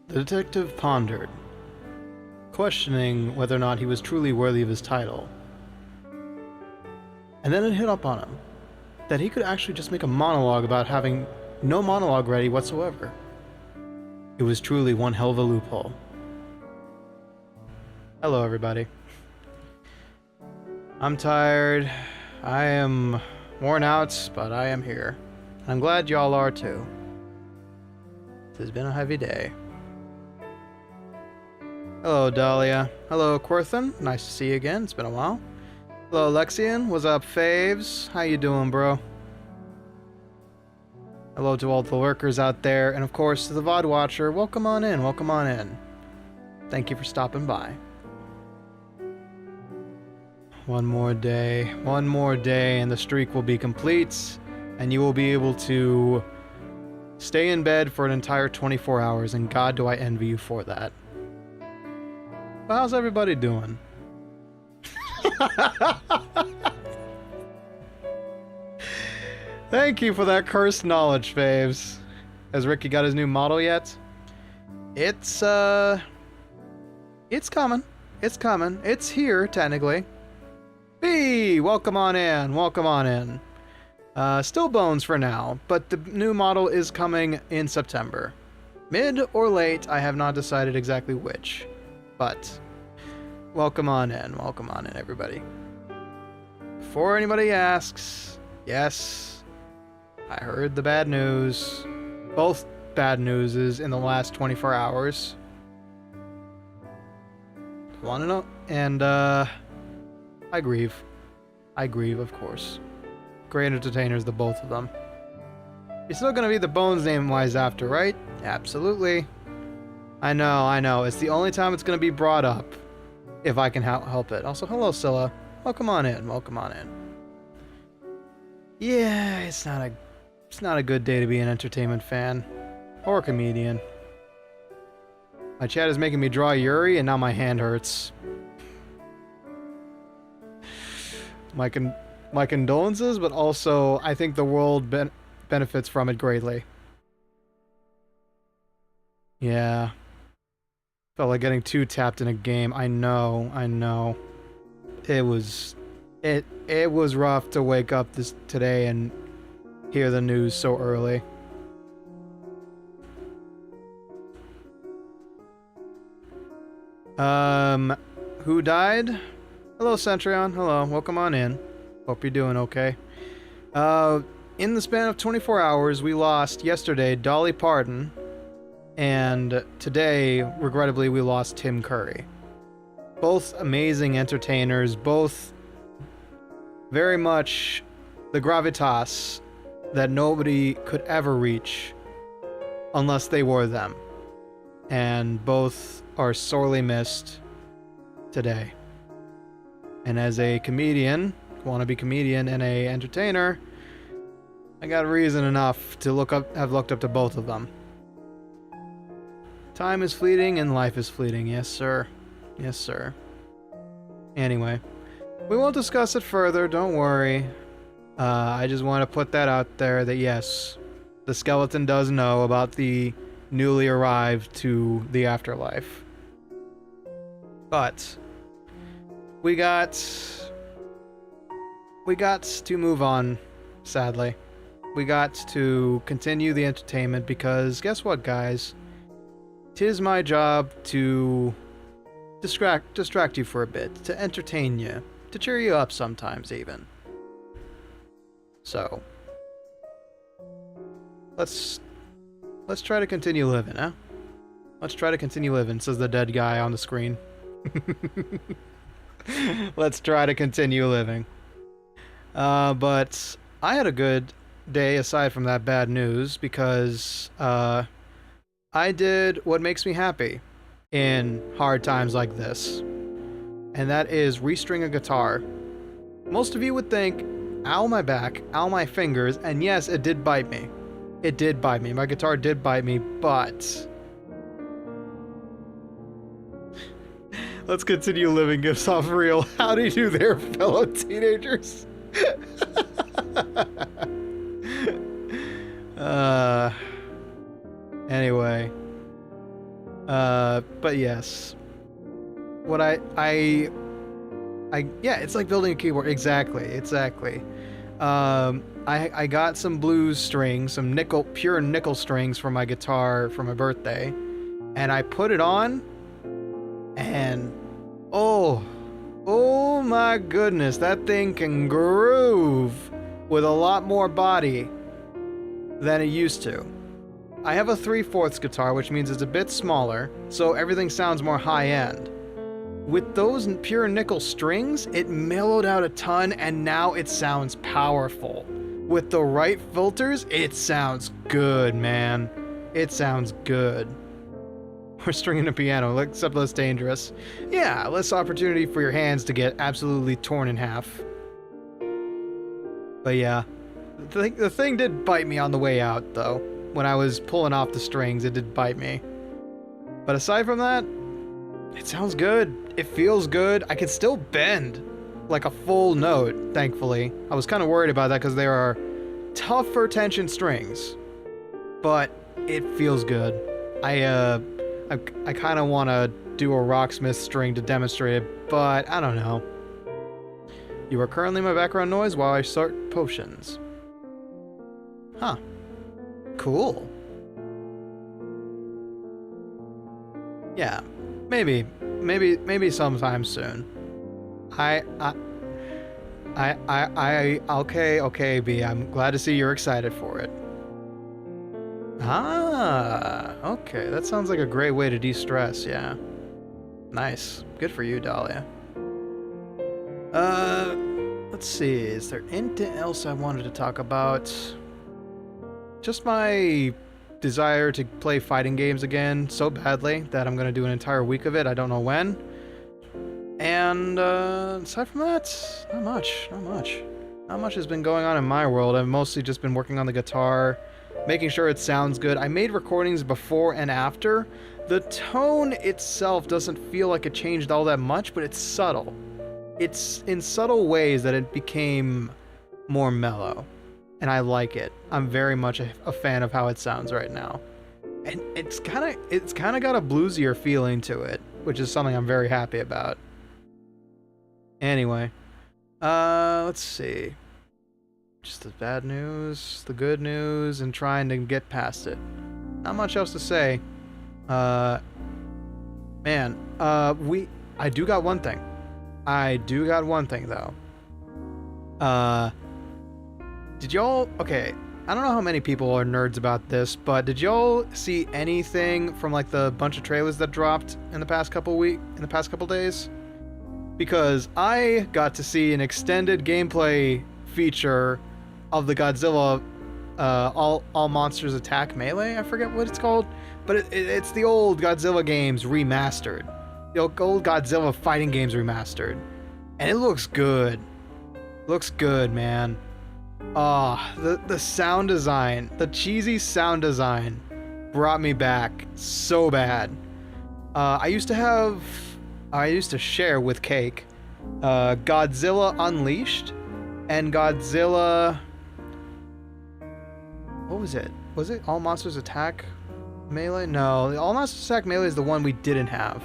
The detective pondered, questioning whether or not he was truly worthy of his title. And then it hit up on him that he could actually just make a monologue about having no monologue ready whatsoever. It was truly one hell of a loophole. Hello, everybody. I'm tired. I am worn out, but I am here. I'm glad y'all are too. This has been a heavy day. Hello, Dahlia. Hello, Quirthan. Nice to see you again. It's been a while. Hello, Lexian. What's up, Faves? How you doing, bro? Hello to all the lurkers out there, and of course to the VOD watcher. Welcome on in. Welcome on in. Thank you for stopping by. One more day, and the streak will be complete, and you will be able to stay in bed for an entire 24 hours, and God, do I envy you for that. But how's everybody doing? Thank you for that cursed knowledge, Faves. Has Ricky got his new model yet? It's coming. It's coming. It's here, technically. B, welcome on in. Welcome on in. Still bones for now, but the new model is coming in September. Mid or late, I have not decided exactly which. But, welcome on in, everybody. Before anybody asks, yes, I heard the bad news. Both bad newses in the last 24 hours. Want to know? And, I grieve. I grieve, of course. Great entertainers, the both of them. You're still gonna be the Bones name-wise after, right? Absolutely. I know. It's the only time it's gonna be brought up. If I can help it. Also, hello, Scylla. Welcome on in. Welcome on in. Yeah, it's not a good day to be an entertainment fan. Or a comedian. My chat is making me draw Yuri, and now my hand hurts. My condolences, but also I think the world benefits from it greatly. Yeah. Felt like getting too tapped in a game. I know. It was rough to wake up today and hear the news so early. Who died? Hello, Centrion. Hello. Welcome on in. Hope you're doing okay. In the span of 24 hours, we lost yesterday Dolly Parton, and today, regrettably, we lost Tim Curry. Both amazing entertainers, both very much the gravitas that nobody could ever reach unless they were them. And both are sorely missed today. And as a comedian, wannabe comedian, and a entertainer, I got reason enough to have looked up to both of them. Time is fleeting and life is fleeting. Yes, sir. Yes, sir. Anyway, we won't discuss it further. Don't worry. I just want to put that out there that yes, the skeleton does know about the newly arrived to the afterlife. But we got to move on, sadly. We got to continue the entertainment because guess what, guys? 'Tis my job to distract you for a bit, to entertain you, to cheer you up sometimes even. So, let's try to continue living, huh? Let's try to continue living, says the dead guy on the screen. Let's try to continue living. But I had a good day aside from that bad news because I did what makes me happy in hard times like this. And that is restring a guitar. Most of you would think, ow my back, ow my fingers, and yes, it did bite me. It did bite me. My guitar did bite me, but let's continue living gifts off real. Howdy do there, fellow teenagers. Anyway. But yes. What yeah, it's like building a keyboard. Exactly. I got some blues strings, some pure nickel strings for my guitar for my birthday, and I put it on, and oh my goodness, that thing can groove with a lot more body than it used to. I have a 3/4 guitar, which means it's a bit smaller, so everything sounds more high-end. With those pure nickel strings, it mellowed out a ton, and now it sounds powerful. With the right filters, it sounds good, man. It sounds good. We're stringing a piano, except less dangerous. Yeah, less opportunity for your hands to get absolutely torn in half. But yeah, the thing did bite me on the way out, though. When I was pulling off the strings, it did bite me. But aside from that, it sounds good. It feels good. I can still bend like a full note, thankfully. I was kind of worried about that because they are tougher tension strings. But it feels good. I kind of want to do a Rocksmith string to demonstrate it, but I don't know. You are currently my background noise while I sort potions. Huh. Cool. Yeah, maybe sometime soon. Okay, B, I'm glad to see you're excited for it. Ah, okay, that sounds like a great way to de-stress, yeah. Nice. Good for you, Dahlia. Let's see, is there anything else I wanted to talk about? Just my desire to play fighting games again so badly that I'm gonna do an entire week of it. I don't know when. And aside from that, not much. Not much has been going on in my world. I've mostly just been working on the guitar, making sure it sounds good. I made recordings before and after. The tone itself doesn't feel like it changed all that much, but it's subtle. It's in subtle ways that it became more mellow. And I like it. I'm very much a fan of how it sounds right now. And it's kind of got a bluesier feeling to it, which is something I'm very happy about. Anyway, let's see. Just the bad news, the good news, and trying to get past it. Not much else to say. I do got one thing. Though. Did y'all... Okay, I don't know how many people are nerds about this, but did y'all see anything from like the bunch of trailers that dropped in the past couple days? Because I got to see an extended gameplay feature of the Godzilla All Monsters Attack Melee. I forget what it's called, but it's the old Godzilla games remastered. The old Godzilla fighting games remastered, and it looks good. Looks good, man. The sound design, the cheesy sound design brought me back so bad. I used to share with Cake Godzilla Unleashed and Godzilla... What was it? Was it All Monsters Attack Melee? No, the All Monsters Attack Melee is the one we didn't have.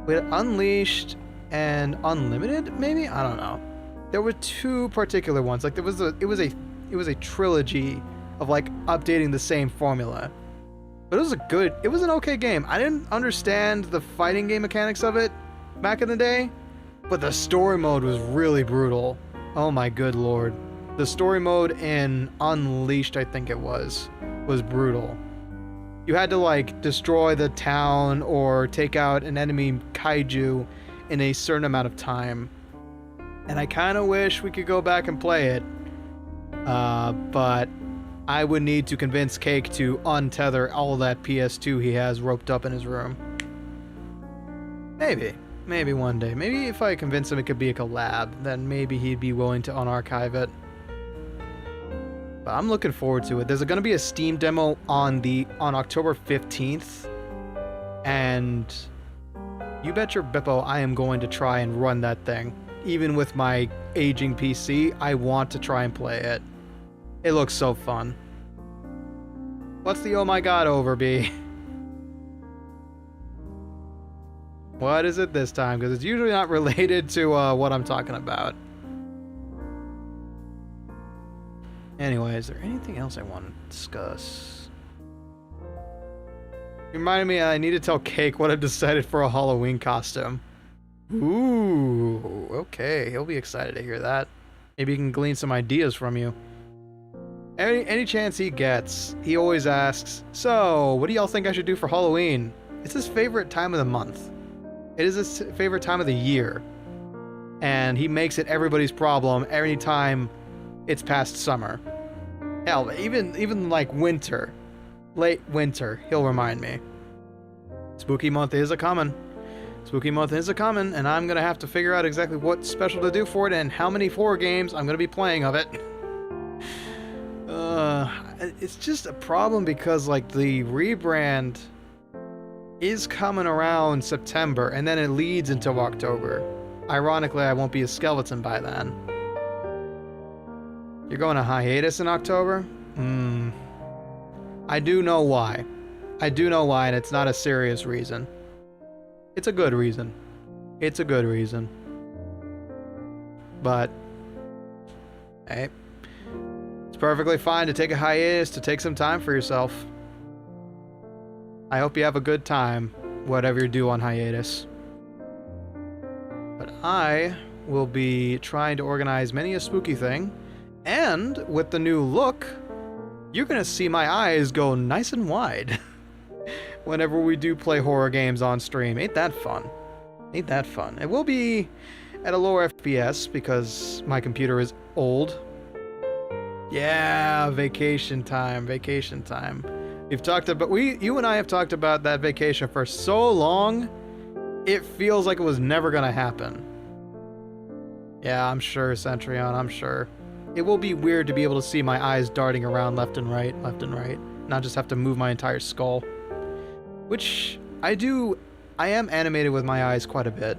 We had Unleashed and Unlimited, maybe? I don't know. There were two particular ones. Like it was a trilogy of like updating the same formula. But it was an okay game. I didn't understand the fighting game mechanics of it back in the day, but the story mode was really brutal. Oh my good lord. The story mode in Unleashed, I think it was brutal. You had to like destroy the town or take out an enemy kaiju in a certain amount of time. And I kind of wish we could go back and play it. But I would need to convince Cake to untether all that PS2 he has roped up in his room. Maybe one day. Maybe if I convince him it could be a collab, then maybe he'd be willing to unarchive it. But I'm looking forward to it. There's going to be a Steam demo on October 15th. And you bet your Bippo I am going to try and run that thing. Even with my aging PC, I want to try and play it. It looks so fun. What's the oh my god over, B? What is it this time? Because it's usually not related to what I'm talking about. Anyway, is there anything else I want to discuss? Reminded me I need to tell Cake what I've decided for a Halloween costume. Ooh, okay. He'll be excited to hear that. Maybe he can glean some ideas from you. Any chance he gets, he always asks, so, what do y'all think I should do for Halloween? It's his favorite time of the month. It is his favorite time of the year. And he makes it everybody's problem every time it's past summer. Hell, even like winter. Late winter, he'll remind me. Spooky month is a-comin'. Spooky month is a-comin', and I'm gonna have to figure out exactly what's special to do for it and how many horror games I'm gonna be playing of it. It's just a problem because, like, the rebrand is coming around September, and then it leads into October. Ironically, I won't be a skeleton by then. You're going on hiatus in October? I do know why. I do know why, and it's not a serious reason. It's a good reason. It's a good reason. But, hey, it's perfectly fine to take a hiatus, to take some time for yourself. I hope you have a good time, whatever you do on hiatus. But I will be trying to organize many a spooky thing, and with the new look, you're gonna see my eyes go nice and wide whenever we do play horror games on stream. Ain't that fun? Ain't that fun? It will be at a lower FPS because my computer is old. Yeah, vacation time, vacation time. We've talked about, you and I have talked about that vacation for so long, it feels like it was never gonna happen. Yeah, I'm sure, Centurion, I'm sure. It will be weird to be able to see my eyes darting around left and right, not just have to move my entire skull. Which, I am animated with my eyes quite a bit.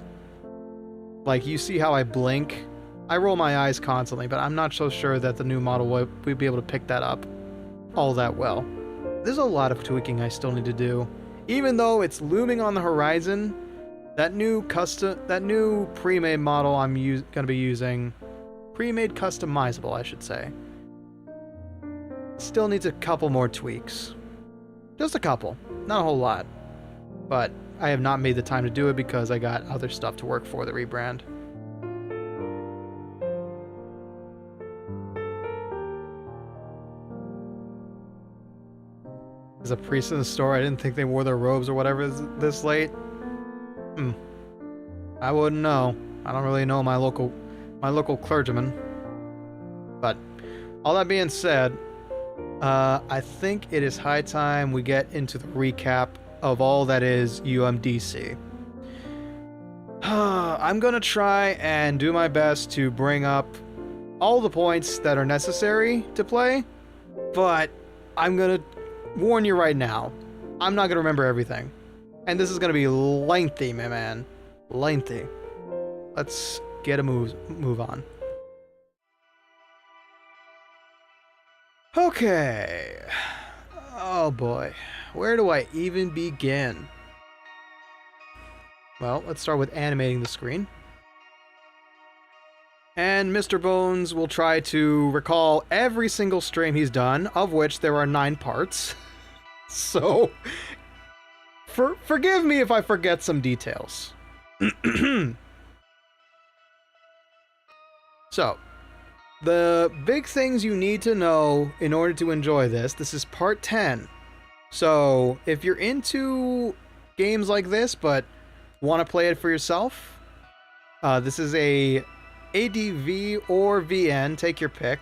Like, you see how I blink? I roll my eyes constantly, but I'm not so sure that the new model would be able to pick that up all that well. There's a lot of tweaking I still need to do. Even though it's looming on the horizon, that new pre-made model I'm gonna be using, pre-made customizable, I should say, still needs a couple more tweaks. Just a couple, not a whole lot. But I have not made the time to do it because I got other stuff to work for the rebrand. As a priest in the store, I didn't think they wore their robes or whatever this late. I wouldn't know. I don't really know my local clergyman. But all that being said, I think it is high time we get into the recap of all that is UMDC. I'm gonna try and do my best to bring up all the points that are necessary to play, but I'm gonna warn you right now, I'm not gonna remember everything. And this is gonna be lengthy, my man. Lengthy. Let's get a move on. Okay. Oh boy. Where do I even begin? Well, let's start with animating the screen. And Mr. Bones will try to recall every single stream he's done, of which there are 9 parts. So, forgive me if I forget some details. So, the big things you need to know in order to enjoy this is part 10. So, if you're into games like this, but want to play it for yourself, this is a ADV or VN, take your pick.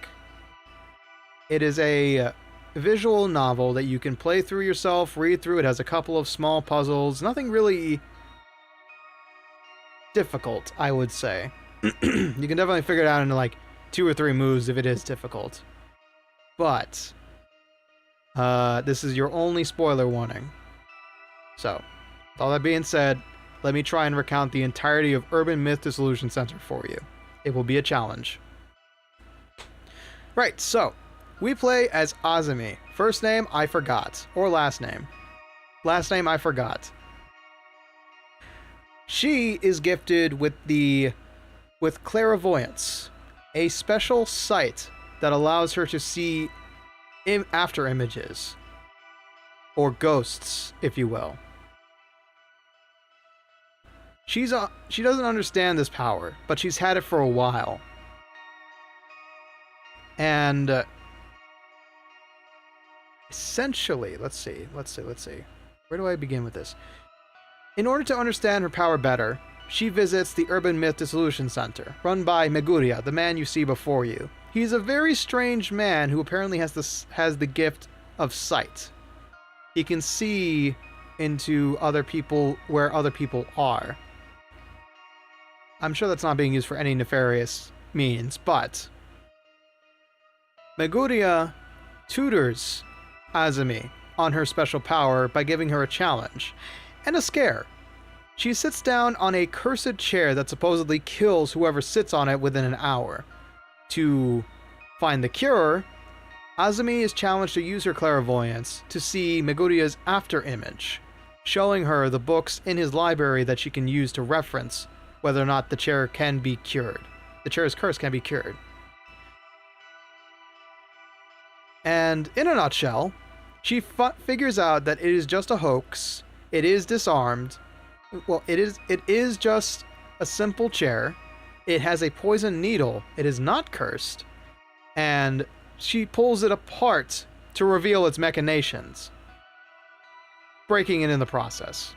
It is a visual novel that you can play through yourself, read through. It has a couple of small puzzles, nothing really difficult, I would say. You can definitely figure it out in like 2 or 3 moves if it is difficult. But this is your only spoiler warning. So, with all that being said, let me try and recount the entirety of Urban Myth Dissolution Center for you. It will be a challenge. Right, so, we play as Azumi. First name, I forgot. Or last name. Last name, I forgot. She is gifted with clairvoyance, a special sight that allows her to see after images, or ghosts, if you will. She doesn't understand this power, but she's had it for a while. And essentially, let's see. Where do I begin with this? In order to understand her power better, she visits the Urban Myth Dissolution Center, run by Meguria, the man you see before you. He's a very strange man who apparently has the gift of sight. He can see into other people where other people are. I'm sure that's not being used for any nefarious means, but Meguria tutors Azumi on her special power by giving her a challenge and a scare. She sits down on a cursed chair that supposedly kills whoever sits on it within an hour. To find the cure, Azumi is challenged to use her clairvoyance to see Meguria's after image, showing her the books in his library that she can use to reference whether or not the chair can be cured. The chair's curse can be cured. And in a nutshell, she figures out that it is just a hoax. It is disarmed. Well, it is just a simple chair. It has a poison needle. It is not cursed. And she pulls it apart to reveal its machinations, breaking it in the process.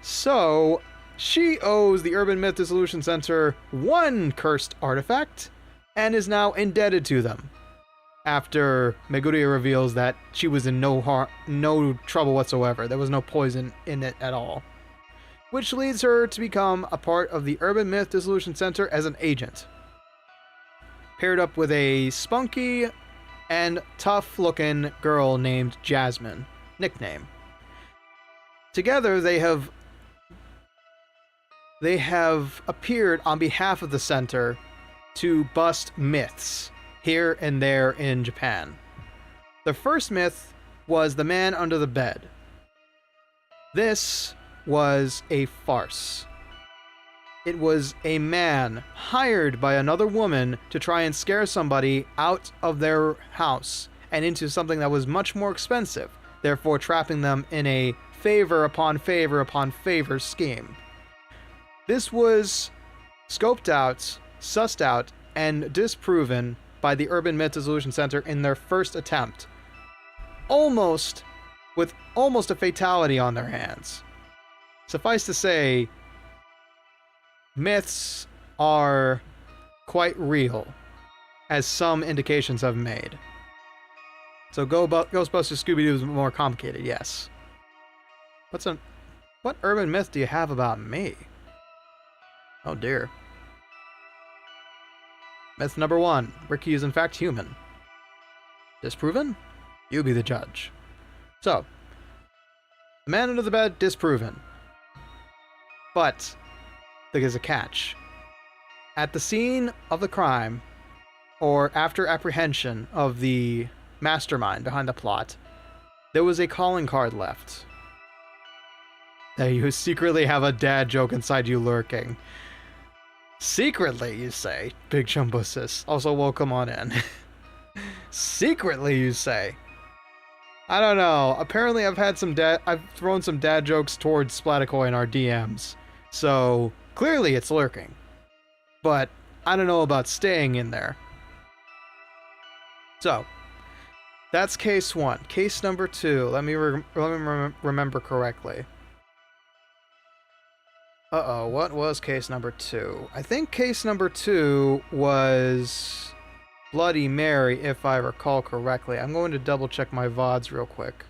So she owes the Urban Myth Dissolution Center one cursed artifact and is now indebted to them, after Meguria reveals that she was in no trouble whatsoever. There was no poison in it at all. Which leads her to become a part of the Urban Myth Dissolution Center as an agent, paired up with a spunky and tough-looking girl named Jasmine, nickname. Together, they have appeared on behalf of the center to bust myths here and there in Japan. The first myth was the man under the bed. This was a farce. It was a man hired by another woman to try and scare somebody out of their house and into something that was much more expensive, therefore trapping them in a favor upon favor upon favor scheme. This was scoped out, sussed out, and disproven by the Urban Myth Dissolution Center in their first attempt, with almost a fatality on their hands. Suffice to say, myths are quite real, as some indications have made. So Ghostbusters Scooby-Doo is more complicated, yes. What urban myth do you have about me? Oh dear. Myth number 1. Ricky is in fact human. Disproven? You be the judge. So, the man under the bed, disproven. But there's a catch. At the scene of the crime, or after apprehension of the mastermind behind the plot, there was a calling card left. That you secretly have a dad joke inside you lurking. Secretly, you say, Big Chumbusis. Also, welcome on in. Secretly, you say. I don't know. Apparently, I've thrown some dad jokes towards Splatacoy in our DMs. So, clearly it's lurking. But, I don't know about staying in there. So, that's case 1. Case number 2. Let me remember correctly. Uh-oh, what was case number 2? I think case number 2 was Bloody Mary, if I recall correctly. I'm going to double check my VODs real quick.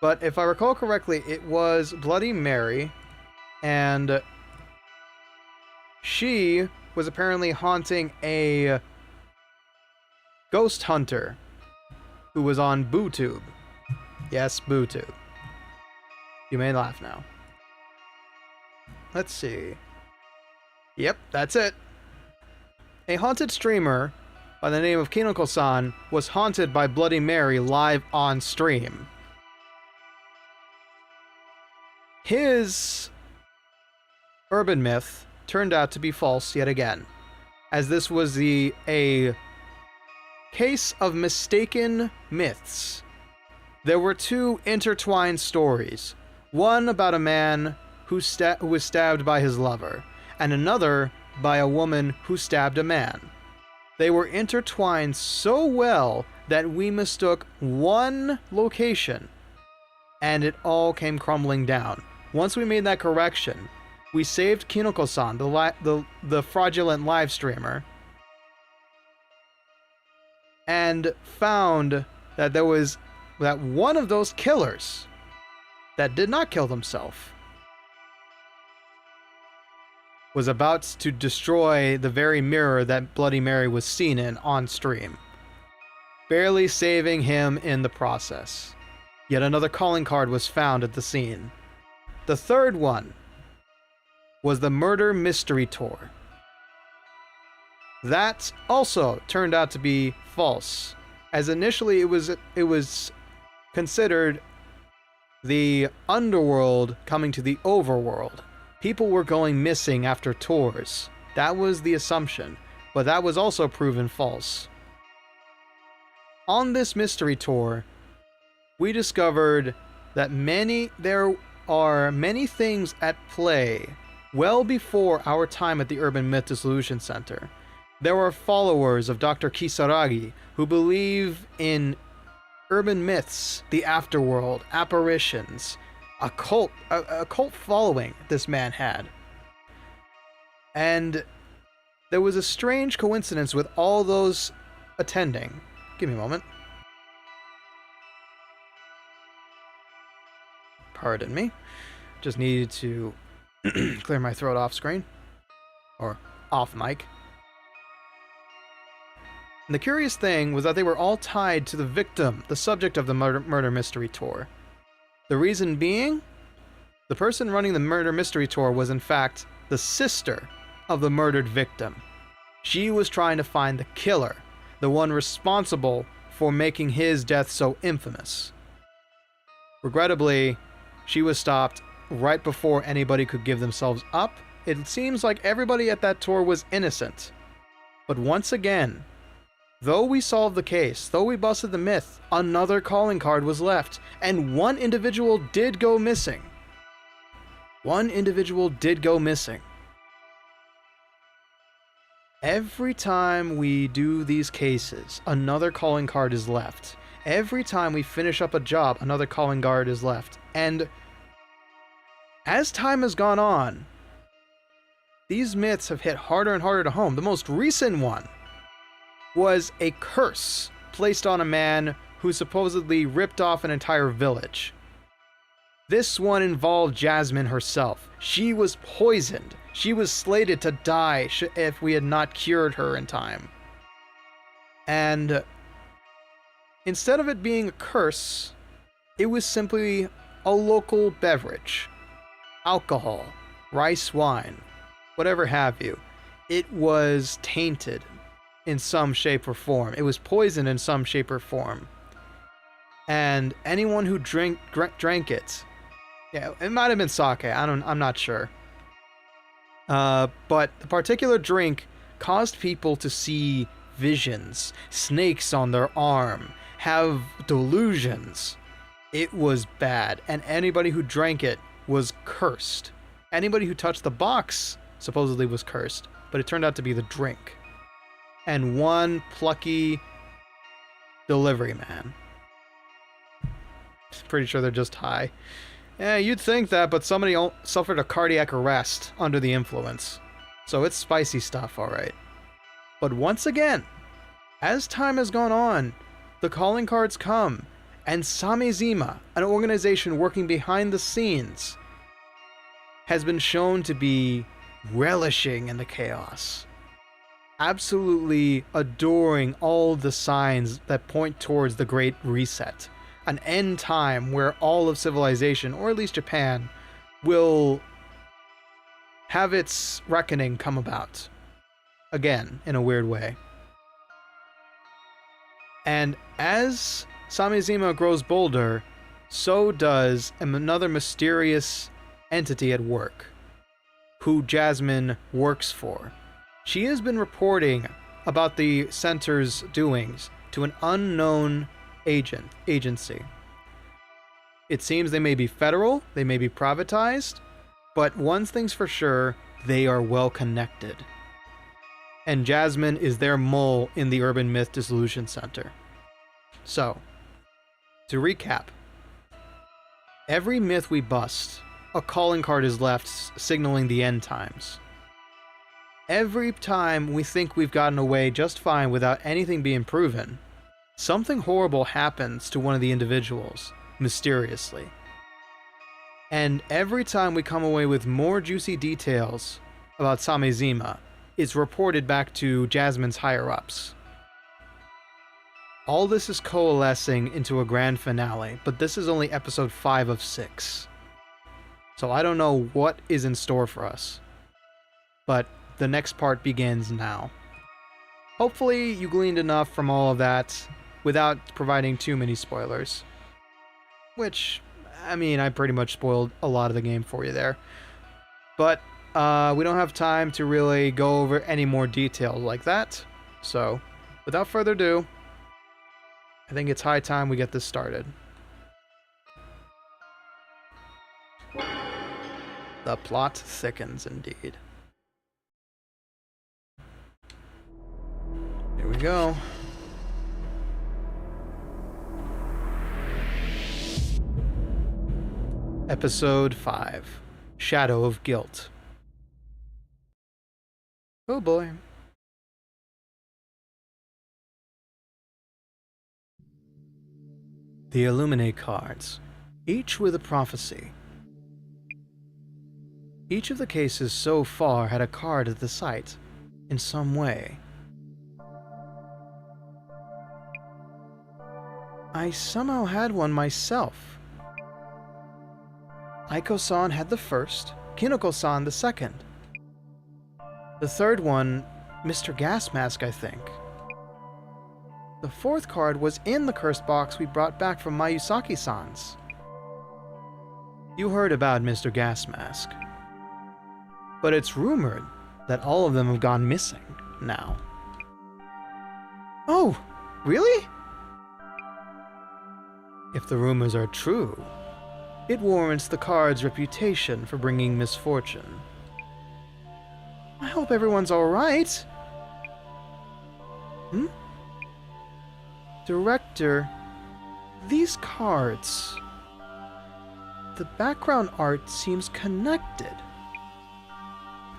But if I recall correctly, it was Bloody Mary, and she was apparently haunting a ghost hunter who was on VTube. Yes, VTube. You may laugh now. Let's see. Yep, that's it. A haunted streamer by the name of Kinoko-san was haunted by Bloody Mary live on stream. His urban myth turned out to be false yet again, as this was a case of mistaken myths. There were two intertwined stories, one about a man who was stabbed by his lover, and another by a woman who stabbed a man. They were intertwined so well that we mistook one location, and it all came crumbling down. Once we made that correction, we saved Kinoko-san, the fraudulent live streamer, and found that that one of those killers that did not kill himself was about to destroy the very mirror that Bloody Mary was seen in on stream, barely saving him in the process. Yet another calling card was found at the scene. The third one was the Murder Mystery Tour. That also turned out to be false, as initially it was considered the underworld coming to the overworld. People were going missing after tours. That was the assumption, but that was also proven false. On this mystery tour, we discovered that there are many things at play well before our time at the Urban Myth Dissolution Center. There are followers of Dr. Kisaragi who believe in urban myths, the afterworld, apparitions, a cult following this man had. And there was a strange coincidence with all those attending. Give me a moment. Pardon me. Just needed to clear my throat off screen. Or off mic. And the curious thing was that they were all tied to the victim, the subject of the murder mystery tour. The reason being, the person running the murder mystery tour was in fact the sister of the murdered victim. She was trying to find the killer, the one responsible for making his death so infamous. Regrettably, she was stopped right before anybody could give themselves up. It seems like everybody at that tour was innocent. But once again, though we solved the case, though we busted the myth, another calling card was left, and one individual did go missing. One individual did go missing. Every time we do these cases, another calling card is left. Every time we finish up a job, another calling card is left. And as time has gone on, these myths have hit harder and harder to home. The most recent one was a curse placed on a man who supposedly ripped off an entire village. This one involved Jasmine herself. She was poisoned. She was slated to die if we had not cured her in time. And instead of it being a curse, it was simply a local beverage. Alcohol, rice wine, whatever have you. It was tainted in some shape or form. It was poisoned in some shape or form. And anyone who drank it, yeah, it might have been sake, I'm not sure. But the particular drink caused people to see visions, snakes on their arm, have delusions. It was bad, and anybody who drank it was cursed. Anybody who touched the box supposedly was cursed, but it turned out to be the drink. And one plucky delivery man. Pretty sure they're just high. Yeah, you'd think that, but somebody suffered a cardiac arrest under the influence. So it's spicy stuff, alright. But once again, as time has gone on, the calling cards come, and SAMEZIMA, an organization working behind the scenes, has been shown to be relishing in the chaos. Absolutely adoring all the signs that point towards the Great Reset. An end time where all of civilization, or at least Japan, will have its reckoning come about. Again, in a weird way. And as SAMEZIMA grows bolder, so does another mysterious entity at work, who Jasmine works for. She has been reporting about the center's doings to an unknown agency. It seems they may be federal, they may be privatized, but one thing's for sure, they are well connected. And Jasmine is their mole in the Urban Myth Dissolution Center. So, to recap, every myth we bust, a calling card is left signaling the end times. Every time we think we've gotten away just fine without anything being proven, something horrible happens to one of the individuals, mysteriously. And every time we come away with more juicy details about SAMEZIMA, it's reported back to Jasmine's higher-ups. All this is coalescing into a grand finale, but this is only episode 5 of 6. So I don't know what is in store for us. But the next part begins now. Hopefully you gleaned enough from all of that without providing too many spoilers. Which, I mean, I pretty much spoiled a lot of the game for you there. But we don't have time to really go over any more details like that. So, without further ado, I think it's high time we get this started. The plot thickens indeed. Here we go. Episode 5. Shadow of Guilt. Oh boy. The Illuminate cards, each with a prophecy. Each of the cases so far had a card at the site, in some way. I somehow had one myself. Aiko-san had the first, Kinoko-san the second. The third one, Mr. Gas Mask, I think. The fourth card was in the cursed box we brought back from Mayusaki-san's. You heard about Mr. Gas Mask. But it's rumored that all of them have gone missing now. Oh, really? If the rumors are true, it warrants the card's reputation for bringing misfortune. I hope everyone's alright. Director, these cards... The background art seems connected.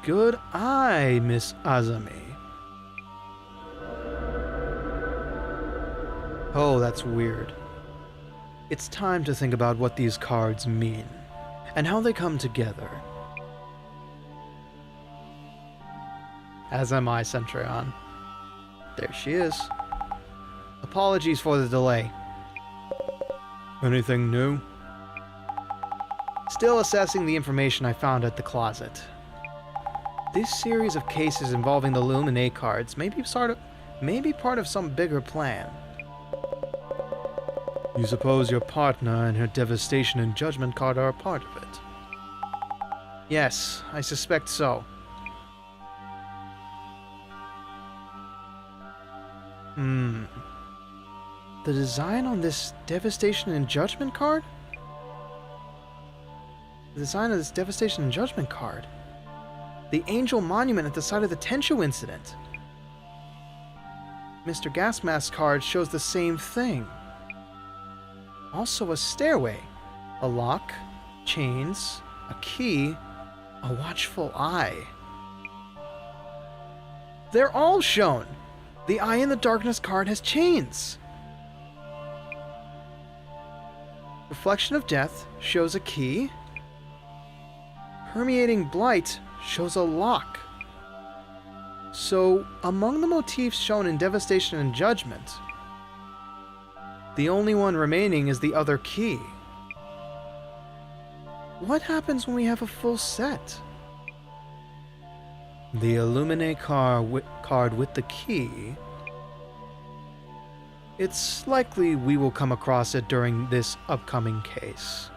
Good eye, Miss Azami. Oh, that's weird. It's time to think about what these cards mean, and how they come together. As am I, Centurion. There she is. Apologies for the delay. Anything new? Still assessing the information I found at the closet. This series of cases involving the Illuminate cards may be part of some bigger plan. You suppose your partner and her Devastation and Judgment card are a part of it? Yes, I suspect so. The design on this Devastation and Judgment card? The design of this Devastation and Judgment card. The Angel Monument at the site of the Tenshu incident. Mr. Gasmask's card shows the same thing. Also a stairway, a lock, chains, a key, a watchful eye. They're all shown! The Eye in the Darkness card has chains! Reflection of Death shows a key. Permeating Blight shows a lock. So, among the motifs shown in Devastation and Judgment, the only one remaining is the other key. What happens when we have a full set? The Illuminate card with the key. It's likely we will come across it during this upcoming case.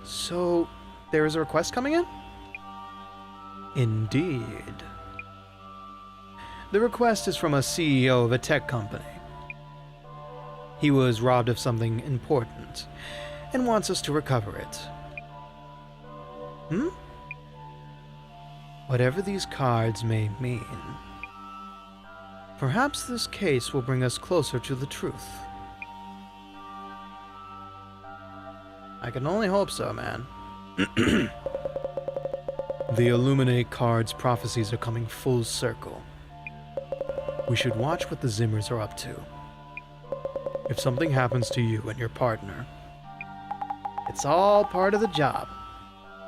So, there is a request coming in? Indeed. The request is from a CEO of a tech company. He was robbed of something important and wants us to recover it. Whatever these cards may mean, perhaps this case will bring us closer to the truth. I can only hope so, man. The Illuminate card's prophecies are coming full circle. We should watch what the Zimmers are up to. If something happens to you and your partner, it's all part of the job.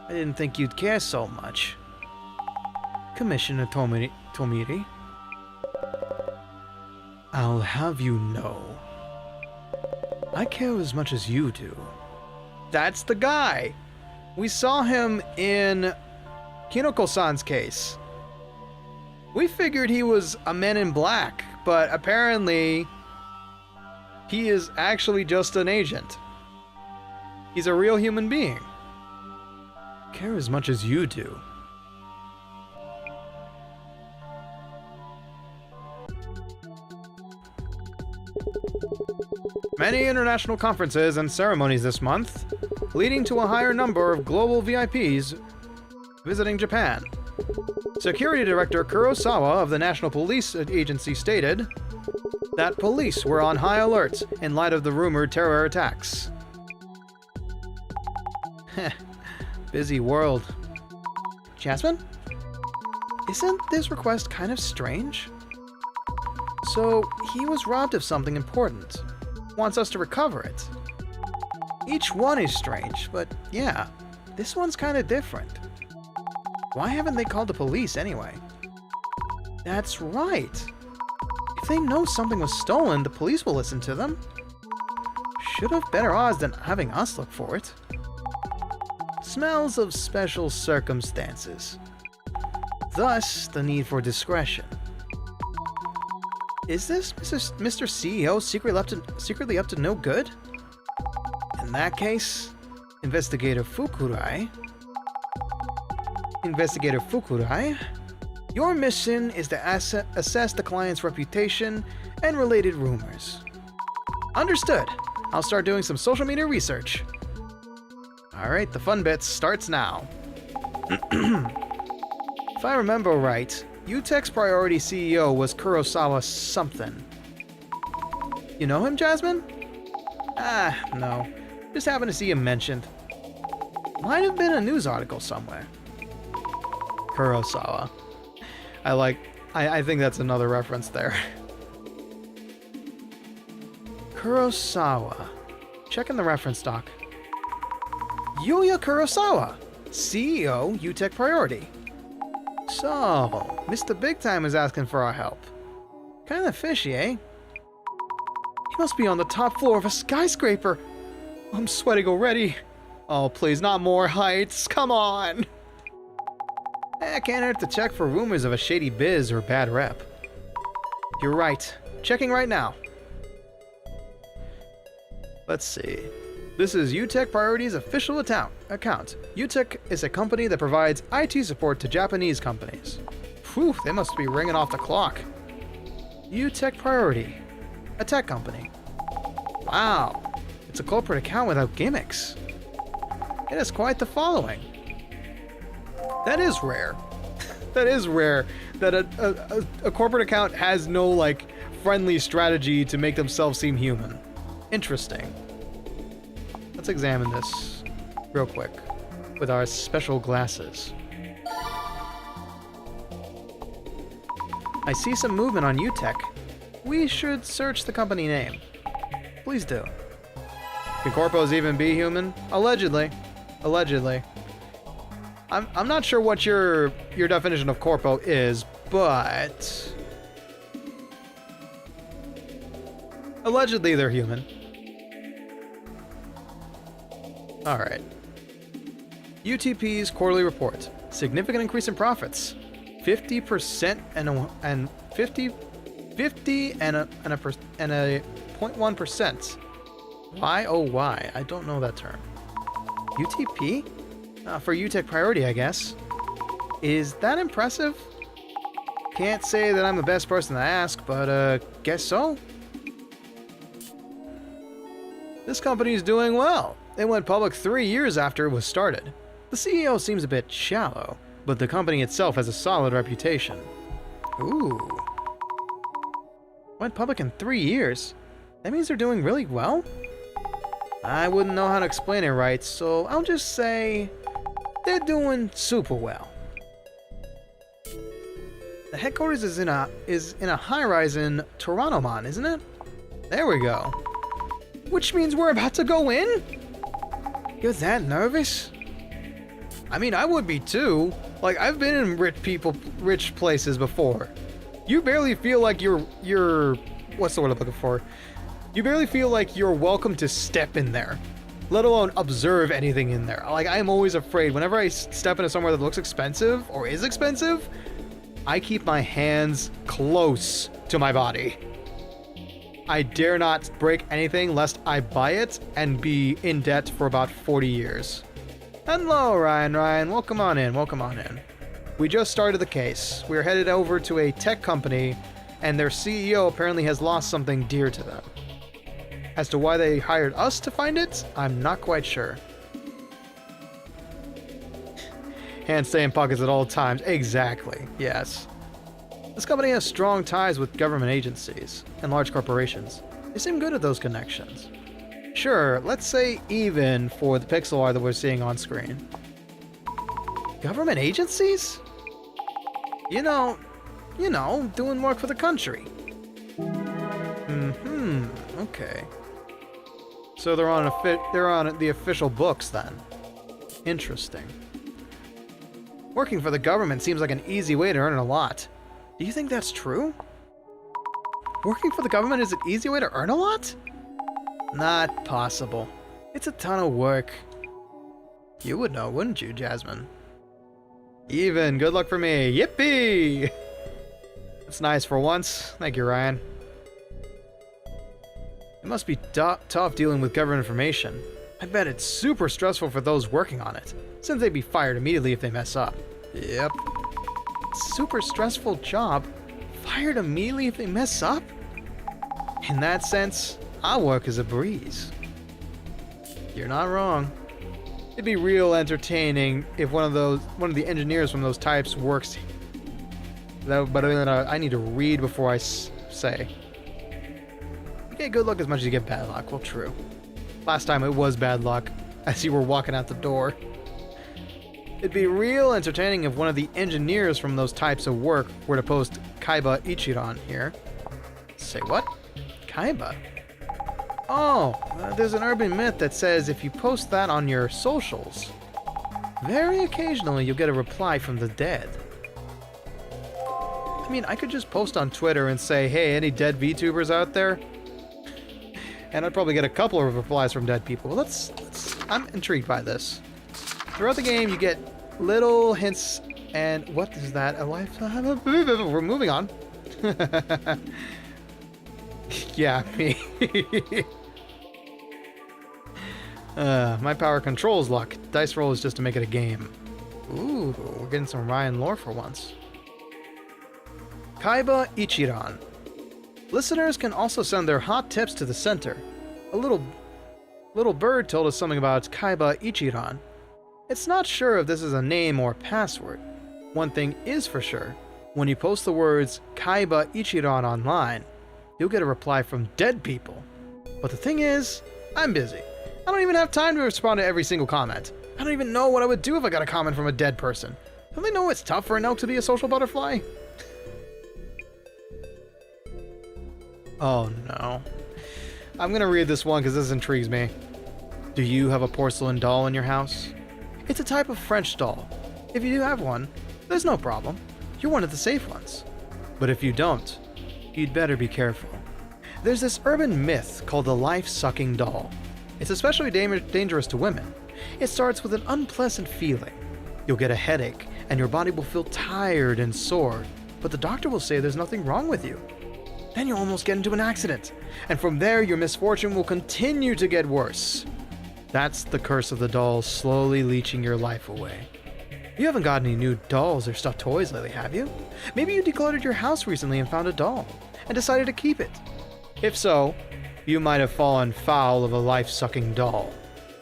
I didn't think you'd care so much. Commissioner Tomiri, I'll have you know, I care as much as you do. That's the guy! We saw him in Kinoko-san's case. We figured he was a Man in Black, but apparently he is actually just an agent. He's a real human being. Care as much as you do. Many international conferences and ceremonies this month, leading to a higher number of global VIPs visiting Japan. Security Director Kurosawa of the National Police Agency stated that police were on high alert in light of the rumored terror attacks. Busy world. Jasmine? Isn't this request kind of strange? So, he was robbed of something important. Wants us to recover it. Each one is strange, but yeah, this one's kind of different. Why haven't they called the police anyway? That's right. If they know something was stolen, the police will listen to them. Should have better odds than having us look for it. Smells of special circumstances. Thus, the need for discretion. Is this Mr. CEO secretly up to no good? In that case, Investigator Fukurai, your mission is to assess the client's reputation and related rumors. Understood. I'll start doing some social media research. Alright, the fun bit starts now. If I remember right, UTech's priority CEO was Kurosawa something. You know him, Jasmine? No. Just happened to see him mentioned. Might have been a news article somewhere. Kurosawa. I think that's another reference there. Kurosawa. Checking the reference doc. Yuya Kurosawa, CEO, UTech Priority. So, Mr. Big Time is asking for our help. Kinda fishy, eh? He must be on the top floor of a skyscraper. I'm sweating already. Oh, please, not more heights. Come on. Can't hurt to check for rumors of a shady biz or bad rep. You're right. Checking right now. Let's see. This is UTech Priority's official account. UTech is a company that provides IT support to Japanese companies. Whew, they must be ringing off the clock. UTech Priority. A tech company. Wow. It's a corporate account without gimmicks. It has quite the following. That is rare. That is rare that a corporate account has no, like, friendly strategy to make themselves seem human. Interesting. Let's examine this real quick with our special glasses. I see some movement on UTech. We should search the company name. Please do. Can corpos even be human? Allegedly. Allegedly. I'm not sure what your definition of corpo is, but allegedly they're human. Alright. UTP's quarterly report. Significant increase in profits. 50% and a 0.1%. Why? Oh, why? I don't know that term. UTP? For you, take priority, I guess. Is that impressive? Can't say that I'm the best person to ask, but guess so. This company's doing well. It went public 3 years after it was started. The CEO seems a bit shallow, but the company itself has a solid reputation. Ooh. Went public in 3 years? That means they're doing really well? I wouldn't know how to explain it right, so I'll just say they're doing super well. The headquarters is in a high-rise in Toronto, isn't it? There we go. Which means we're about to go in? You're that nervous? I mean, I would be too. Like, I've been in rich places before. You barely feel like you're what's the word I'm looking for? You barely feel like you're welcome to step in there, let alone observe anything in there. Like, I'm always afraid whenever I step into somewhere that looks expensive or is expensive, I keep my hands close to my body. I dare not break anything lest I buy it and be in debt for about 40 years. Hello, Ryan. Welcome on in. We just started the case. We're headed over to a tech company, and their CEO apparently has lost something dear to them. As to why they hired us to find it, I'm not quite sure. Hands stay in pockets at all times. Exactly, yes. This company has strong ties with government agencies and large corporations. They seem good at those connections. Sure, let's say even for the pixel art that we're seeing on screen. Government agencies? You know, doing work for the country. Okay. So they're on the official books then. Interesting. Working for the government seems like an easy way to earn a lot. Do you think that's true? Working for the government is an easy way to earn a lot? Not possible. It's a ton of work. You would know, wouldn't you, Jasmine? Even. Good luck for me. Yippee! That's nice for once. Thank you, Ryan. It must be tough dealing with government information. I bet it's super stressful for those working on it, since they'd be fired immediately if they mess up. Yep. Super stressful job. Fired immediately if they mess up? In that sense, our work is a breeze. You're not wrong. It'd be real entertaining if one of the engineers from those types works. But I need to read before I say. You get good luck as much as you get bad luck. Well, true. Last time it was bad luck, as you were walking out the door. It'd be real entertaining if one of the engineers from those types of work were to post Kaiba Ichiran here. Say what? Kaiba? Oh, there's an urban myth that says if you post that on your socials, very occasionally you'll get a reply from the dead. I mean, I could just post on Twitter and say, hey, any dead VTubers out there? And I'd probably get a couple of replies from dead people. Let's I'm intrigued by this. Throughout the game, you get little hints and... What is that? A life... We're moving on. Yeah, me. My power controls luck. Dice roll is just to make it a game. Ooh, we're getting some Ryan lore for once. Kaiba Ichiran. Listeners can also send their hot tips to the center. A little bird told us something about Kaiba Ichiran. It's not sure if this is a name or password. One thing is for sure. When you post the words Kaiba Ichiran online, you'll get a reply from dead people. But the thing is, I'm busy. I don't even have time to respond to every single comment. I don't even know what I would do if I got a comment from a dead person. Don't they know it's tough for an elk to be a social butterfly? Oh no. I'm gonna read this one because this intrigues me. Do you have a porcelain doll in your house? It's a type of French doll. If you do have one, there's no problem. You're one of the safe ones. But if you don't, you'd better be careful. There's this urban myth called the life-sucking doll. It's especially dangerous to women. It starts with an unpleasant feeling. You'll get a headache, and your body will feel tired and sore, but the doctor will say there's nothing wrong with you. Then you'll almost get into an accident, and from there your misfortune will continue to get worse. That's the curse of the dolls slowly leeching your life away. You haven't got any new dolls or stuffed toys lately, have you? Maybe you decluttered your house recently and found a doll, and decided to keep it. If so, you might have fallen foul of a life-sucking doll.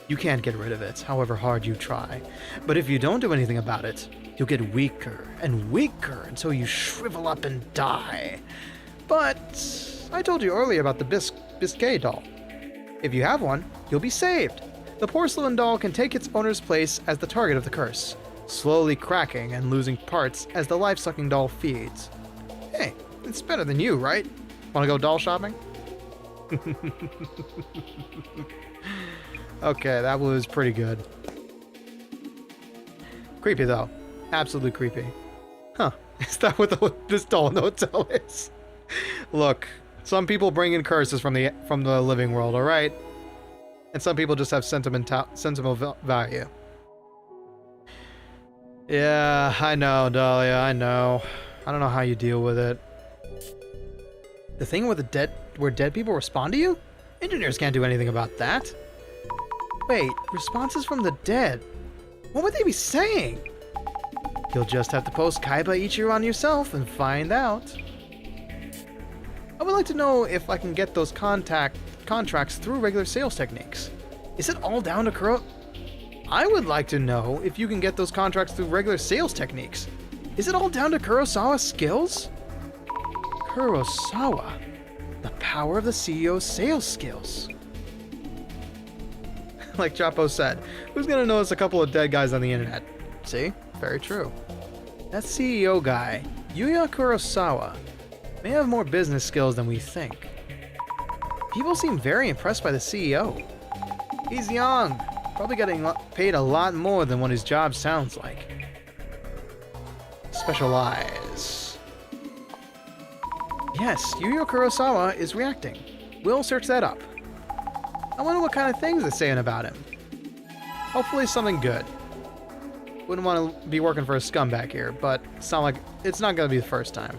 You can't get rid of it, however hard you try. But if you don't do anything about it, you'll get weaker and weaker until you shrivel up and die. But I told you earlier about the Biscay doll. If you have one, you'll be saved. The porcelain doll can take its owner's place as the target of the curse, slowly cracking and losing parts as the life-sucking doll feeds. Hey, it's better than you, right? Wanna go doll shopping? Okay, that was pretty good. Creepy though. Absolutely creepy. Huh. Is that what this doll in the hotel is? Look, some people bring in curses from the living world, alright? And some people just have sentimental value. Yeah, I know, Dahlia, I know. I don't know how you deal with it. The thing with where dead people respond to you? Engineers can't do anything about that. Wait, responses from the dead? What would they be saying? You'll just have to post Kaiba Ichiran yourself and find out. I would like to know if I can get those contracts through regular sales techniques. Is it all down to Kuro? I would like to know if you can get those contracts through regular sales techniques. Is it all down to Kurosawa's skills? Kurosawa? The power of the CEO's sales skills. Like Chapo said, who's gonna notice a couple of dead guys on the internet? See? Very true. That CEO guy, Yuya Kurosawa, may have more business skills than we think. People seem very impressed by the CEO. He's young, probably getting paid a lot more than what his job sounds like. Special eyes. Yes, Yuya Kurosawa is reacting. We'll search that up. I wonder what kind of things they're saying about him. Hopefully something good. Wouldn't want to be working for a scumbag here, but it's not going to be the first time.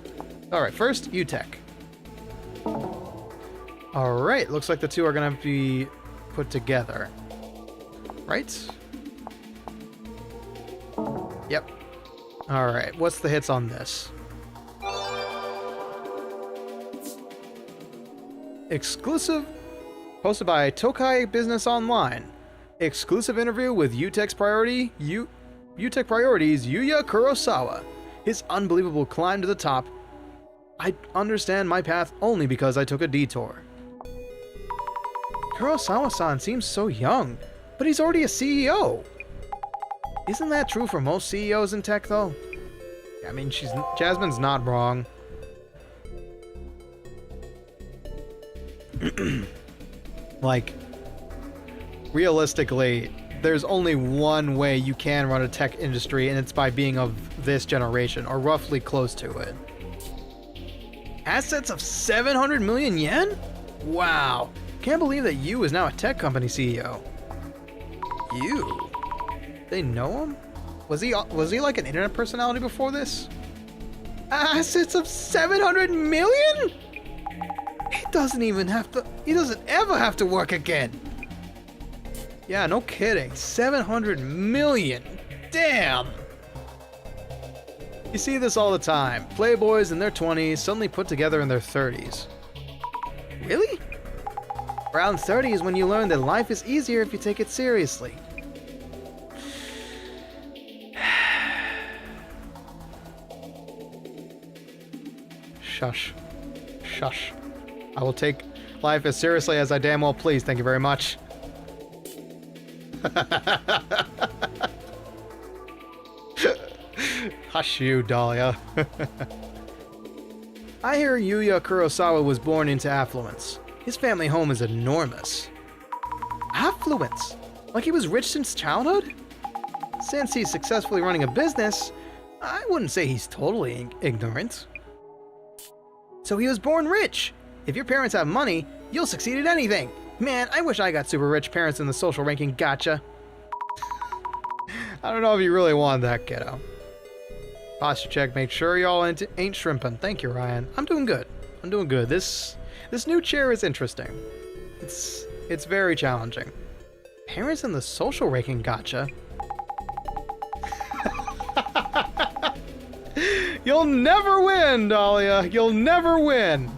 Alright, first, UTech. Alright, looks like the two are going to have to be put together. Right? Yep. Alright, what's the hits on this? Exclusive, posted by Tokai Business Online. Exclusive interview with UTech's priorities Yuya Kurosawa. His unbelievable climb to the top. I understand my path only because I took a detour. Kurosawa-san seems so young, but he's already a CEO. Isn't that true for most CEOs in tech, though? I mean, Jasmine's not wrong. Like, realistically, there's only one way you can run a tech industry, and it's by being of this generation, or roughly close to it. Assets of 700 million yen? Wow. Can't believe that Yu is now a tech company CEO. Yu? They know him? Was he like an internet personality before this? Assets of 700 million? He doesn't ever have to work again. Yeah, no kidding. 700 million. Damn. You see this all the time. Playboys in their 20s suddenly put together in their 30s. Really? Around 30 is when you learn that life is easier if you take it seriously. Shush. Shush. I will take life as seriously as I damn well please, thank you very much. Hush you, Dahlia. I hear Yuya Kurosawa was born into affluence. His family home is enormous. Affluence? Like he was rich since childhood? Since he's successfully running a business, I wouldn't say he's totally ignorant. So he was born rich. If your parents have money, you'll succeed at anything. Man, I wish I got super rich parents in the social ranking gotcha. I don't know if you really want that, kiddo. Posture check, make sure y'all ain't shrimping. Thank you, Ryan. I'm doing good. I'm doing good. This new chair is interesting. It's very challenging. Parents in the social raking gotcha. You'll never win, Dahlia. You'll never win.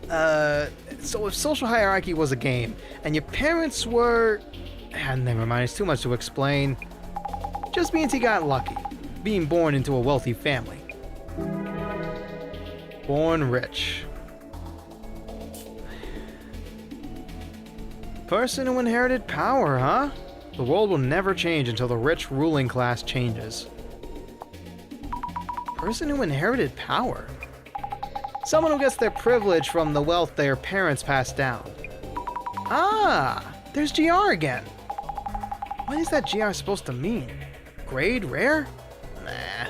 So if social hierarchy was a game, and your parents were... never mind, it's too much to explain. Just means he got lucky, being born into a wealthy family. Born rich. Person who inherited power, huh? The world will never change until the rich ruling class changes. Person who inherited power? Someone who gets their privilege from the wealth their parents passed down. Ah, there's GR again. What is that GR supposed to mean? Grade rare? Nah.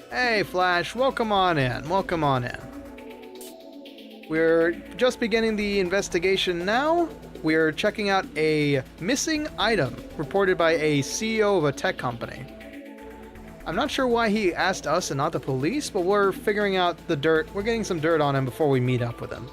Hey, Flash, welcome on in. Welcome on in. We're just beginning the investigation now. We're checking out a missing item reported by a CEO of a tech company. I'm not sure why he asked us and not the police, but we're figuring out the dirt. We're getting some dirt on him before we meet up with him.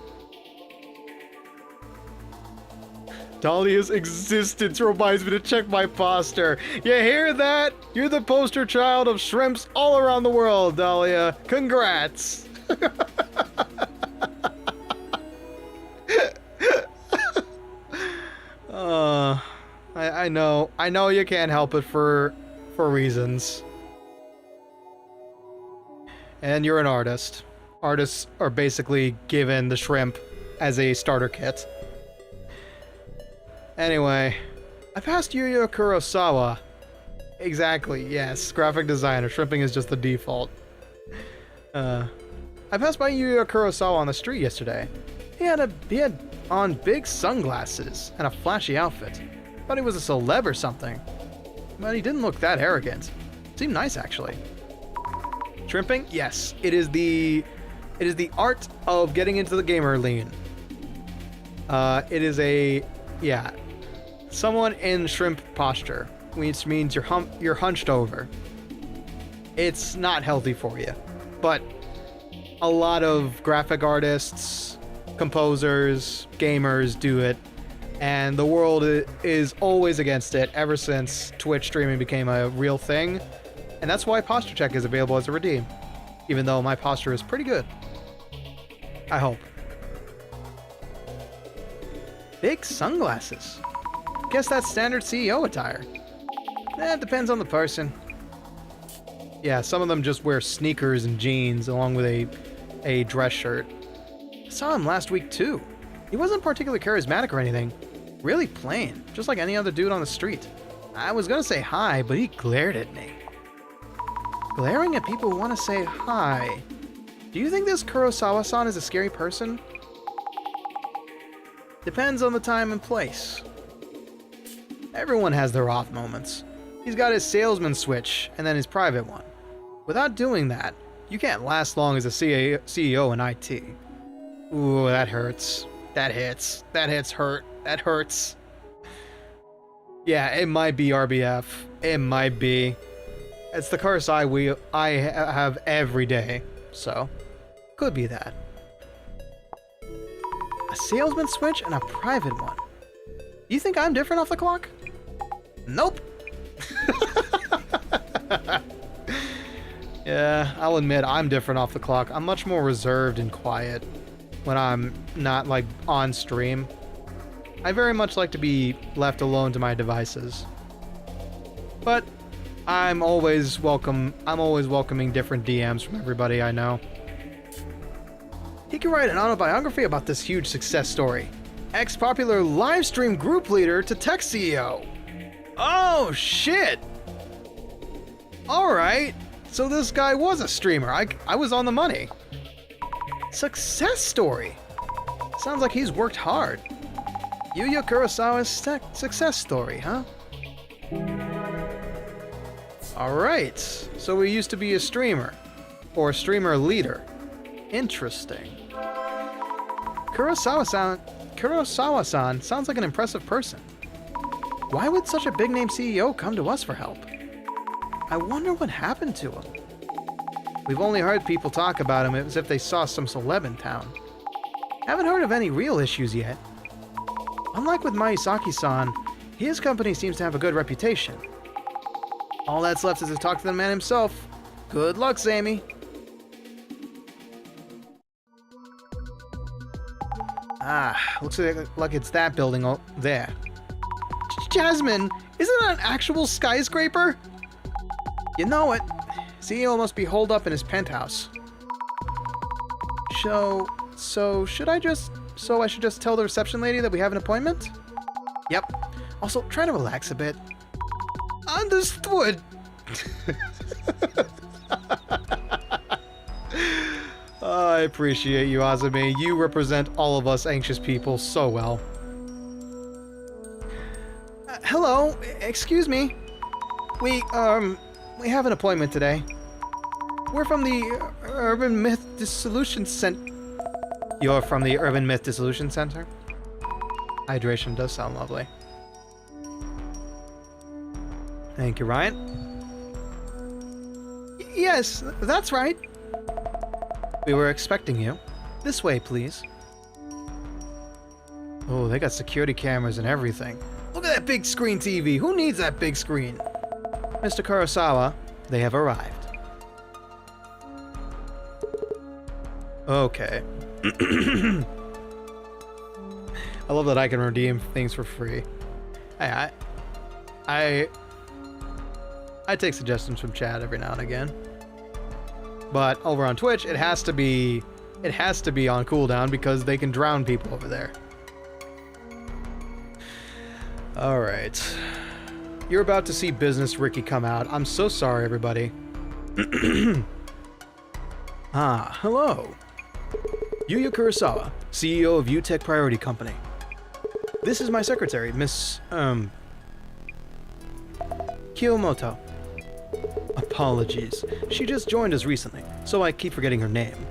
Dahlia's existence reminds me to check my poster. You hear that? You're the poster child of shrimps all around the world, Dahlia. Congrats. I know you can't help it for reasons. And you're an artist. Artists are basically given the shrimp as a starter kit. Anyway, I passed Yu Yu Kurosawa. Exactly, yes. Graphic designer. Shrimping is just the default. I passed by Yu Yu Kurosawa on the street yesterday. He had on big sunglasses and a flashy outfit. Thought he was a celeb or something. But he didn't look that arrogant. Seemed nice, actually. Shrimping? Yes. It is the art of getting into the gamer lean. It is someone in shrimp posture, which means you're hunched over. It's not healthy for you, but a lot of graphic artists, composers, gamers do it, and the world is always against it ever since Twitch streaming became a real thing. And that's why posture check is available as a redeem, even though my posture is pretty good. I hope. Big sunglasses. Guess that's standard CEO attire. It depends on the person. Yeah, some of them just wear sneakers and jeans along with a dress shirt. I saw him last week too. He wasn't particularly charismatic or anything. Really plain, just like any other dude on the street. I was gonna say hi, but he glared at me. Glaring at people who want to say hi. Do you think this Kurosawa-san is a scary person? Depends on the time and place. Everyone has their off moments. He's got his salesman switch and then his private one. Without doing that, you can't last long as a CEO in IT. Ooh, that hurts. That hits. That hits hurt. That hurts. Yeah, it might be RBF. It might be. It's the curse I have every day, so could be that. A salesman switch and a private one. You think I'm different off the clock? Nope. Yeah, I'll admit I'm different off the clock. I'm much more reserved and quiet when I'm not like on stream. I very much like to be left alone to my devices. But I'm always welcoming different DMs from everybody I know. He can write an autobiography about this huge success story. Ex-popular live stream group leader to tech CEO. Oh, shit! Alright, so this guy was a streamer. I was on the money. Success story. Sounds like he's worked hard. Yu Yu Kurosawa's success story, huh? Alright, so we used to be a streamer. Or a streamer leader. Interesting. Kurosawa-san sounds like an impressive person. Why would such a big-name CEO come to us for help? I wonder what happened to him. We've only heard people talk about him as if they saw some celeb in town. Haven't heard of any real issues yet. Unlike with Mayusaki-san, his company seems to have a good reputation. All that's left is to talk to the man himself. Good luck, Sammy. Looks like it's that building there. Jasmine, isn't that an actual skyscraper? You know it. CEO must be holed up in his penthouse. So I should just tell the reception lady that we have an appointment? Yep. Also, try to relax a bit. Understood. I appreciate you, Azumi. You represent all of us anxious people so well. Hello, excuse me. We have an appointment today. We're from the Urban Myth Dissolution Center. You're from the Urban Myth Dissolution Center? Hydration does sound lovely. Thank you, Ryan. Yes, that's right. We were expecting you. This way, please. Oh, they got security cameras and everything. Look at that big screen TV. Who needs that big screen? Mr. Kurosawa, they have arrived. Okay. I love that I can redeem things for free. Hey, I take suggestions from chat every now and again. But over on Twitch, it has to be on cooldown because they can drown people over there. Alright. You're about to see Business Ricky come out. I'm so sorry, everybody. Hello. Yuya Kurosawa, CEO of UTech Priority Company. This is my secretary, Miss, Kiyomoto. Apologies. She just joined us recently, so I keep forgetting her name.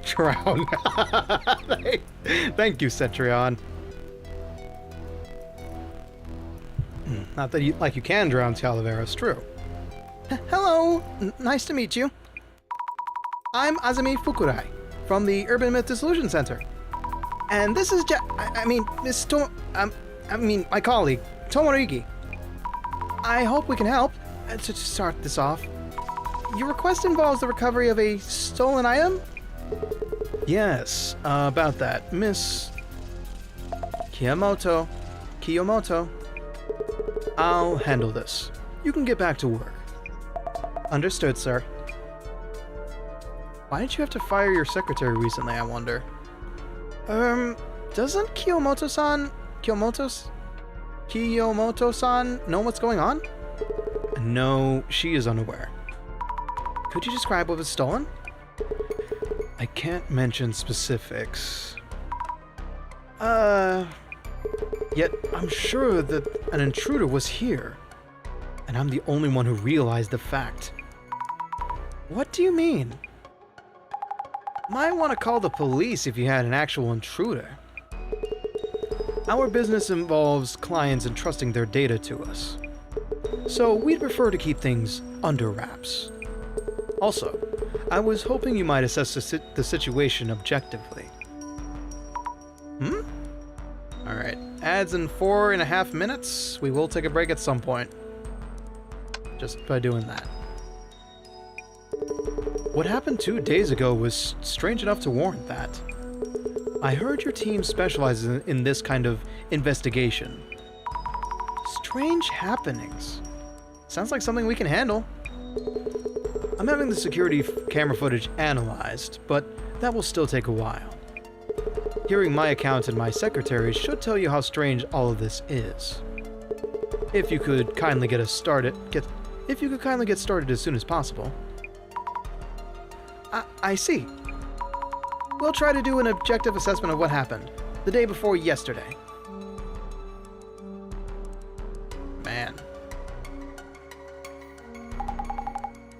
Drown. Thank you, Cetrion. Not that you can drown Talavera, it's true. Hello, nice to meet you. I'm Azumi Fukurai from the Urban Myth Dissolution Center. And this is my colleague, Tomorigi. I hope we can help. To start this off, your request involves the recovery of a stolen item? Yes, about that. Miss Kiyomoto. I'll handle this. You can get back to work. Understood, sir. Why did you have to fire your secretary recently, I wonder? Doesn't Kiyomoto-san know what's going on? No, she is unaware. Could you describe what was stolen? I can't mention specifics. Yet I'm sure that an intruder was here, and I'm the only one who realized the fact. What do you mean? Might want to call the police if you had an actual intruder. Our business involves clients entrusting their data to us, so we'd prefer to keep things under wraps. Also, I was hoping you might assess the situation objectively. Alright, ads in 4.5 minutes. We will take a break at some point. Just by doing that. What happened 2 days ago was strange enough to warrant that. I heard your team specializes in this kind of investigation. Strange happenings. Sounds like something we can handle. I'm having the security camera footage analyzed, but that will still take a while. Hearing my account and my secretary should tell you how strange all of this is. If you could kindly get started as soon as possible. I see. We'll try to do an objective assessment of what happened the day before yesterday. Man.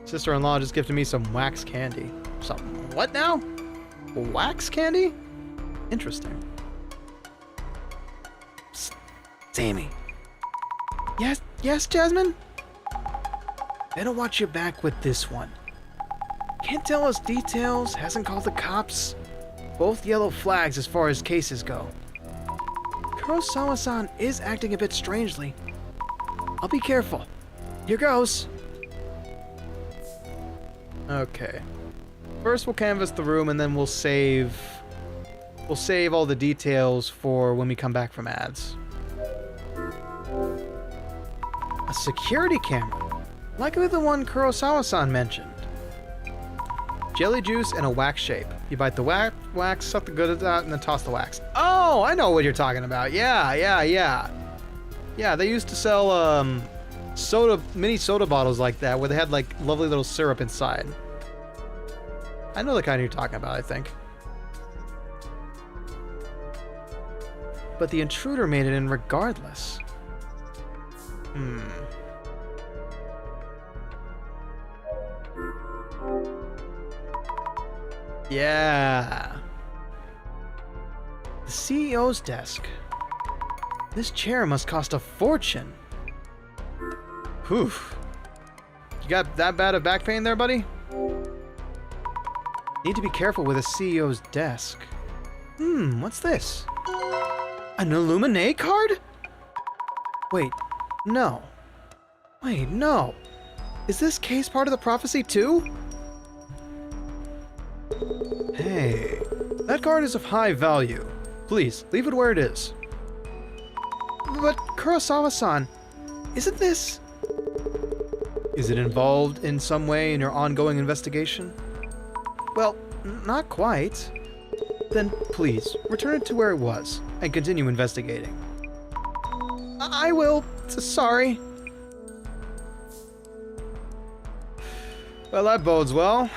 Sister-in-law just gifted me some wax candy. Some what now? Wax candy? Interesting. Psst. Sammy. Yes, Jasmine? Better watch your back with this one. Can't tell us details, hasn't called the cops. Both yellow flags as far as cases go. Kurosawa-san is acting a bit strangely. I'll be careful. Here goes. Okay. First we'll canvas the room and then we'll save all the details for when we come back from ads. A security camera. Likely the one Kurosawa-san mentioned. Jelly juice and a wax shape. You bite the wax, suck the good out, and then toss the wax. Oh, I know what you're talking about. Yeah. Yeah, they used to sell mini soda bottles like that where they had like lovely little syrup inside. I know the kind you're talking about, I think. But the intruder made it in regardless. Yeah. The CEO's desk. This chair must cost a fortune. Whew. You got that bad of back pain there, buddy? Need to be careful with a CEO's desk. What's this? An Illuminate card? Wait, no. Is this case part of the prophecy too? Hey, that card is of high value. Please, leave it where it is. But Kurosawa-san, isn't this... Is it involved in some way in your ongoing investigation? Well, not quite. Then please, return it to where it was, and continue investigating. I will. Sorry. Well, that bodes well.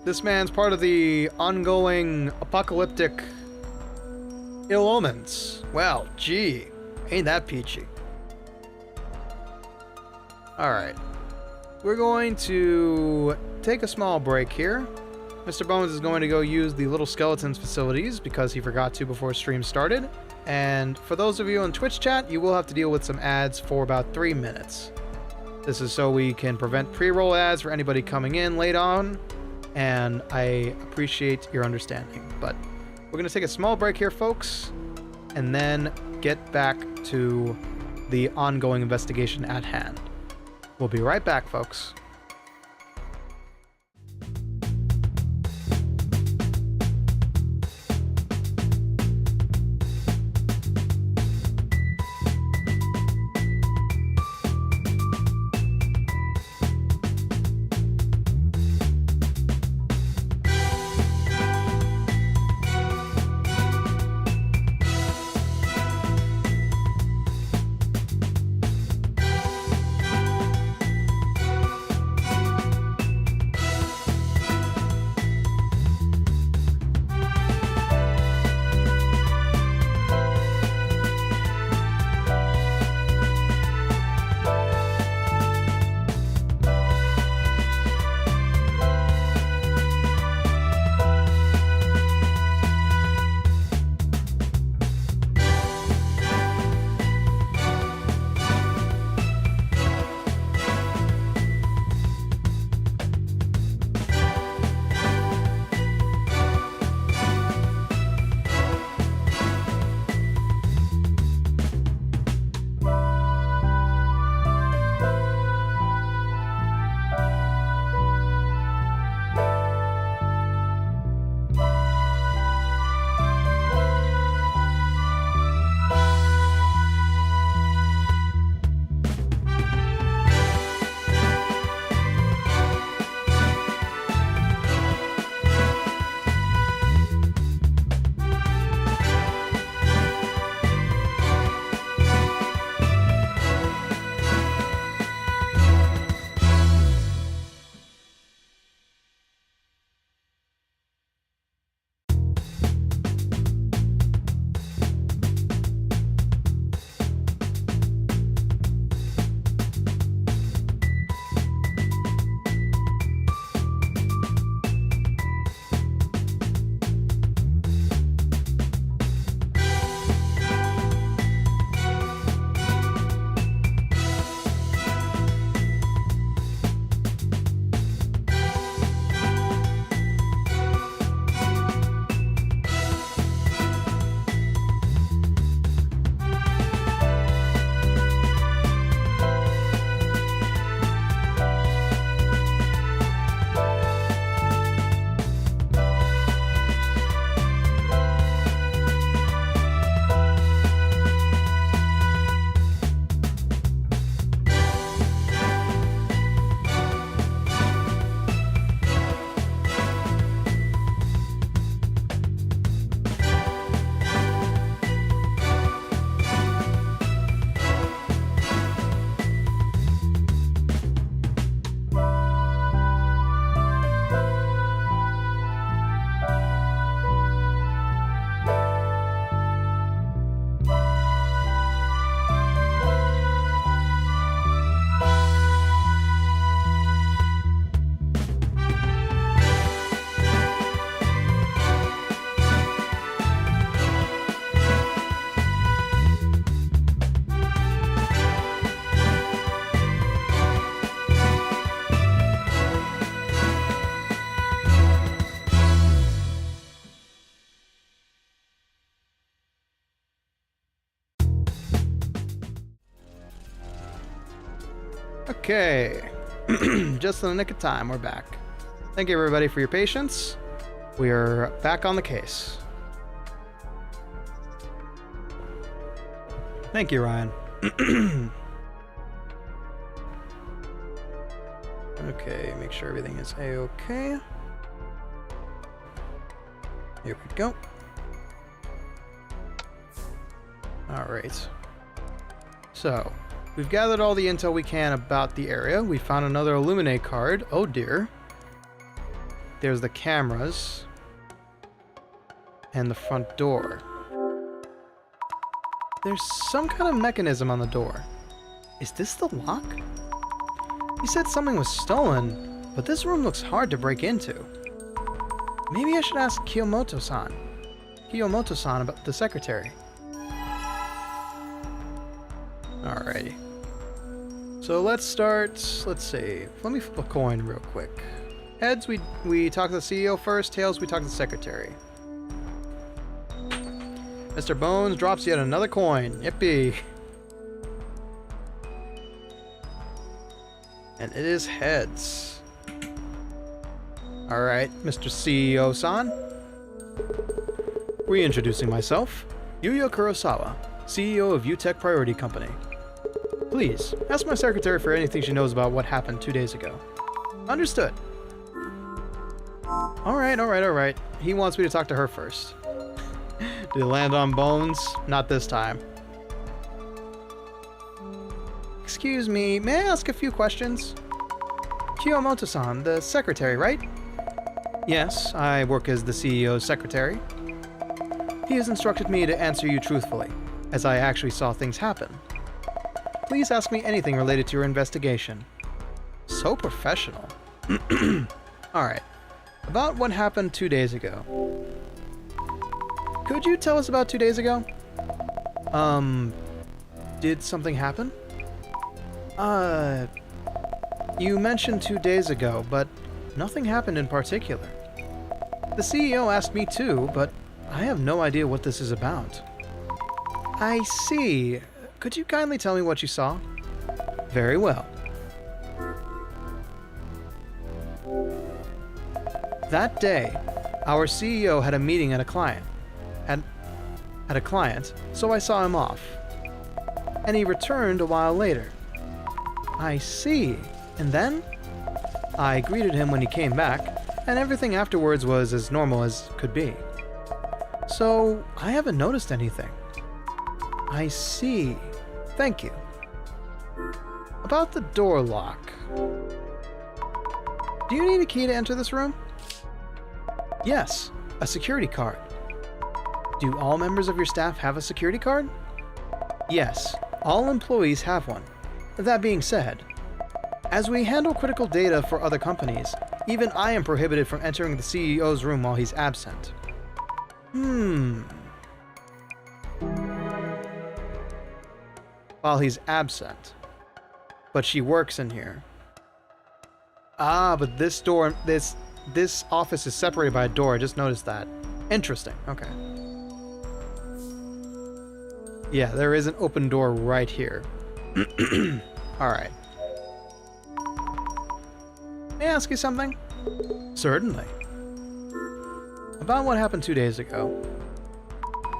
This man's part of the ongoing apocalyptic ill omens. Well, gee, ain't that peachy. Alright. We're going to take a small break here. Mr. Bones is going to go use the Little Skeletons facilities because he forgot to before stream started. And for those of you in Twitch chat, you will have to deal with some ads for about 3 minutes. This is so we can prevent pre-roll ads for anybody coming in late on. And I appreciate your understanding. But we're going to take a small break here, folks, and then get back to the ongoing investigation at hand. We'll be right back, folks. Okay. Just in the nick of time, we're back. Thank you everybody for your patience. We are back on the case. Thank you, Ryan. Okay, make sure everything is A-okay. Here we go. Alright. So, we've gathered all the intel we can about the area. We found another Illuminate card. Oh dear. There's the cameras. And the front door. There's some kind of mechanism on the door. Is this the lock? He said something was stolen, but this room looks hard to break into. Maybe I should ask Kiyomoto-san about the secretary. Alrighty. So let's start, let's see. Let me flip a coin real quick. Heads, we talk to the CEO first. Tails, we talk to the secretary. Mr. Bones drops yet another coin. Yippee. And it is heads. Alright, Mr. CEO-san. Reintroducing myself. Yuya Kurosawa, CEO of UTech Priority Company. Please, ask my secretary for anything she knows about what happened 2 days ago. Understood. Alright. He wants me to talk to her first. Did it land on Bones? Not this time. Excuse me, may I ask a few questions? Kiyomoto-san, the secretary, right? Yes, I work as the CEO's secretary. He has instructed me to answer you truthfully, as I actually saw things happen. Please ask me anything related to your investigation. So professional. Alright, about what happened 2 days ago. Could you tell us about 2 days ago? Did something happen? You mentioned 2 days ago, but nothing happened in particular. The CEO asked me too, but I have no idea what this is about. I see. Could you kindly tell me what you saw? Very well. That day, our CEO had a meeting at a client. So I saw him off. And he returned a while later. I see. And then? I greeted him when he came back, and everything afterwards was as normal as could be. So, I haven't noticed anything. I see. Thank you. About the door lock. Do you need a key to enter this room? Yes, a security card. Do all members of your staff have a security card? Yes, all employees have one. That being said, as we handle critical data for other companies, even I am prohibited from entering the CEO's room while he's absent. While he's absent. But she works in here. Ah, but this door, this office is separated by a door. I just noticed that. Interesting. Okay. Yeah, there is an open door right here. Alright. May I ask you something? Certainly. About what happened 2 days ago.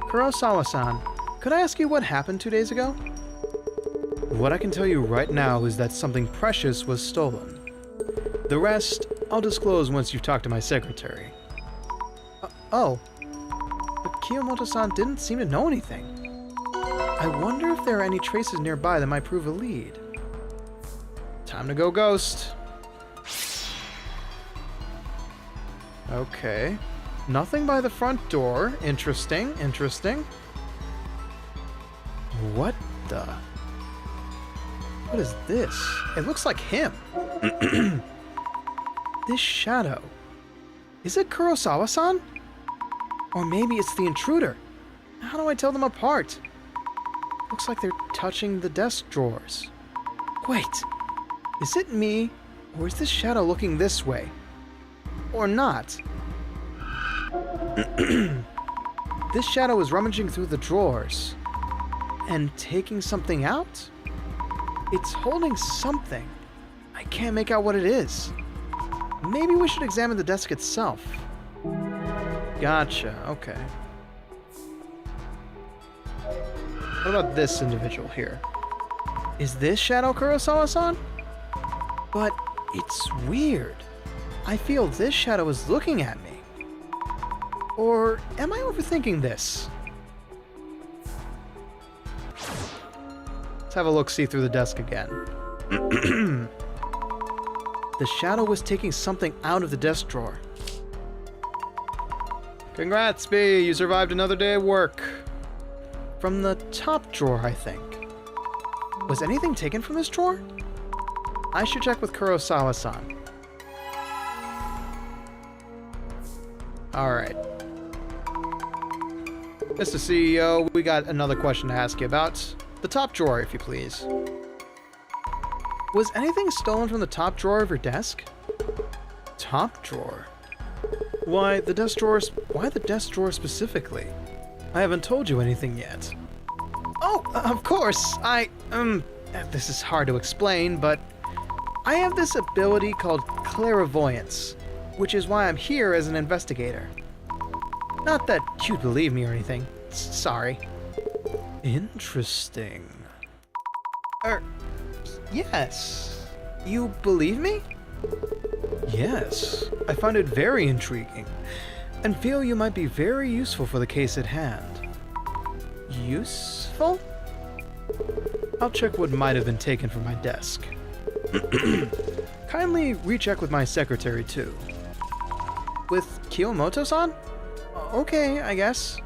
Kurosawa-san, could I ask you what happened 2 days ago? What I can tell you right now is that something precious was stolen. The rest, I'll disclose once you've talked to my secretary. Oh. But Kiyomoto-san didn't seem to know anything. I wonder if there are any traces nearby that might prove a lead. Time to go ghost. Okay. Nothing by the front door. Interesting. What the? What is this? It looks like him. This shadow. Is it Kurosawa-san? Or maybe it's the intruder. How do I tell them apart? Looks like they're touching the desk drawers. Wait. Is it me? Or is this shadow looking this way? Or not? This shadow is rummaging through the drawers. And taking something out? It's holding something. I can't make out what it is. Maybe we should examine the desk itself. Gotcha, okay. What about this individual here? Is this Shadow Kurosawa-san? But it's weird. I feel this shadow is looking at me. Or am I overthinking this? Let's have a look-see through the desk again. The shadow was taking something out of the desk drawer. Congrats, B! You survived another day of work. From the top drawer, I think. Was anything taken from this drawer? I should check with Kurosawa-san. Alright. Mr. CEO, we got another question to ask you about. The top drawer, if you please. Was anything stolen from the top drawer of your desk? Top drawer? Why the desk drawer specifically? I haven't told you anything yet. Oh, of course, this is hard to explain, but I have this ability called clairvoyance, which is why I'm here as an investigator. Not that you'd believe me or anything. Sorry. Interesting. Yes. You believe me? Yes. I find it very intriguing, and feel you might be very useful for the case at hand. Useful? I'll check what might have been taken from my desk. Kindly recheck with my secretary, too. With Kiyomoto-san? Okay, I guess.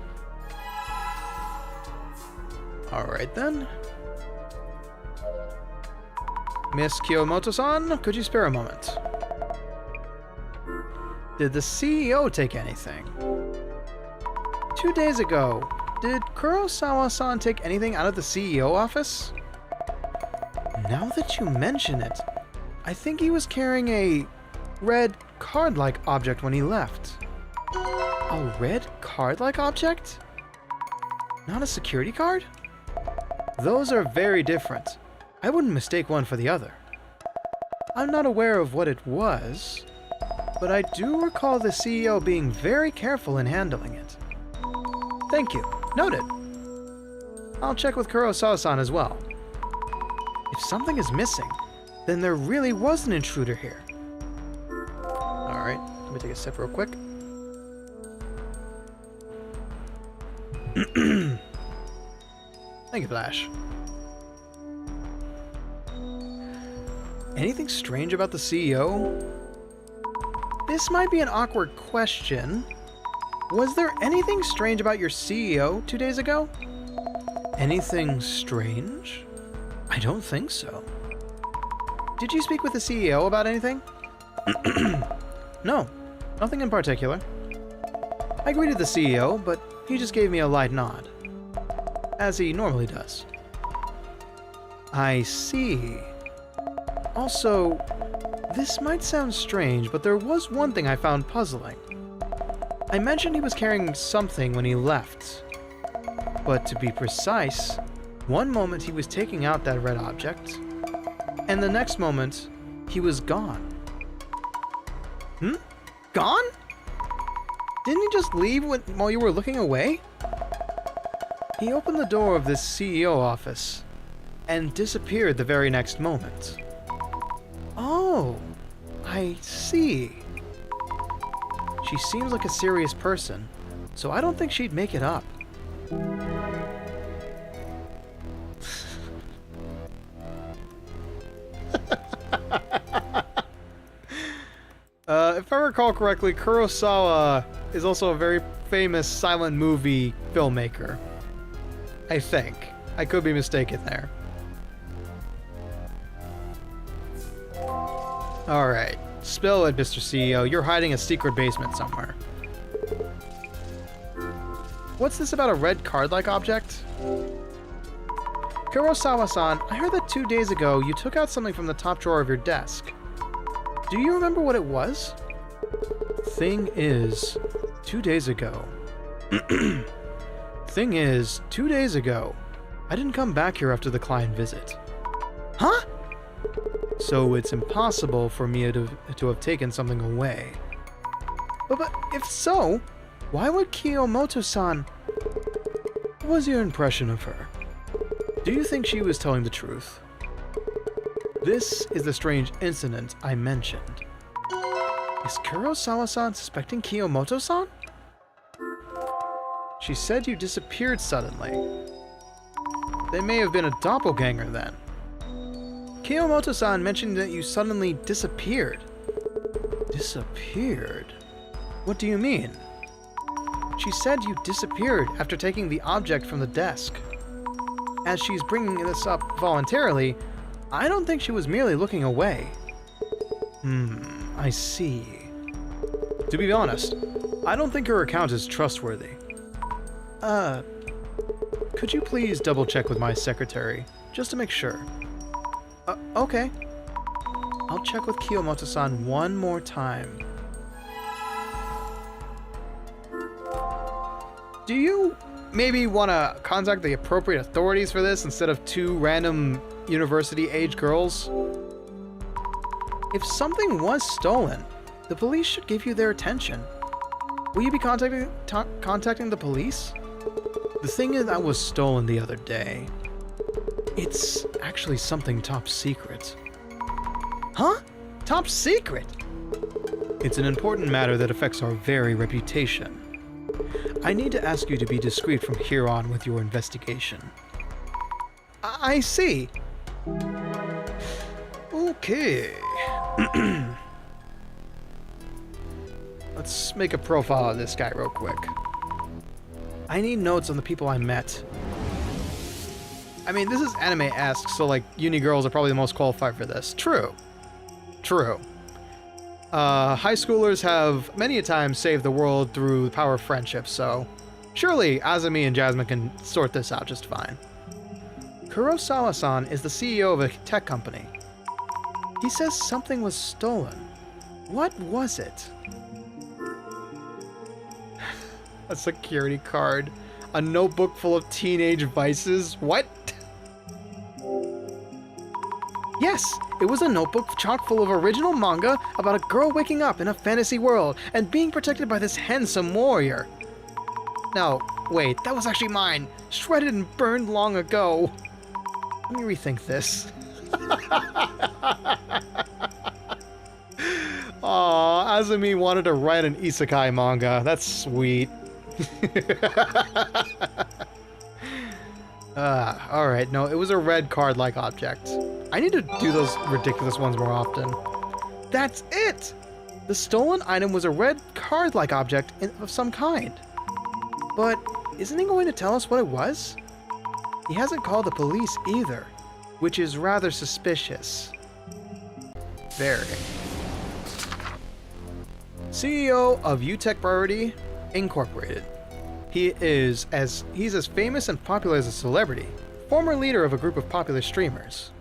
Alright then. Miss Kiyomoto-san, could you spare a moment? Did the CEO take anything? 2 days ago, did Kurosawa-san take anything out of the CEO office? Now that you mention it, I think he was carrying a red card-like object when he left. A red card-like object? Not a security card? Those are very different. I wouldn't mistake one for the other. I'm not aware of what it was, but I do recall the CEO being very careful in handling it. Thank you. Noted. I'll check with Kurosawa-san as well. If something is missing, then there really was an intruder here. Alright, let me take a sip real quick. Thank you, Flash. Anything strange about the CEO? This might be an awkward question. Was there anything strange about your CEO 2 days ago? Anything strange? I don't think so. Did you speak with the CEO about anything? No, nothing in particular. I greeted the CEO, but he just gave me a light nod, as he normally does. I see. Also, this might sound strange, but there was one thing I found puzzling. I mentioned he was carrying something when he left, but to be precise, one moment he was taking out that red object, and the next moment, he was gone. Gone? Didn't he just leave while you were looking away? He opened the door of this CEO office and disappeared the very next moment. Oh, I see. She seems like a serious person, so I don't think she'd make it up. If I recall correctly, Kurosawa is also a very famous silent movie filmmaker. I think. I could be mistaken there. Alright. Spill it, Mr. CEO. You're hiding a secret basement somewhere. What's this about a red card-like object? Kurosawa-san, I heard that 2 days ago you took out something from the top drawer of your desk. Do you remember what it was? Thing is, 2 days ago. Thing is, 2 days ago, I didn't come back here after the client visit. Huh? so it's impossible for me to have taken something away. But if so, why would Kiyomoto-san... What was your impression of her? Do you think she was telling the truth? This is the strange incident I mentioned. Is Kurosawa-san suspecting Kiyomoto-san? She said you disappeared suddenly. They may have been a doppelganger then. Kiyomoto-san mentioned that you suddenly disappeared. Disappeared? What do you mean? She said you disappeared after taking the object from the desk. As she's bringing this up voluntarily, I don't think she was merely looking away. I see. To be honest, I don't think her account is trustworthy. Could you please double check with my secretary, just to make sure? Okay. I'll check with Kiyomoto-san one more time. Do you maybe want to contact the appropriate authorities for this instead of two random university-age girls? If something was stolen, the police should give you their attention. Will you be contacting the police? The thing is that was stolen the other day. It's actually something top secret. Huh? Top secret? It's an important matter that affects our very reputation. I need to ask you to be discreet from here on with your investigation. I see. Okay. Let's make a profile of this guy real quick. I need notes on the people I met. I mean, this is anime-esque, so like, uni girls are probably the most qualified for this. True. True. High schoolers have many a time saved the world through the power of friendship, so surely Azumi and Jasmine can sort this out just fine. Kurosawa-san is the CEO of a tech company. He says something was stolen. What was it? A security card. A notebook full of teenage vices. What? Yes, it was a notebook chock full of original manga about a girl waking up in a fantasy world and being protected by this handsome warrior. No, wait, that was actually mine. Shredded and burned long ago. Let me rethink this. Aw, Azumi wanted to write an isekai manga. That's sweet. Alright, no, it was a red card-like object. I need to do those ridiculous ones more often. That's it! The stolen item was a red card-like object of some kind. But isn't he going to tell us what it was? He hasn't called the police either, which is rather suspicious. Very. CEO of UTech Priority Incorporated. He's as famous and popular as a celebrity. Former leader of a group of popular streamers.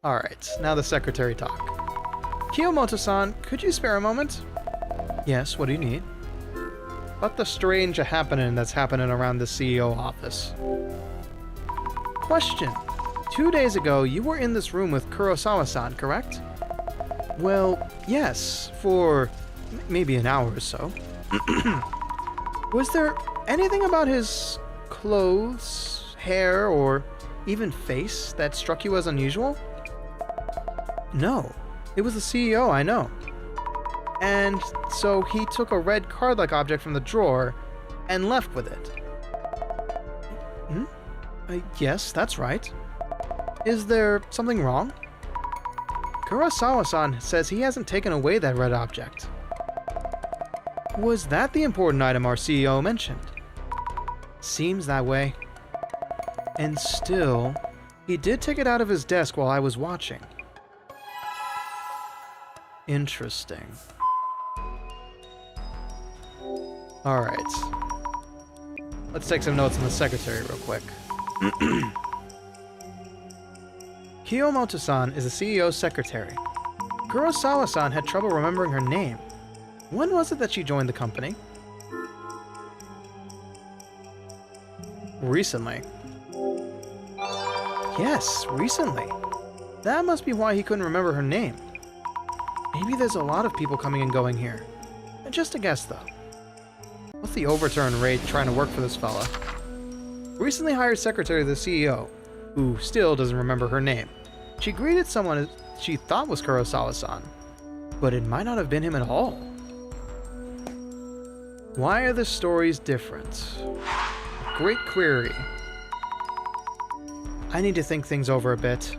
Alright, now the secretary talk. Kiyomoto-san, could you spare a moment? Yes, what do you need? What the strange happening that's happening around the CEO office? Question. 2 days ago, you were in this room with Kurosawa-san, correct? Well, yes, for maybe an hour or so. Was there anything about his clothes, hair, or even face that struck you as unusual? No, it was the CEO, I know. And so he took a red card-like object from the drawer and left with it. Yes, that's right. Is there something wrong? Kurosawa-san says he hasn't taken away that red object. Was that the important item our CEO mentioned? Seems that way. And still, he did take it out of his desk while I was watching. Interesting. Alright. Let's take some notes on the secretary real quick. Kiyomoto-san is the CEO's secretary. Kurosawa-san had trouble remembering her name. When was it that she joined the company? Recently. Yes, recently. That must be why he couldn't remember her name. Maybe there's a lot of people coming and going here. Just a guess, though. What's the overturn rate trying to work for this fella? Recently hired secretary of the CEO, who still doesn't remember her name. She greeted someone she thought was Kurosawa-san, but it might not have been him at all. Why are the stories different? Great query. I need to think things over a bit.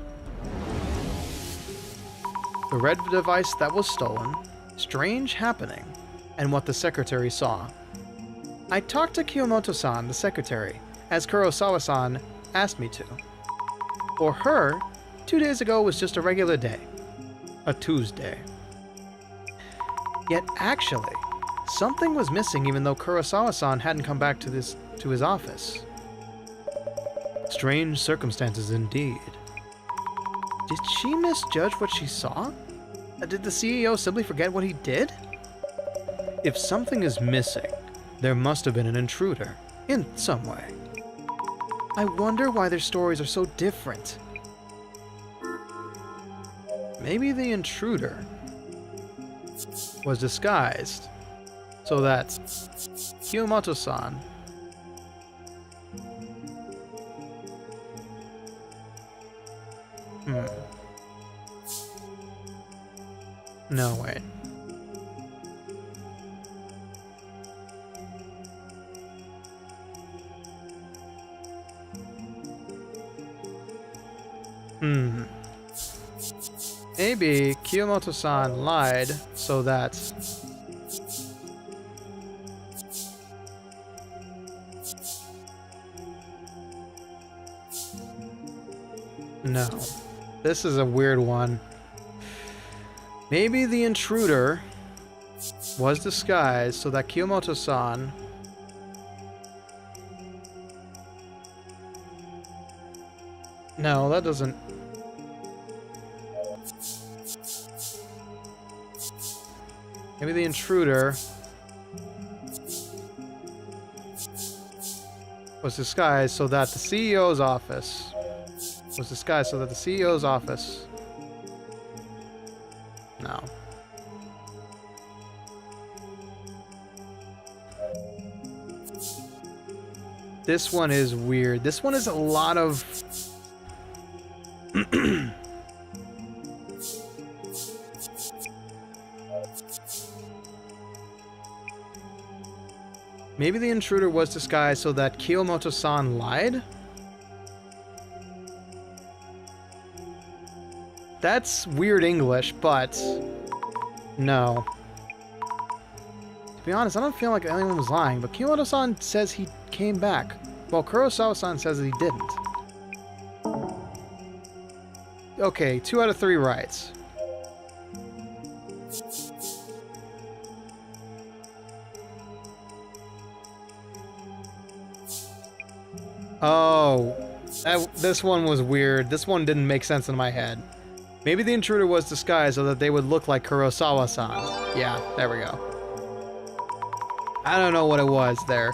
The red device that was stolen, strange happening, and what the secretary saw. I talked to Kiyomoto-san, the secretary, as Kurosawa-san asked me to. For her, 2 days ago was just a regular day. A Tuesday. Yet actually, something was missing even though Kurosawa-san hadn't come back to his office. Strange circumstances indeed. Did she misjudge what she saw? Did the CEO simply forget what he did? If something is missing, there must have been an intruder, in some way. I wonder why their stories are so different. Maybe the intruder was disguised so that Kiyomoto-san No, wait. Maybe Kiyomoto-san lied so that no. This is a weird one. Maybe the intruder was disguised so that Kiyomoto-san No, that doesn't. Maybe the intruder was disguised so that the CEO's office No. This one is weird. This one is a lot of Maybe the intruder was disguised so that Kiyomoto-san lied? That's weird English, but no. To be honest, I don't feel like anyone was lying, but Kiyomoto-san says he came back, while Kurosawa-san says he didn't. Okay, 2 out of 3 rights. Oh, this one was weird. This one didn't make sense in my head. Maybe the intruder was disguised so that they would look like Kurosawa-san. Yeah, there we go. I don't know what it was there.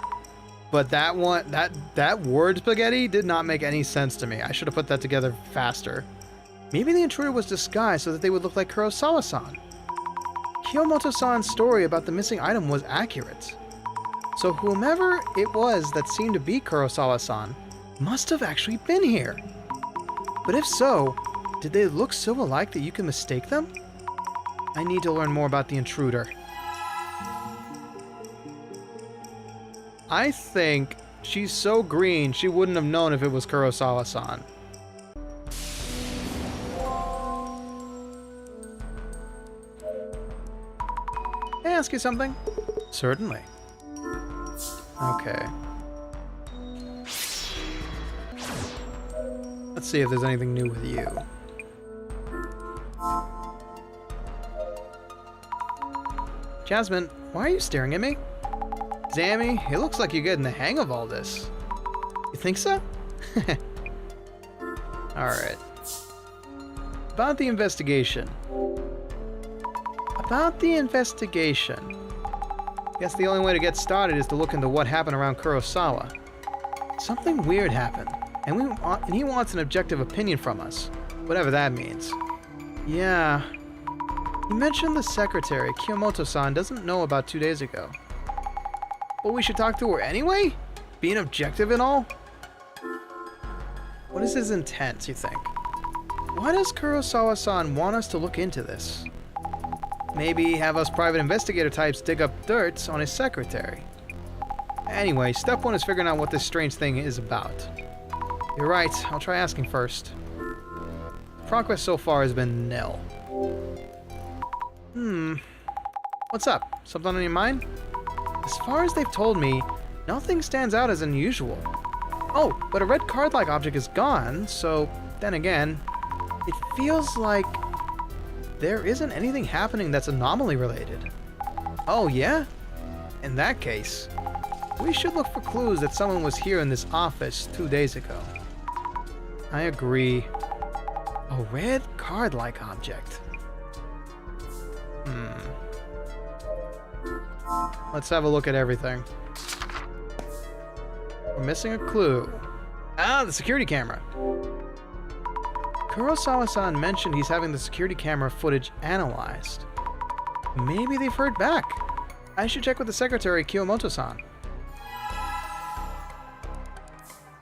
But that one, that word spaghetti did not make any sense to me. I should have put that together faster. Maybe the intruder was disguised so that they would look like Kurosawa-san. Kiyomoto-san's story about the missing item was accurate. So whomever it was that seemed to be Kurosawa-san must have actually been here. But if so, did they look so alike that you can mistake them? I need to learn more about the intruder. I think she's so green she wouldn't have known if it was Kurosawa-san. Can I ask you something? Certainly. Okay. Let's see if there's anything new with you. Jasmine, why are you staring at me? Zammy, it looks like you're getting the hang of all this. You think so? Alright. About the investigation. Guess the only way to get started is to look into what happened around Kurosawa. Something weird happened, and he wants an objective opinion from us. Whatever that means. Yeah. You mentioned the secretary, Kiyomoto-san, doesn't know about 2 days ago. But we should talk to her anyway? Being objective and all? What is his intent, you think? Why does Kurosawa-san want us to look into this? Maybe have us private investigator types dig up dirt on his secretary. Anyway, step 1 is figuring out what this strange thing is about. You're right, I'll try asking first. Progress so far has been nil. What's up? Something on your mind? As far as they've told me, nothing stands out as unusual. Oh, but a red card-like object is gone, so then again, it feels like there isn't anything happening that's anomaly related. Oh yeah? In that case, we should look for clues that someone was here in this office 2 days ago. I agree. A red card-like object. Let's have a look at everything. We're missing a clue. Ah, the security camera. Kurosawa-san mentioned he's having the security camera footage analyzed. Maybe they've heard back. I should check with the secretary, Kiyomoto-san.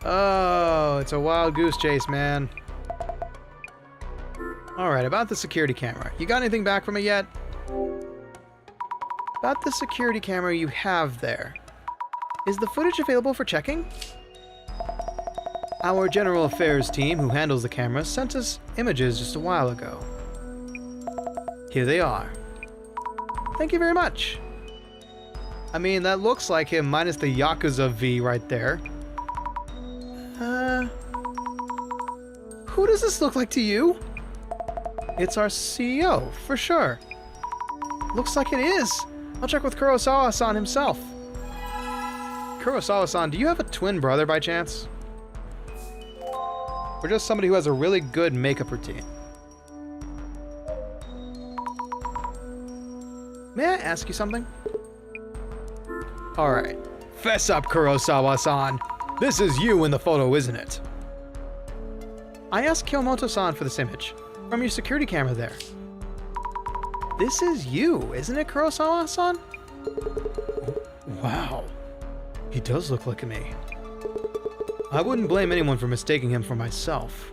Oh, it's a wild goose chase, man. Alright, about the security camera. You got anything back from it yet? About the security camera you have there. Is the footage available for checking? Our General Affairs team, who handles the camera, sent us images just a while ago. Here they are. Thank you very much. I mean, that looks like him minus the Yakuza V right there. Who does this look like to you? It's our CEO, for sure. Looks like it is. I'll check with Kurosawa-san himself. Kurosawa-san, do you have a twin brother by chance? Or just somebody who has a really good makeup routine? May I ask you something? Alright. Fess up, Kurosawa-san. This is you in the photo, isn't it? I asked Kiyomoto-san for this image. From your security camera there. This is you, isn't it, Kurosawa-san? Wow. He does look like me. I wouldn't blame anyone for mistaking him for myself.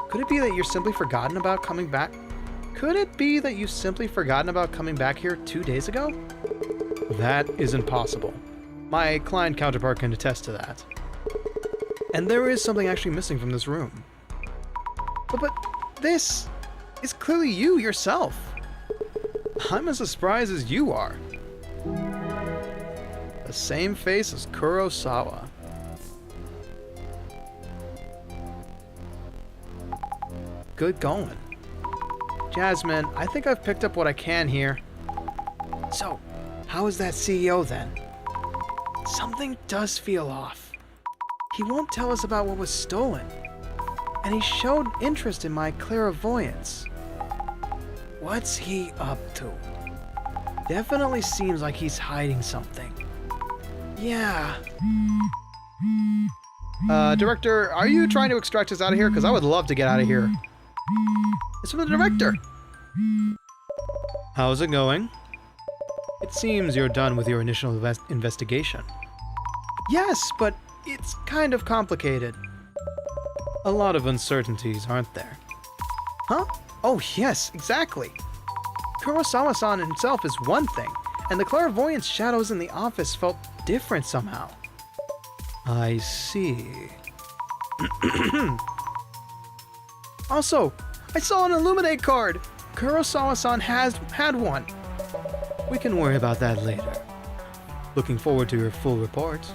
Could it be that you're simply forgotten about coming back? Could it be that you've simply forgotten about coming back here 2 days ago? That isn't possible. My client counterpart can attest to that. And there is something actually missing from this room. But this is clearly you yourself. I'm as surprised as you are. The same face as Kurosawa. Good going. Jasmine, I think I've picked up what I can here. So, how is that CEO then? Something does feel off. He won't tell us about what was stolen. And he showed interest in my clairvoyance. What's he up to? Definitely seems like he's hiding something. Yeah. Director, are you trying to extract us out of here? Because I would love to get out of here. It's from the director. How's it going? It seems you're done with your initial investigation. Yes, but it's kind of complicated. A lot of uncertainties, aren't there? Huh? Oh yes, exactly. Kurosawa-san himself is one thing, and the clairvoyance shadows in the office felt different somehow. I see. Also, I saw an Illuminate card! Kurosawa-san has had one. We can worry about that later. Looking forward to your full report.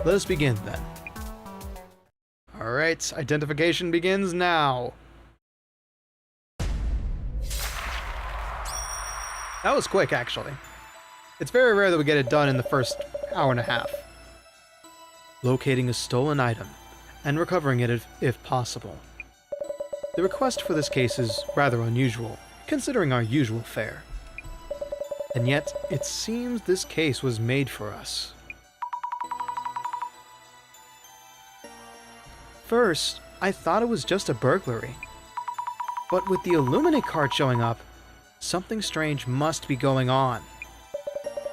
Let us begin then. Alright, identification begins now. That was quick, actually. It's very rare that we get it done in the first hour and a half. Locating a stolen item, and recovering it if possible. The request for this case is rather unusual, considering our usual fare. And yet, it seems this case was made for us. First, I thought it was just a burglary. But with the Illuminate card showing up, something strange must be going on.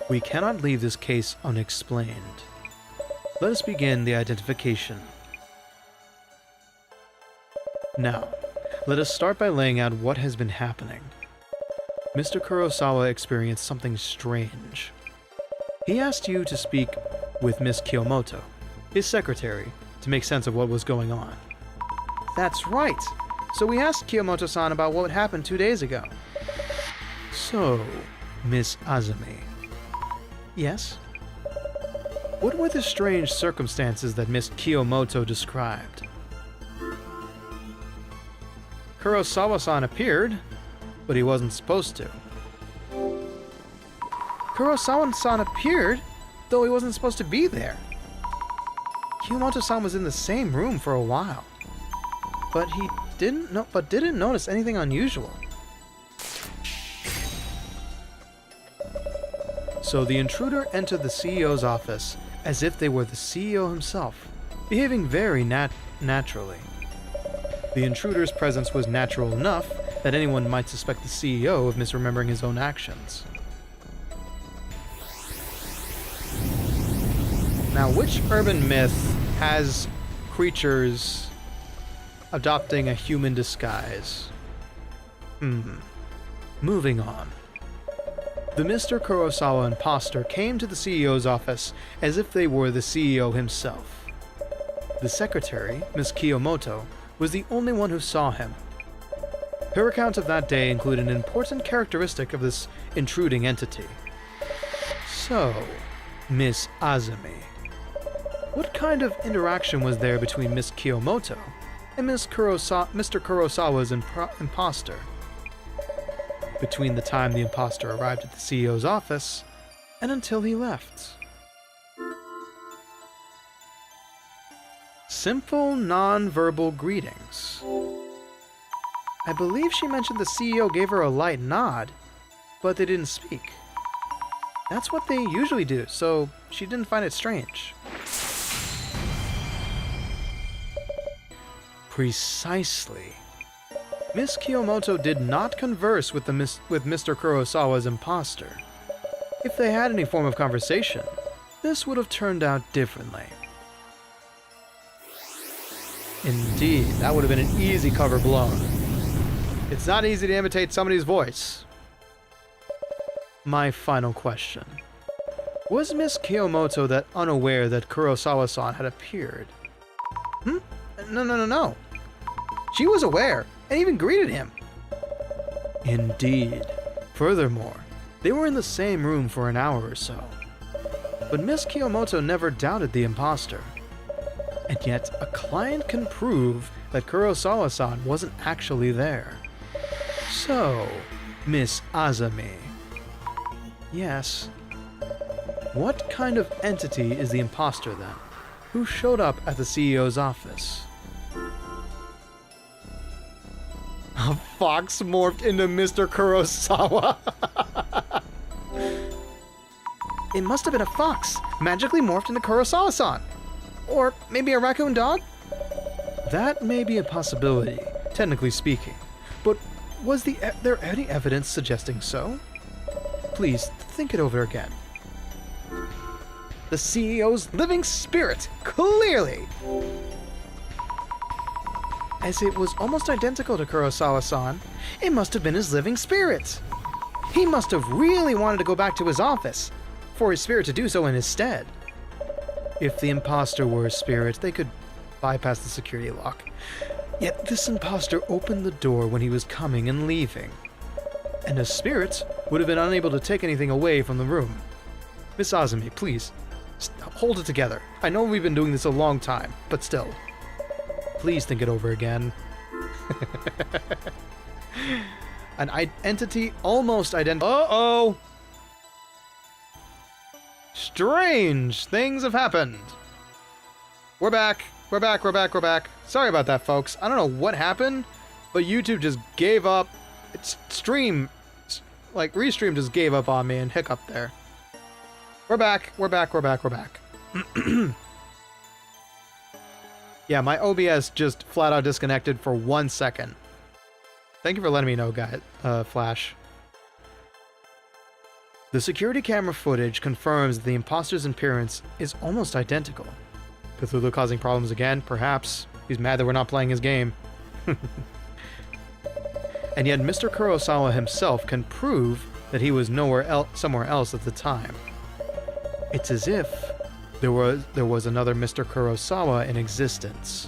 We cannot leave this case unexplained. Let us begin the identification. Now, let us start by laying out what has been happening. Mr. Kurosawa experienced something strange. He asked you to speak with Miss Kiyomoto, his secretary, to make sense of what was going on. That's right! So we asked Kiyomoto-san about what happened 2 days ago. So, Miss Azumi. Yes? What were the strange circumstances that Miss Kiyomoto described? Kurosawa-san appeared, but he wasn't supposed to. Kurosawa-san appeared, though he wasn't supposed to be there. Kiyomoto-san was in the same room for a while, but he didn't notice anything unusual. So the intruder entered the CEO's office as if they were the CEO himself, behaving very naturally. The intruder's presence was natural enough that anyone might suspect the CEO of misremembering his own actions. Now, which urban myth has creatures adopting a human disguise? Moving on. The Mr. Kurosawa imposter came to the CEO's office as if they were the CEO himself. The secretary, Miss Kiyomoto, was the only one who saw him. Her account of that day included an important characteristic of this intruding entity. So, Miss Azumi. What kind of interaction was there between Miss Kiyomoto and Mr. Kurosawa's imposter? Between the time the imposter arrived at the CEO's office and until he left. Simple, non-verbal greetings. I believe she mentioned the CEO gave her a light nod, but they didn't speak. That's what they usually do, so she didn't find it strange. Precisely. Miss Kiyomoto did not converse with Mr. Kurosawa's imposter. If they had any form of conversation, this would have turned out differently. Indeed, that would have been an easy cover blown. It's not easy to imitate somebody's voice. My final question. Was Miss Kiyomoto that unaware that Kurosawa-san had appeared? No. She was aware, and even greeted him. Indeed. Furthermore, they were in the same room for an hour or so. But Miss Kiyomoto never doubted the imposter. And yet, a client can prove that Kurosawa-san wasn't actually there. So, Miss Azumi. Yes. What kind of entity is the imposter then? Who showed up at the CEO's office? A fox morphed into Mr. Kurosawa. It must have been a fox, magically morphed into Kurosawa-san. Or maybe a raccoon dog? That may be a possibility, technically speaking. But was there any evidence suggesting so? Please, think it over again. The CEO's living spirit, clearly! As it was almost identical to Kurosawa-san, it must have been his living spirit. He must have really wanted to go back to his office, for his spirit to do so in his stead. If the imposter were a spirit, they could bypass the security lock. Yet this imposter opened the door when he was coming and leaving. And a spirit would have been unable to take anything away from the room. Miss Azumi, please, hold it together. I know we've been doing this a long time, but still. Please think it over again. An entity almost identical. Uh-oh! Strange things have happened. We're back. We're back. Sorry about that, folks. I don't know what happened, but YouTube just gave up. Restream just gave up on me and hiccup there. We're back. Yeah, my OBS just flat out disconnected for 1 second. Thank you for letting me know, guy, Flash. The security camera footage confirms that the imposter's appearance is almost identical. Cthulhu causing problems again? Perhaps. He's mad that we're not playing his game. And yet Mr. Kurosawa himself can prove that he was somewhere else at the time. It's as if there was another Mr. Kurosawa in existence.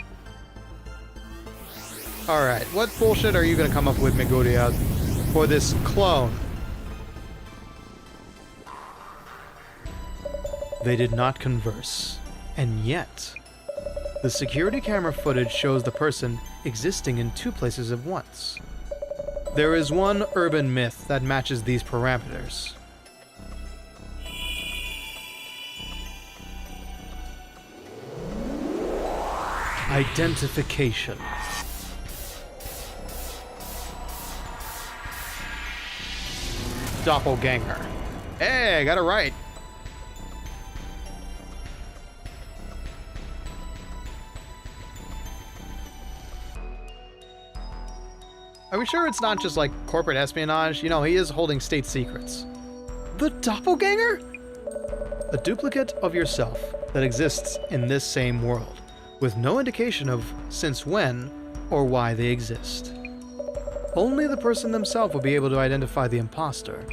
Alright, what bullshit are you gonna come up with, Miguria, for this clone? They did not converse, and yet the security camera footage shows the person existing in 2 places at once. There is one urban myth that matches these parameters. Identification. Doppelganger. Hey, I got it right. Are we sure it's not just like corporate espionage? You know, he is holding state secrets. The doppelganger? A duplicate of yourself that exists in this same world, with no indication of since when or why they exist. Only the person themselves will be able to identify the imposter.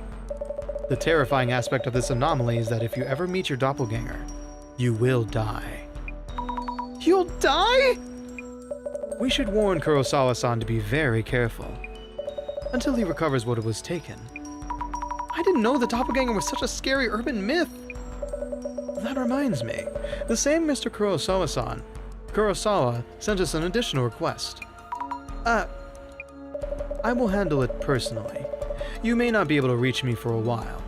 The terrifying aspect of this anomaly is that if you ever meet your doppelganger, you will die. You'll die? We should warn Kurosawa-san to be very careful, until he recovers what was taken. I didn't know the doppelganger was such a scary urban myth! That reminds me, the same Mr. Kurosawa sent us an additional request. I will handle it personally. You may not be able to reach me for a while.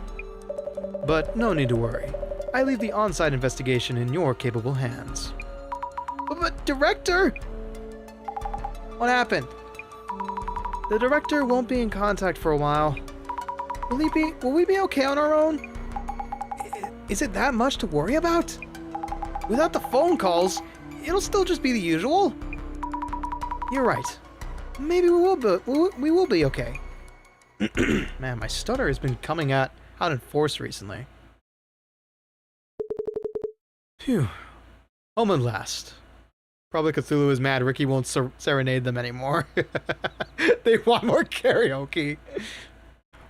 But no need to worry. I leave the on-site investigation in your capable hands. But Director! What happened? The Director won't be in contact for a while. Will we be okay on our own? Is it that much to worry about? Without the phone calls, it'll still just be the usual. You're right. Maybe we will be okay. Man, my stutter has been coming out in force recently. Phew. Home at last. Probably Cthulhu is mad Ricky won't serenade them anymore. They want more karaoke.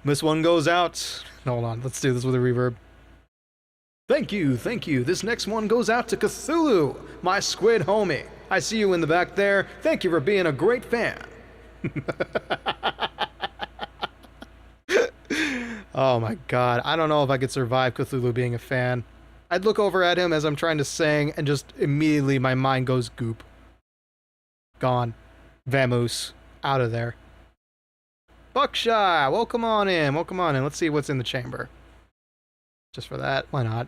This one goes out. Hold on, let's do this with a reverb. Thank you, thank you. This next one goes out to Cthulhu, my squid homie. I see you in the back there. Thank you for being a great fan. Oh my god, I don't know if I could survive Cthulhu being a fan. I'd look over at him as I'm trying to sing, and just immediately my mind goes goop. Gone. Vamoose. Out of there. Buckshot! Welcome on in, welcome on in. Let's see what's in the chamber. Just for that, why not?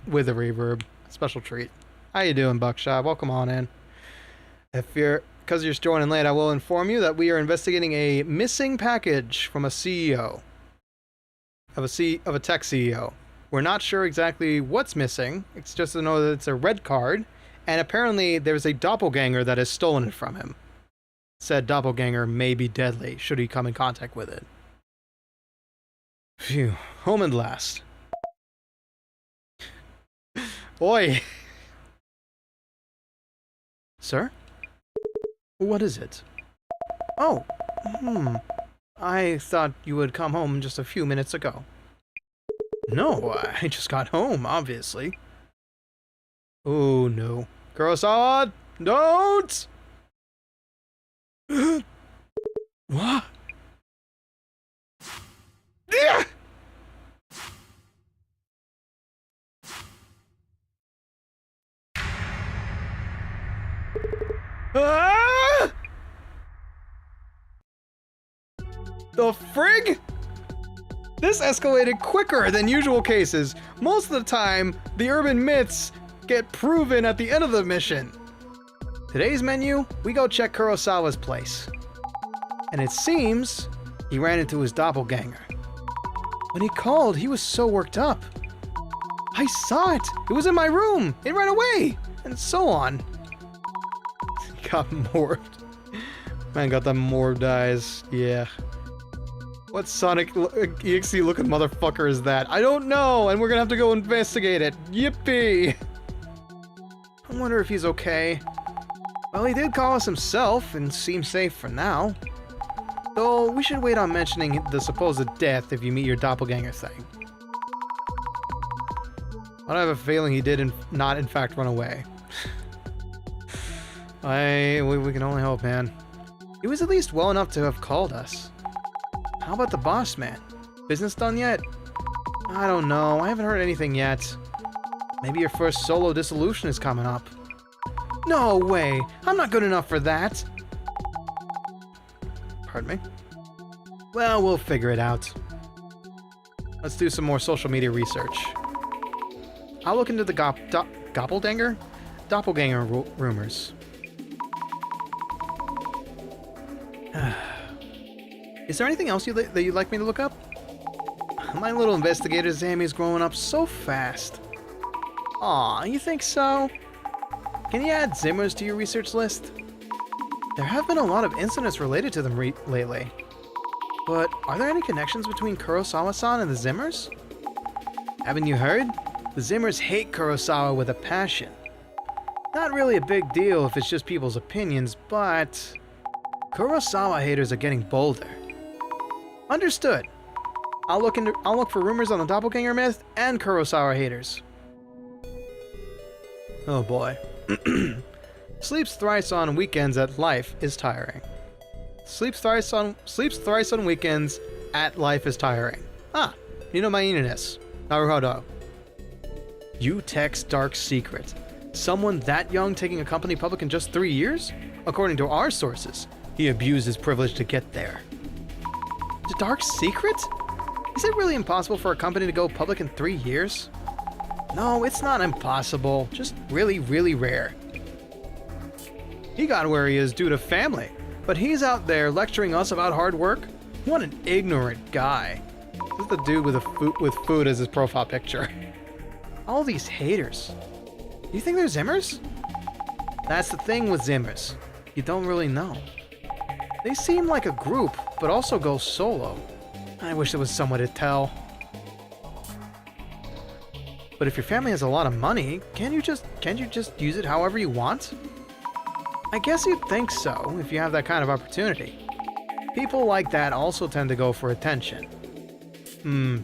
With a reverb. Special treat. How you doing, Buckshot? Welcome on in. Because you're joining late, I will inform you that we are investigating a missing package from a CEO. Of a tech CEO. We're not sure exactly what's missing. It's just to know that it's a red card, and apparently there's a doppelganger that has stolen it from him. Said doppelganger may be deadly should he come in contact with it. Phew. Home at last. Oi! Sir? What is it? Oh, I thought you would come home just a few minutes ago. No, I just got home, obviously. Oh no. Kurosawa, don't! What? Yeah! Ah! The frig? This escalated quicker than usual cases. Most of the time, the urban myths get proven at the end of the mission. Today's menu, we go check Kurosawa's place. And it seems he ran into his doppelganger. When he called, he was so worked up. I saw it! It was in my room! It ran away! And so on. He got morbed. Man got the morbed eyes. Yeah. What Sonic EXE looking motherfucker is that? I don't know, and we're gonna have to go investigate it. Yippee! I wonder if he's okay. Well, he did call us himself, and seems safe for now. Though, we should wait on mentioning the supposed death if you meet your doppelganger thing. I have a feeling he did not in fact run away. We can only hope, man. He was at least well enough to have called us. How about the boss man? Business done yet? I don't know. I haven't heard anything yet. Maybe your first solo dissolution is coming up. No way! I'm not good enough for that! Pardon me? Well, we'll figure it out. Let's do some more social media research. I'll look into the doppelganger rumors. Is there anything else that you'd like me to look up? My little investigator Zammy's growing up so fast. Aw, you think so? Can you add Zimmers to your research list? There have been a lot of incidents related to them lately. But are there any connections between Kurosawa-san and the Zimmers? Haven't you heard? The Zimmers hate Kurosawa with a passion. Not really a big deal if it's just people's opinions, but Kurosawa haters are getting bolder. Understood. I'll look for rumors on the doppelganger myth and Kurosawa haters. Oh boy. Sleeps thrice on weekends at life is tiring. Sleeps thrice on weekends at life is tiring. Ah, you know my Ininess. Naruhodo. You text dark secret. Someone that young taking a company public in just 3 years? According to our sources, he abused his privilege to get there. The dark secret? Is it really impossible for a company to go public in 3 years? No, it's not impossible, just really, really rare. He got where he is due to family, but he's out there lecturing us about hard work? What an ignorant guy. This is the dude with food as his profile picture. All these haters. You think they're Zimmers? That's the thing with Zimmers. You don't really know. They seem like a group, but also go solo. I wish there was someone to tell. But if your family has a lot of money, can't you just use it however you want? I guess you'd think so, if you have that kind of opportunity. People like that also tend to go for attention.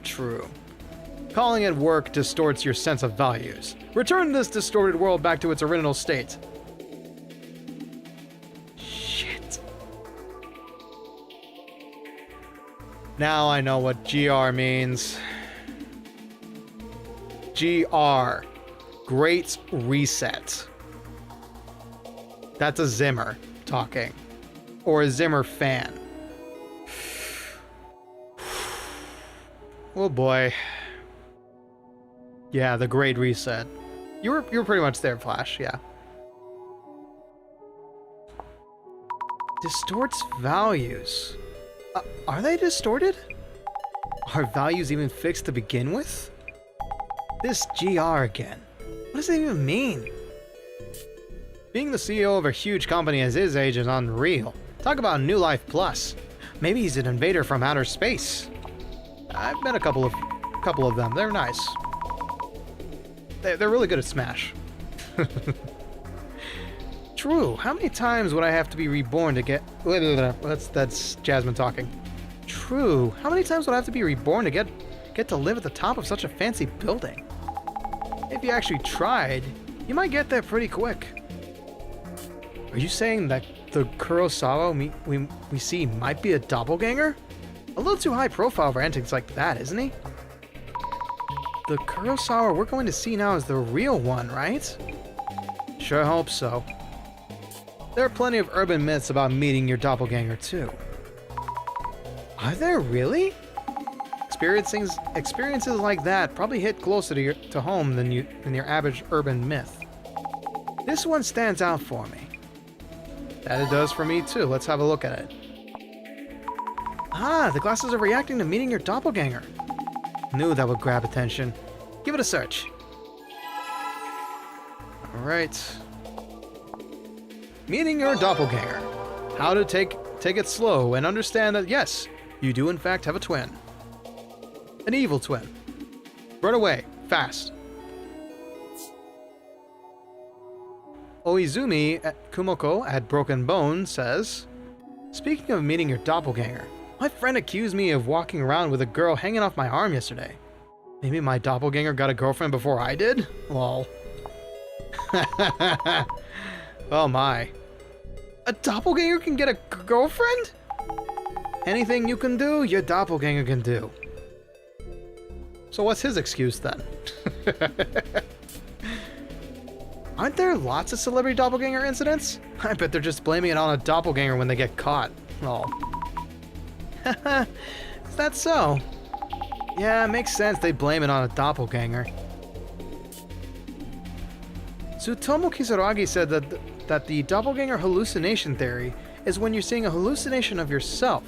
True. Calling it work distorts your sense of values. Return this distorted world back to its original state. Shit. Now I know what GR means. GR. Great Reset. That's a Zimmer talking. Or a Zimmer fan. Oh boy. Yeah, the Great Reset. You were pretty much there, Flash, yeah. Distorts values. Are they distorted? Are values even fixed to begin with? This GR again. What does it even mean? Being the CEO of a huge company at his age is unreal. Talk about New Life Plus. Maybe he's an invader from outer space. I've met a couple of them. They're nice. They're really good at Smash. True. How many times would I have to be reborn to get... That's Jasmine talking. True. How many times would I have to be reborn to get to live at the top of such a fancy building? If you actually tried, you might get there pretty quick. Are you saying that the Kurosawa we see might be a doppelganger? A little too high profile for antics like that, isn't he? The Kurosawa we're going to see now is the real one, right? Sure hope so. There are plenty of urban myths about meeting your doppelganger too. Are there really? Experiences like that probably hit closer to home than your average urban myth. This one stands out for me. That it does for me too. Let's have a look at it. Ah, the glasses are reacting to meeting your doppelganger. Knew that would grab attention. Give it a search. Alright. Meeting your doppelganger. How to take it slow and understand that yes, you do in fact have a twin. An evil twin. Run away, fast. Oizumi at Kumoko at Broken Bone says, speaking of meeting your doppelganger, my friend accused me of walking around with a girl hanging off my arm yesterday. Maybe my doppelganger got a girlfriend before I did? Lol. Oh my. A doppelganger can get a girlfriend? Anything you can do, your doppelganger can do. So what's his excuse then? Aren't there lots of celebrity doppelganger incidents? I bet they're just blaming it on a doppelganger when they get caught. Oh. Is that so? Yeah, it makes sense they blame it on a doppelganger. Tsutomu Kisaragi said that the doppelganger hallucination theory is when you're seeing a hallucination of yourself.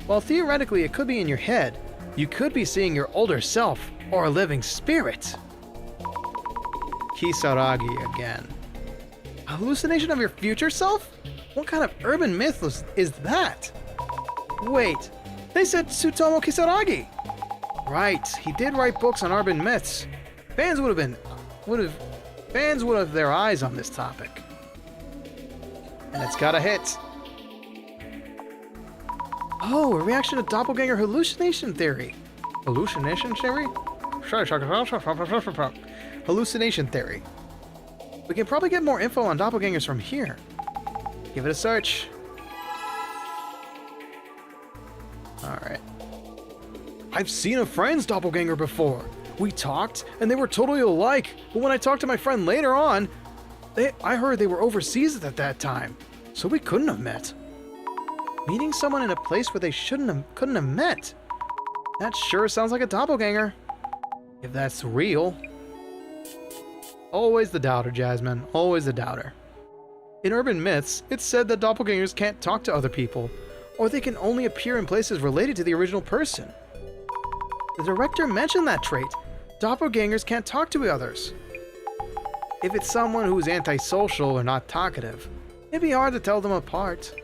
While theoretically it could be in your head, you could be seeing your older self or a living spirit. Kisaragi again. A hallucination of your future self? What kind of urban myth is that? Wait, they said Tsutomu Kisaragi! Right, he did write books on urban myths. Fans would have their eyes on this topic. And it's got a hit. Oh, a reaction to doppelganger hallucination theory. Hallucination theory? Hallucination theory. We can probably get more info on doppelgangers from here. Give it a search. Alright. I've seen a friend's doppelganger before. We talked, and they were totally alike, but when I talked to my friend later on, I heard they were overseas at that time, so we couldn't have met. Meeting someone in a place where they couldn't have met. That sure sounds like a doppelganger. If that's real. Always the doubter, Jasmine. Always the doubter. In urban myths, it's said that doppelgangers can't talk to other people, or they can only appear in places related to the original person. The director mentioned that trait. Doppelgangers can't talk to others. If it's someone who's antisocial or not talkative, it'd be hard to tell them apart.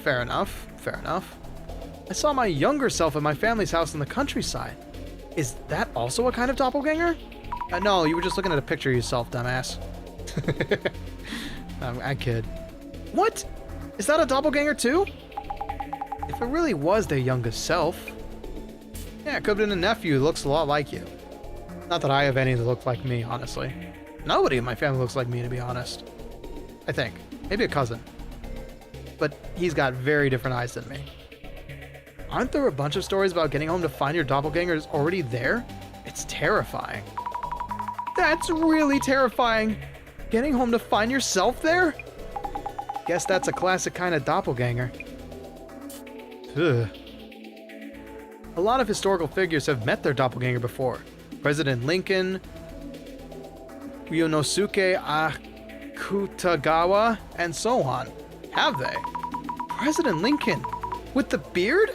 Fair enough, fair enough. I saw my younger self at my family's house in the countryside. Is that also a kind of doppelganger? No, you were just looking at a picture of yourself, dumbass. I kid. What? Is that a doppelganger too? If it really was their youngest self. Yeah, it could have been a nephew who looks a lot like you. Not that I have any that look like me, honestly. Nobody in my family looks like me, to be honest. I think. Maybe a cousin. But he's got very different eyes than me. Aren't there a bunch of stories about getting home to find your doppelganger already there? It's terrifying. That's really terrifying! Getting home to find yourself there? Guess that's a classic kind of doppelganger. Ugh. A lot of historical figures have met their doppelganger before. President Lincoln, Ryonosuke Akutagawa, and so on. Have they? President Lincoln? With the beard?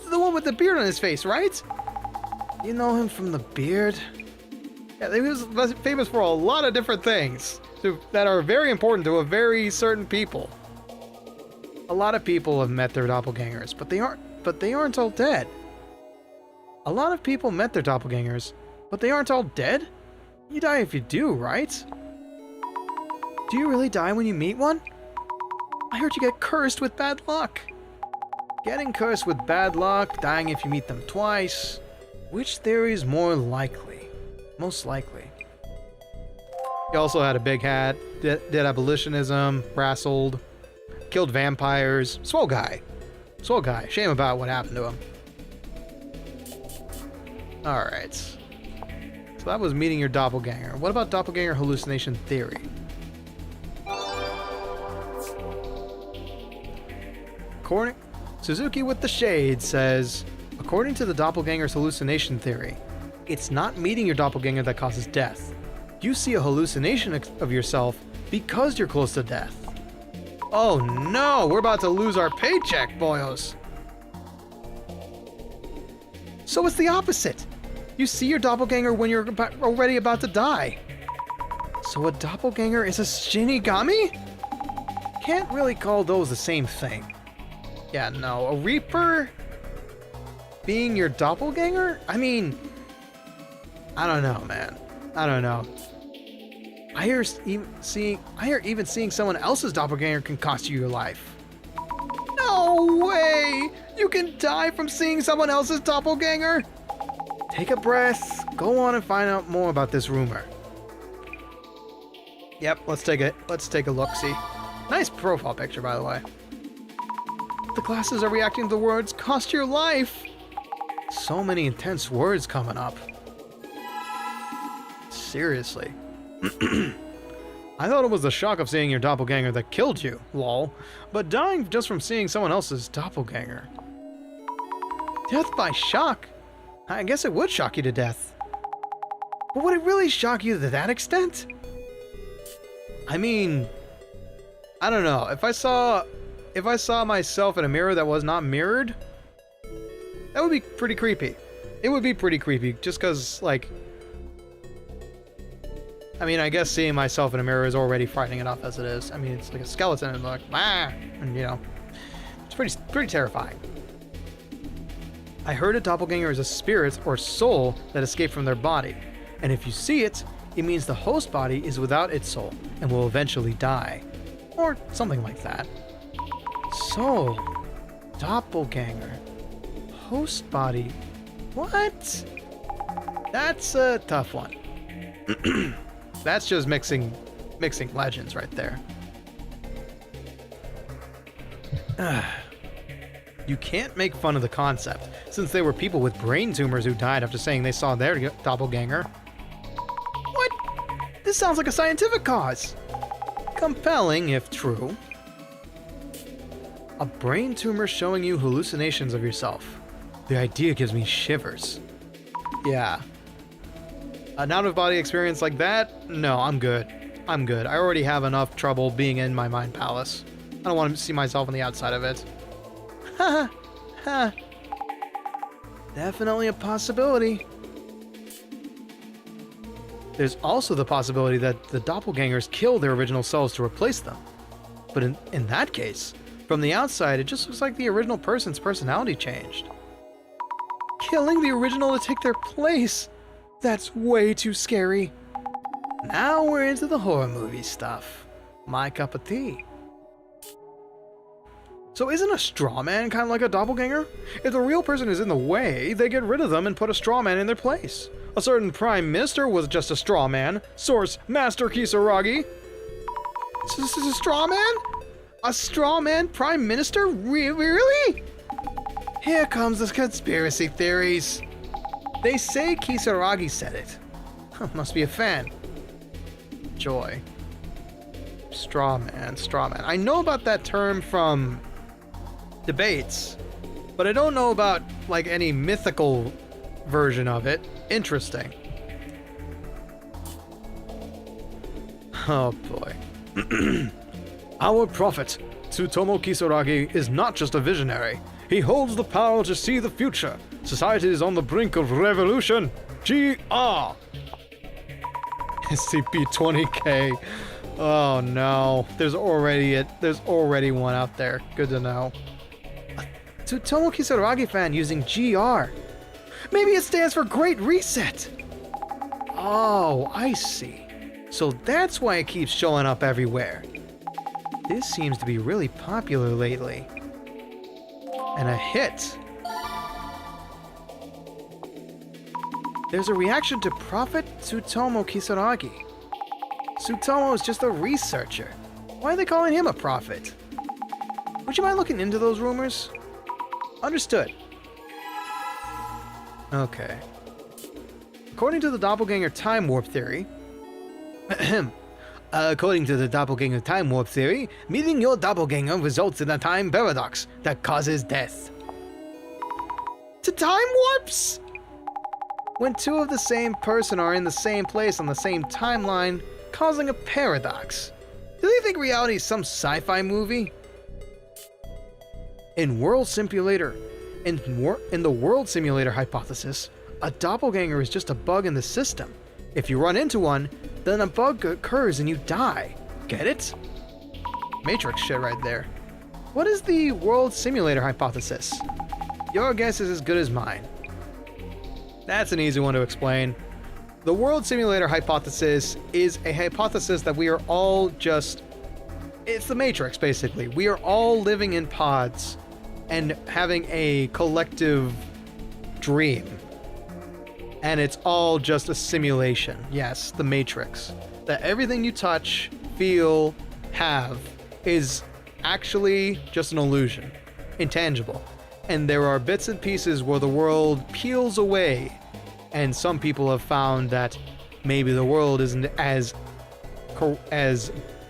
The one with the beard on his face, right? You know him from the beard? Yeah, he was famous for a lot of different things that are very important to a very certain people. A lot of people have met their doppelgangers, but they aren't all dead. A lot of people met their doppelgangers, but they aren't all dead? You die if you do, right? Do you really die when you meet one? I heard you get cursed with bad luck. Getting cursed with bad luck, dying if you meet them twice. Which theory is more likely? Most likely. He also had a big hat, did abolitionism, wrestled, killed vampires. Swole guy. Swole guy. Shame about what happened to him. Alright. So that was meeting your doppelganger. What about doppelganger hallucination theory? Suzuki with the Shade says, according to the doppelganger's hallucination theory, it's not meeting your doppelganger that causes death. You see a hallucination of yourself because you're close to death. Oh no, we're about to lose our paycheck, boyos. So it's the opposite. You see your doppelganger when you're already about to die. So a doppelganger is a Shinigami? Can't really call those the same thing. Yeah, no, a Reaper being your doppelganger? I mean, I don't know, man. I don't know. I hear even seeing someone else's doppelganger can cost you your life. No way! You can die from seeing someone else's doppelganger? Take a breath, go on and find out more about this rumor. Yep, let's take a look-see. Nice profile picture, by the way. The glasses are reacting to the words, cost your life! So many intense words coming up. Seriously. I thought it was the shock of seeing your doppelganger that killed you, lol. But dying just from seeing someone else's doppelganger. Death by shock? I guess it would shock you to death. But would it really shock you to that extent? I mean, I don't know. If I saw myself in a mirror that was not mirrored, that would be pretty creepy. It would be pretty creepy, just because, like, I mean, I guess seeing myself in a mirror is already frightening enough as it is. I mean, it's like a skeleton and like, ah, and you know, it's pretty terrifying. I heard a doppelganger is a spirit or soul that escaped from their body, and if you see it, it means the host body is without its soul and will eventually die, or something like that. So, doppelganger, host body, what? That's a tough one. That's just mixing legends right there. You can't make fun of the concept, since there were people with brain tumors who died after saying they saw their doppelganger. What? This sounds like a scientific cause. Compelling, if true. A brain tumor showing you hallucinations of yourself. The idea gives me shivers. Yeah. An out-of-body experience like that? No, I'm good. I'm good. I already have enough trouble being in my mind palace. I don't want to see myself on the outside of it. Ha ha. Definitely a possibility. There's also the possibility that the doppelgangers kill their original selves to replace them. But in that case, from the outside, it just looks like the original person's personality changed. Killing the original to take their place? That's way too scary. Now we're into the horror movie stuff. My cup of tea. So isn't a straw man kind of like a doppelganger? If the real person is in the way, they get rid of them and put a straw man in their place. A certain prime minister was just a straw man. Source, Master Kisaragi. This is a straw man? A straw man prime minister? Really? Here comes the conspiracy theories. They say Kisaragi said it. Must be a fan. Joy. Straw man. I know about that term from debates, but I don't know about, like, any mythical version of it. Interesting. Oh boy. Our prophet, Tsutomu Kisaragi, is not just a visionary. He holds the power to see the future. Society is on the brink of revolution. GR! SCP-20K. Oh no. There's already one out there. Good to know. A Tsutomu Kisaragi fan using GR. Maybe it stands for Great Reset. Oh, I see. So that's why it keeps showing up everywhere. This seems to be really popular lately. And a hit. There's a reaction to Prophet Tsutomu Kisaragi. Tsutomu is just a researcher. Why are they calling him a prophet? Would you mind looking into those rumors? Understood. Okay. According to the doppelganger time warp theory... According to the doppelganger time warp theory, meeting your doppelganger results in a time paradox that causes death. To time warps? When two of the same person are in the same place on the same timeline, causing a paradox. Do they think reality is some sci-fi movie? In the world simulator hypothesis, a doppelganger is just a bug in the system. If you run into one, then a bug occurs and you die. Get it? Matrix shit right there. What is the world simulator hypothesis? Your guess is as good as mine. That's an easy one to explain. The world simulator hypothesis is a hypothesis that we are all just... It's the Matrix, basically. We are all living in pods and having a collective dream. And it's all just a simulation. Yes, the Matrix. That everything you touch, feel, have is actually just an illusion. Intangible. And there are bits and pieces where the world peels away. And some people have found that maybe the world isn't as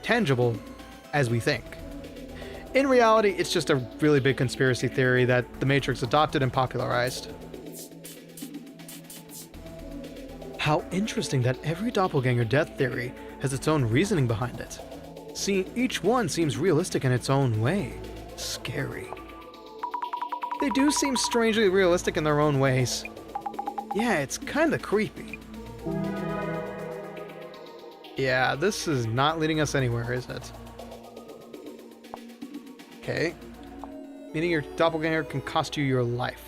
tangible as we think. In reality, it's just a really big conspiracy theory that the Matrix adopted and popularized. How interesting that every doppelganger death theory has its own reasoning behind it. See, each one seems realistic in its own way. Scary. They do seem strangely realistic in their own ways. Yeah, it's kinda creepy. Yeah, this is not leading us anywhere, is it? Okay. Meaning your doppelganger can cost you your life.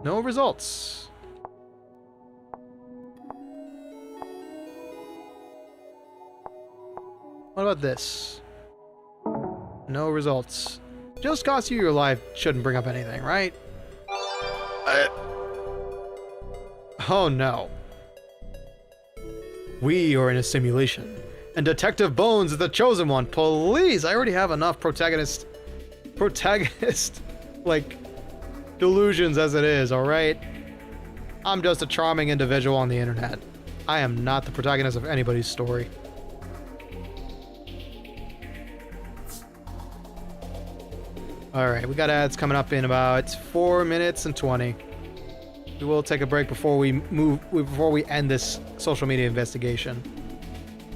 No results. What about this? No results. Just cost you your life shouldn't bring up anything, right? Oh no. We are in a simulation, and Detective Bones is the chosen one. Please, I already have enough protagonist, like, delusions as it is, alright? I'm just a charming individual on the internet. I am not the protagonist of anybody's story. Alright, we got ads coming up in about 4 minutes and 20. We will take a break before we end this social media investigation.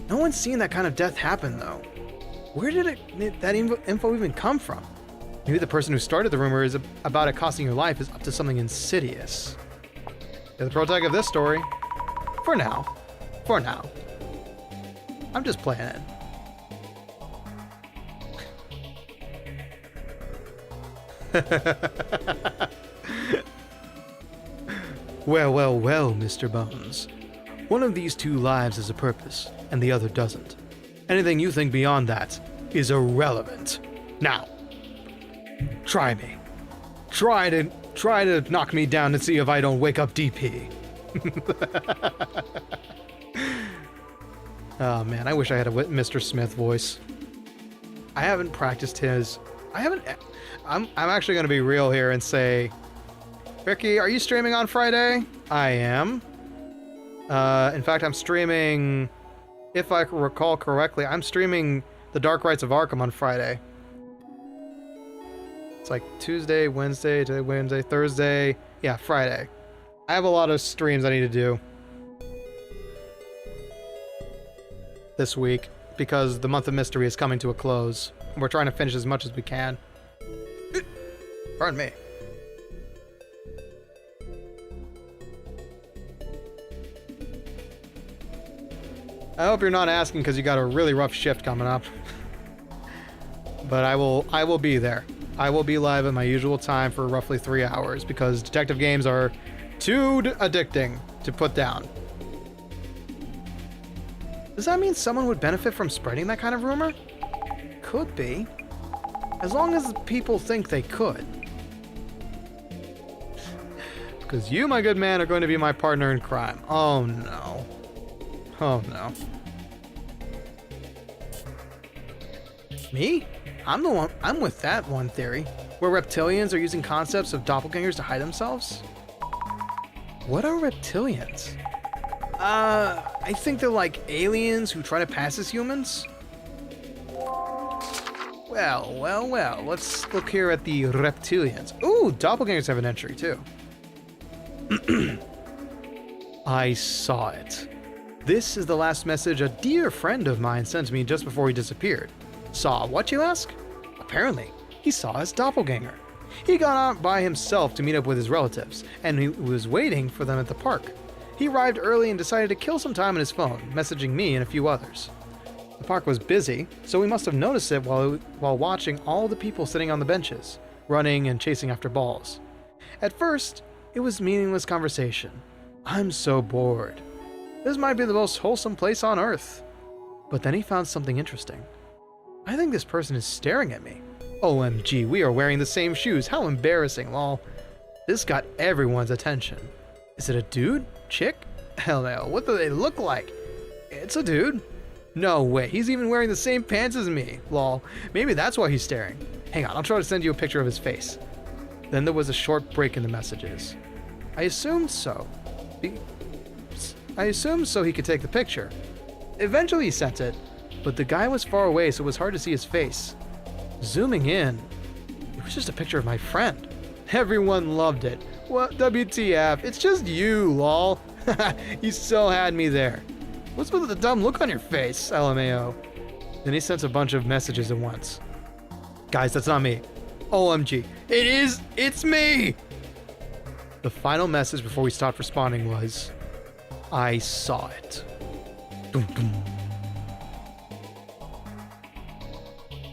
No one's seen that kind of death happen, though. Where did that info even come from? Maybe the person who started the rumor is about it costing your life is up to something insidious. You're the protag of this story. For now. For now. I'm just playing it. Well, Mr. Bones. One of these two lives has a purpose, and the other doesn't. Anything you think beyond that is irrelevant. Now, try me. Try to knock me down and see if I don't wake up DP. Oh man, I wish I had a Mr. Smith voice. I haven't practiced his. I'm actually going to be real here and say, Ricky, are you streaming on Friday? I am. In fact, I'm streaming, if I recall correctly, I'm streaming The Dark Rites of Arkham on Friday. It's like Tuesday, Wednesday, Thursday. Yeah, Friday. I have a lot of streams I need to do this week because the month of mystery is coming to a close. We're trying to finish as much as we can. Pardon me. I hope you're not asking because you got a really rough shift coming up. But I will be there. I will be live at my usual time for roughly 3 hours because detective games are too addicting to put down. Does that mean someone would benefit from spreading that kind of rumor? Could be. As long as people think they could. Because you, my good man, are going to be my partner in crime. Oh no. Oh no. Me? I'm with that one theory, where reptilians are using concepts of doppelgangers to hide themselves. What are reptilians? I think they're like aliens who try to pass as humans. Well, let's look here at the reptilians. Ooh, doppelgangers have an entry too. I saw it. This is the last message a dear friend of mine sent me just before he disappeared. Saw what, you ask? Apparently, he saw his doppelganger. He got out by himself to meet up with his relatives, and he was waiting for them at the park. He arrived early and decided to kill some time on his phone, messaging me and a few others. The park was busy, so we must have noticed it while watching all the people sitting on the benches, running and chasing after balls. At first, it was meaningless conversation. I'm so bored. This might be the most wholesome place on earth. But then he found something interesting. I think this person is staring at me. OMG, we are wearing the same shoes. How embarrassing, lol. This got everyone's attention. Is it a dude? Chick? Hell no, what do they look like? It's a dude. No way, he's even wearing the same pants as me, lol. Maybe that's why he's staring. Hang on, I'll try to send you a picture of his face. Then there was a short break in the messages. I assumed so. He could take the picture. Eventually he sent it, but the guy was far away, so it was hard to see his face. Zooming in, it was just a picture of my friend. Everyone loved it. What WTF? It's just you, lol. You so had me there. What's with the dumb look on your face, LMAO? Then he sent a bunch of messages at once. Guys, that's not me. OMG. It is! It's me! The final message before we stopped responding was, I saw it. Dum, dum.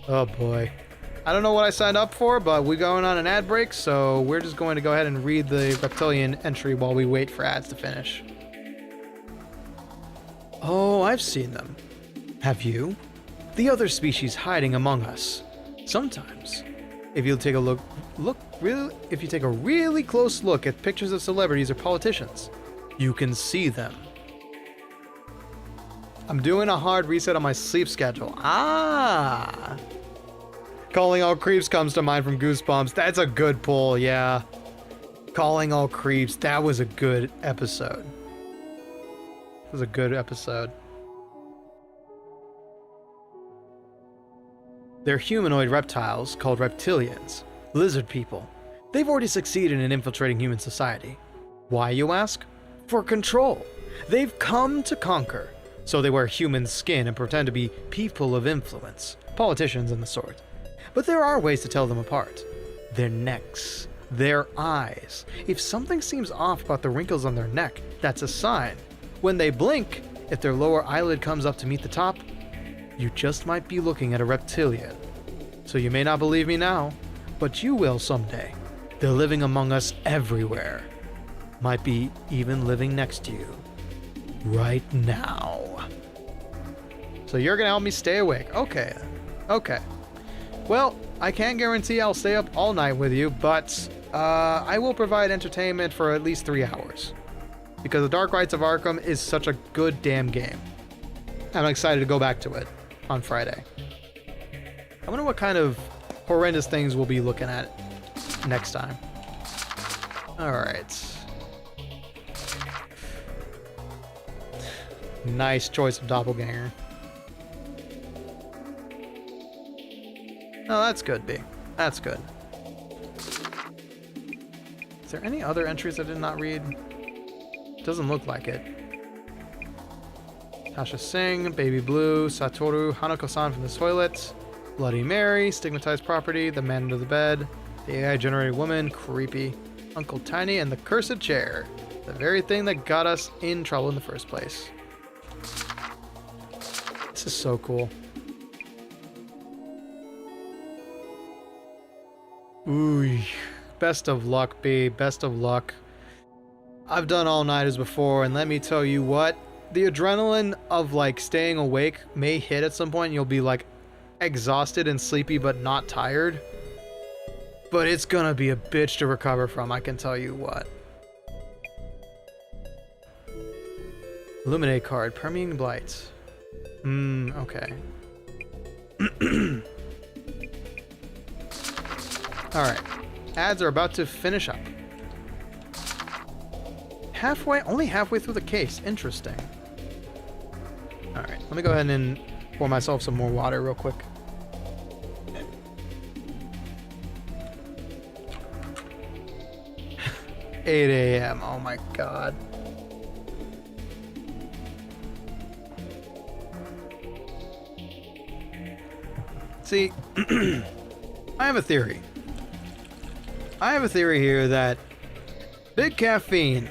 Oh boy. I don't know what I signed up for, but we're going on an ad break, so we're just going to go ahead and read the reptilian entry while we wait for ads to finish. Oh, I've seen them. Have you? The other species hiding among us. Sometimes, if you take a if you take a really close look at pictures of celebrities or politicians, you can see them. I'm doing a hard reset on my sleep schedule. Ah! Calling All Creeps comes to mind from Goosebumps. That's a good pull, yeah. Calling All Creeps, that was a good episode. It was a good episode. They're humanoid reptiles called reptilians, lizard people. They've already succeeded in infiltrating human society. Why, you ask? For control. They've come to conquer. So they wear human skin and pretend to be people of influence, politicians and the sort. But there are ways to tell them apart. Their necks, their eyes. If something seems off about the wrinkles on their neck, that's a sign. When they blink, if their lower eyelid comes up to meet the top, you just might be looking at a reptilian. So you may not believe me now, but you will someday. They're living among us everywhere. Might be even living next to you. Right now. So you're gonna help me stay awake. Okay. Okay. Well, I can't guarantee I'll stay up all night with you, but I will provide entertainment for at least 3 hours. Because The Dark Rites of Arkham is such a good damn game. I'm excited to go back to it on Friday. I wonder what kind of horrendous things we'll be looking at next time. Alright. Nice choice of doppelganger. Oh, that's good, B. That's good. Is there any other entries I did not read? Doesn't look like it. Tasha Singh, Baby Blue, Satoru, Hanako-san from the toilet, Bloody Mary, Stigmatized Property, The Man Under the Bed, The AI-Generated Woman, Creepy, Uncle Tiny, and The Cursed Chair. The very thing that got us in trouble in the first place. This is so cool. Ooh, best of luck, babe. Best of luck. I've done all-nighters before, and let me tell you what, the adrenaline of like staying awake may hit at some point, and you'll be like exhausted and sleepy but not tired. But it's gonna be a bitch to recover from, I can tell you what. Illuminate card, Permeating Blight. Okay. Alright. Ads are about to finish up. Only halfway through the case. Interesting. Alright, let me go ahead and pour myself some more water real quick. $8 a.m. Oh my god. See, I have a theory. I have a theory here that big caffeine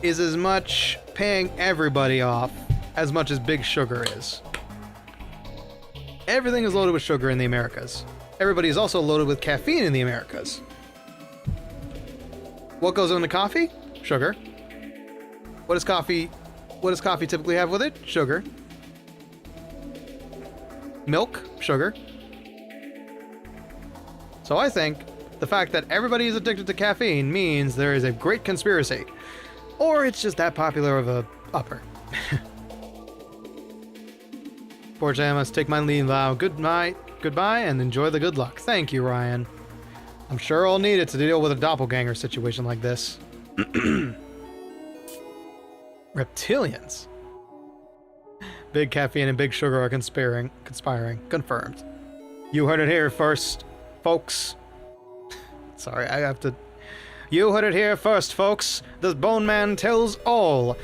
is as much paying everybody off as much as big sugar is. Everything is loaded with sugar in the Americas. Everybody is also loaded with caffeine in the Americas. What goes into coffee? Sugar. What does coffee typically have with it? Sugar. Milk, sugar. So I think the fact that everybody is addicted to caffeine means there is a great conspiracy. Or it's just that popular of a upper. Fortunately, I must take my leave now. Goodbye, and enjoy the good luck. Thank you, Ryan. I'm sure I'll need it to deal with a doppelganger situation like this. Reptilians. Big caffeine and big sugar are conspiring. Confirmed. You heard it here first, folks. Sorry, I have to... You heard it here first, folks. The Bone Man tells all.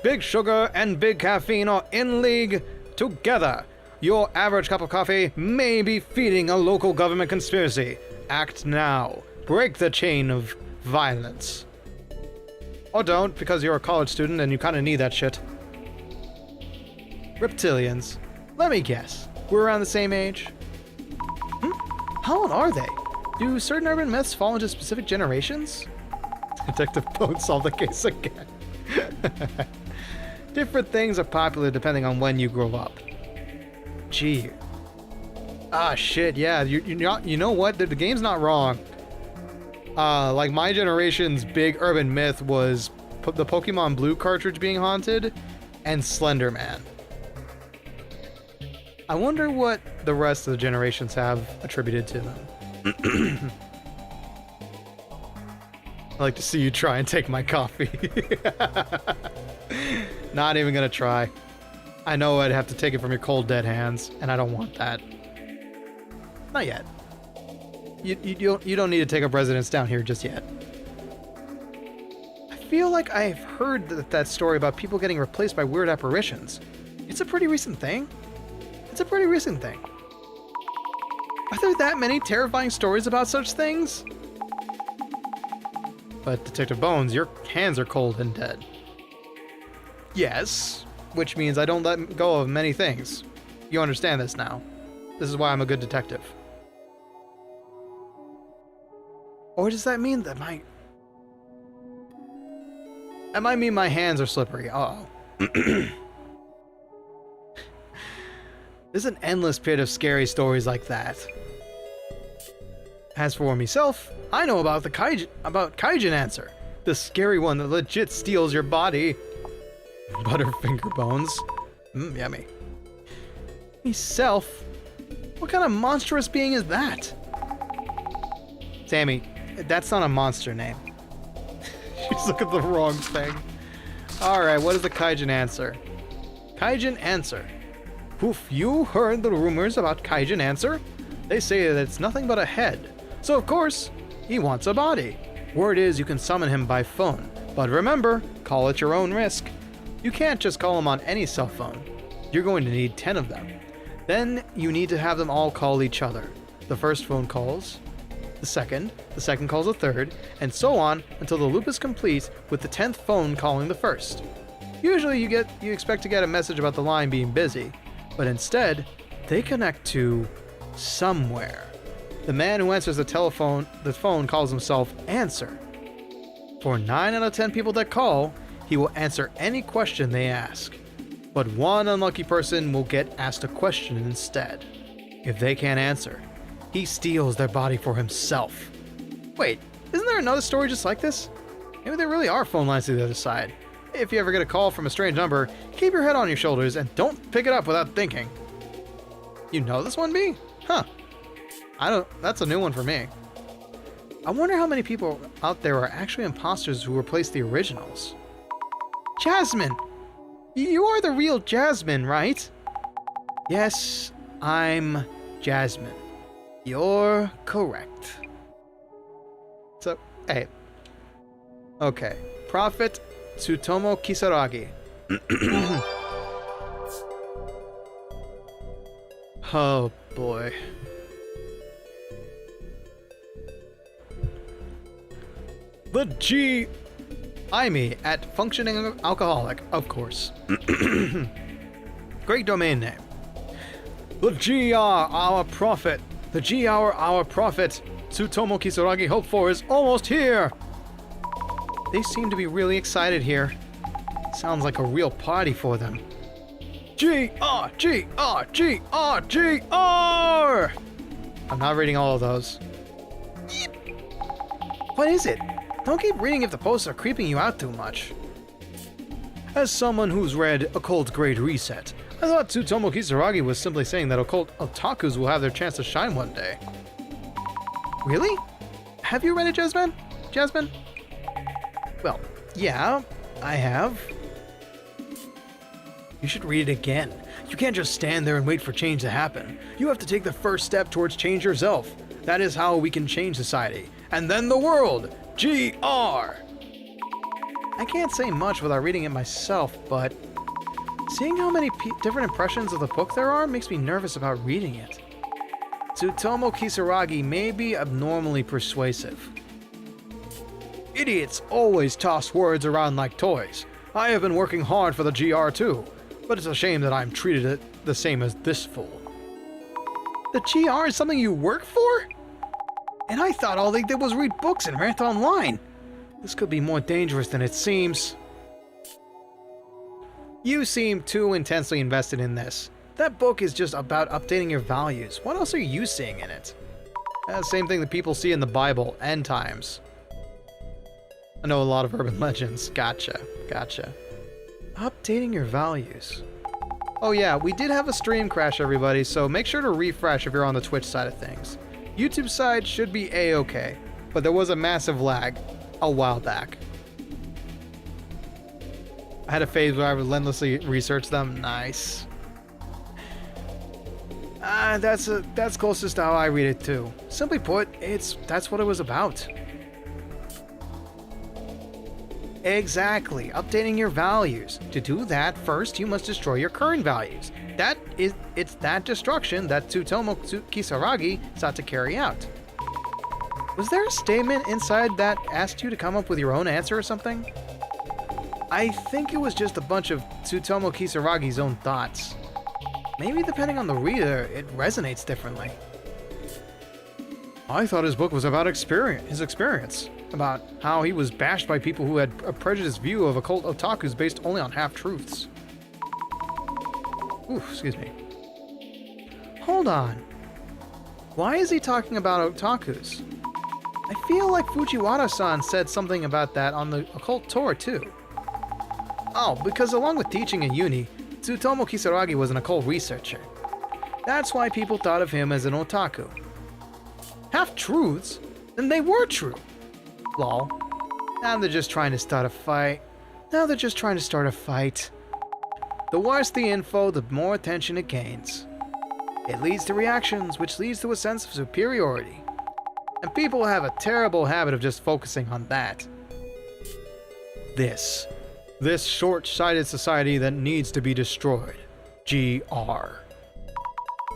Big sugar and big caffeine are in league together. Your average cup of coffee may be feeding a local government conspiracy. Act now. Break the chain of violence. Or don't, because you're a college student and you kind of need that shit. Reptilians. Let me guess. We're around the same age? How old are they? Do certain urban myths fall into specific generations? Detective Bone solved the case again. Different things are popular depending on when you grow up. Gee. Ah, shit, yeah. You know what? The game's not wrong. Like, my generation's big urban myth was the Pokemon Blue cartridge being haunted and Slender Man. I wonder what the rest of the generations have attributed to them. I like to see you try and take my coffee. Not even gonna try. I know I'd have to take it from your cold, dead hands, and I don't want that. Not yet. You don't need to take up residence down here just yet. I feel like I've heard that story about people getting replaced by weird apparitions. It's a pretty recent thing. Are there that many terrifying stories about such things? But Detective Bones, your hands are cold and dead. Yes, which means I don't let go of many things. You understand this now. This is why I'm a good detective. Or does that mean that That might mean my hands are slippery. Uh-oh. There's an endless pit of scary stories like that. As for myself, I know about the Kaijin answer. The scary one that legit steals your body. Butterfinger bones. Yummy. Myself? What kind of monstrous being is that? Sammy, that's not a monster name. She's looking at the wrong thing. Alright, what is the Kaijin answer? Kaijin answer. Poof, you heard the rumors about Kaijin answer? They say that it's nothing but a head. So of course, he wants a body. Word is you can summon him by phone. But remember, call at your own risk. You can't just call him on any cell phone. You're going to need 10 of them. Then you need to have them all call each other. The first phone calls the second calls the third, and so on until the loop is complete with the 10th phone calling the first. Usually you expect to get a message about the line being busy, but instead, they connect to somewhere. The man who answers the phone calls himself Answer. For 9 out of 10 people that call, he will answer any question they ask. But one unlucky person will get asked a question instead. If they can't answer, he steals their body for himself. Wait, isn't there another story just like this? Maybe there really are phone lines to the other side. If you ever get a call from a strange number, keep your head on your shoulders and don't pick it up without thinking. You know this one, B? Huh. That's a new one for me. I wonder how many people out there are actually imposters who replace the originals. Jasmine! You are the real Jasmine, right? Yes, I'm Jasmine. You're correct. So, hey. Okay. Prophet Tsutomu Kisaragi. Oh boy. The G... IME at functioning alcoholic, of course. Great domain name. The GR, our prophet. The GR, our prophet. Tsutomu Kisaragi hoped for is almost here. They seem to be really excited here. Sounds like a real party for them. GR, GR, GR, GR! I'm not reading all of those. What is it? Don't keep reading if the posts are creeping you out too much. As someone who's read Occult Great Reset, I thought Tsutomu Kisaragi was simply saying that occult otakus will have their chance to shine one day. Really? Have you read it, Jasmine? Jasmine? Well, yeah, I have. You should read it again. You can't just stand there and wait for change to happen. You have to take the first step towards change yourself. That is how we can change society. And then the world. GR! I can't say much without reading it myself, but seeing how many different impressions of the book there are makes me nervous about reading it. Tsutomu Kisaragi may be abnormally persuasive. Idiots always toss words around like toys. I have been working hard for the GR too, but it's a shame that I'm treated it the same as this fool. The GR is something you work for? And I thought all they did was read books and rant online. This could be more dangerous than it seems. You seem too intensely invested in this. That book is just about updating your values. What else are you seeing in it? Same thing that people see in the Bible, end times. I know a lot of urban legends. Gotcha. Updating your values. Oh yeah, we did have a stream crash, everybody, so make sure to refresh if you're on the Twitch side of things. YouTube side should be A-okay, but there was a massive lag a while back. I had a phase where I relentlessly researched them. Nice. That's closest to how I read it too. Simply put, that's what it was about. Exactly, updating your values. To do that, first you must destroy your current values. It's that destruction that Tsutomu Kisaragi sought to carry out. Was there a statement inside that asked you to come up with your own answer or something? I think it was just a bunch of Tsutomu Kisaragi's own thoughts. Maybe depending on the reader, it resonates differently. I thought his book was about his experience, about how he was bashed by people who had a prejudiced view of occult otakus based only on half-truths. Ooh, excuse me. Hold on. Why is he talking about otakus? I feel like Fujiwara-san said something about that on the occult tour too. Oh, because along with teaching in uni, Tsutomu Kisaragi was an occult researcher. That's why people thought of him as an otaku. Half-truths? Then they were true. Lol. Now they're just trying to start a fight. The worse the info, the more attention it gains. It leads to reactions, which leads to a sense of superiority. And people have a terrible habit of just focusing on that. This short-sighted society that needs to be destroyed. GR.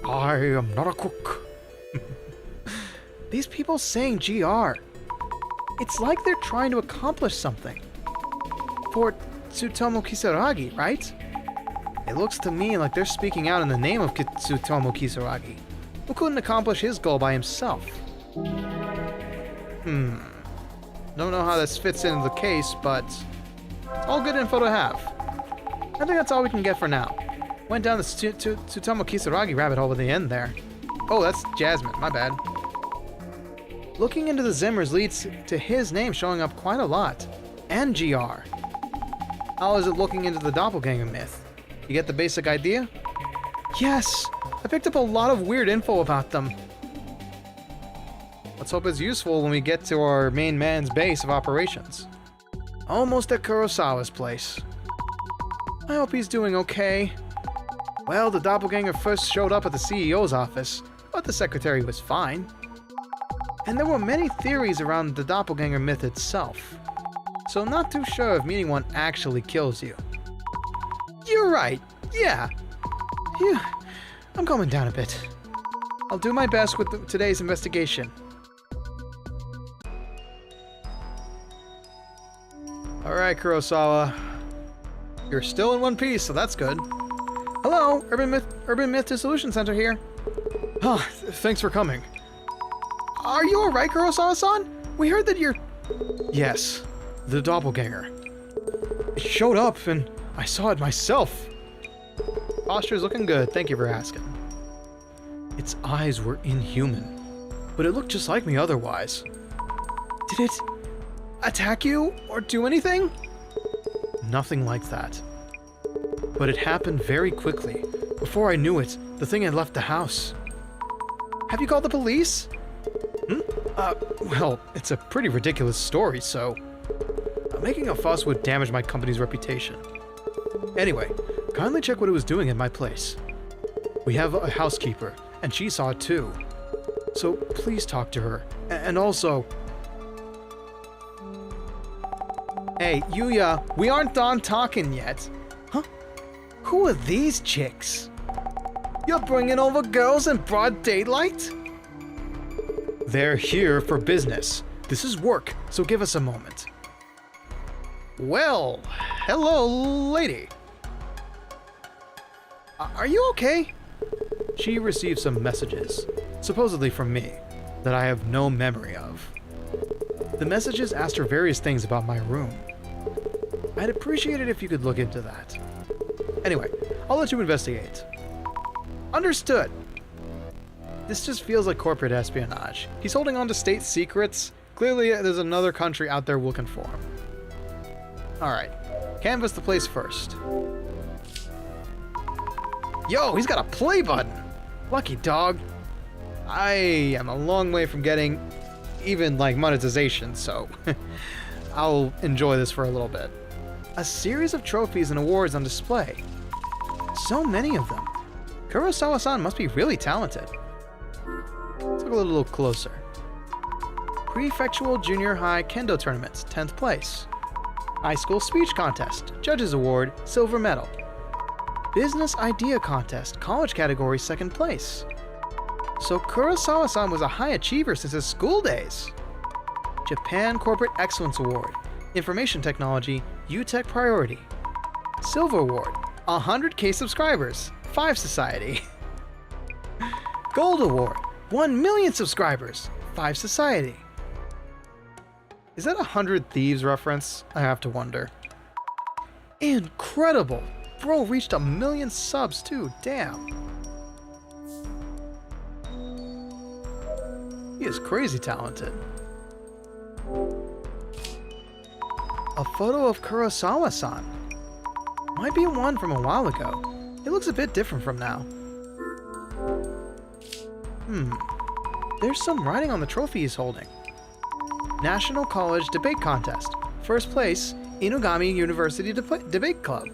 I am not a cook. These people saying GR. It's like they're trying to accomplish something. For Tsutomu Kisaragi, right? It looks to me like they're speaking out in the name of Tsutomu Kisaragi, who couldn't accomplish his goal by himself. Don't know how this fits into the case, but it's all good info to have. I think that's all we can get for now. Went down the Tsutomu Kisaragi rabbit hole at the end there. Oh, that's Jasmine, my bad. Looking into the Zimmers leads to his name showing up quite a lot. And GR. How is it looking into the doppelganger myth? You get the basic idea? Yes! I picked up a lot of weird info about them. Let's hope it's useful when we get to our main man's base of operations. Almost at Kurosawa's place. I hope he's doing okay. Well, the doppelganger first showed up at the CEO's office, but the secretary was fine. And there were many theories around the doppelganger myth itself. So not too sure if meeting one actually kills you. You're right, yeah. Phew, I'm calming down a bit. I'll do my best with today's investigation. Alright, Kurosawa. You're still in one piece, so that's good. Hello, Urban Myth Dissolution Center here. Oh, thanks for coming. Are you alright, Kurosawa-san? We heard that you're... Yes, the doppelganger. It showed up, and I saw it myself. Posture's looking good, thank you for asking. Its eyes were inhuman, but it looked just like me otherwise. Did it attack you, or do anything? Nothing like that. But it happened very quickly. Before I knew it, the thing had left the house. Have you called the police? Well, it's a pretty ridiculous story, so... making a fuss would damage my company's reputation. Anyway, kindly check what it was doing at my place. We have a housekeeper, and she saw it too. So please talk to her. And also... Hey, Yuya, we aren't done talking yet. Huh? Who are these chicks? You're bringing over girls in broad daylight? They're here for business. This is work, so give us a moment. Well, hello, lady. Are you okay? She received some messages, supposedly from me, that I have no memory of. The messages asked her various things about my room. I'd appreciate it if you could look into that. Anyway, I'll let you investigate. Understood. This just feels like corporate espionage. He's holding on to state secrets. Clearly, there's another country out there looking for him. Alright, canvas the place first. Yo, he's got a play button! Lucky dog. I am a long way from getting even, like, monetization, so I'll enjoy this for a little bit. A series of trophies and awards on display. So many of them. Kurosawa-san must be really talented. Let's look a little closer. Prefectural Junior High Kendo Tournaments, 10th place. High School Speech Contest, Judges Award, Silver Medal. Business Idea Contest, College Category, 2nd place. So Kurosawa-san was a high achiever since his school days. Japan Corporate Excellence Award, Information Technology, UTech Priority. Silver Award, 100K subscribers, 5 Society. Gold Award, 1 million subscribers, 5 Society. Is that a 100 Thieves reference? I have to wonder. Incredible! Bro reached 1 million subs too, damn. He is crazy talented. A photo of Kurosawa-san. Might be one from a while ago. It looks a bit different from now. There's some writing on the trophy he's holding. National College Debate Contest. First place, Inugami University Debate Club.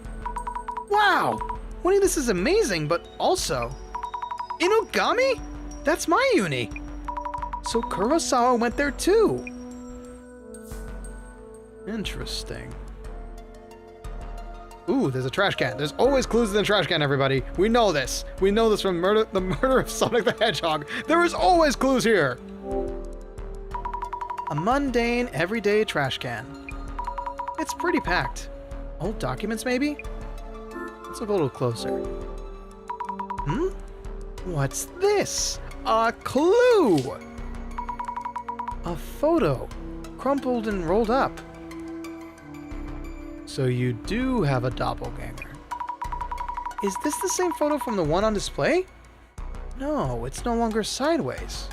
Wow! Winning this is amazing, but also... Inugami? That's my uni! So Kurosawa went there too! Interesting. Ooh, there's a trash can. There's always clues in the trash can, everybody. We know this. We know this from the murder of Sonic the Hedgehog. There is always clues here! A mundane, everyday trash can. It's pretty packed. Old documents, maybe? Let's look a little closer. What's this? A clue! A photo, crumpled and rolled up. So you do have a doppelganger. Is this the same photo from the one on display? No, it's no longer sideways.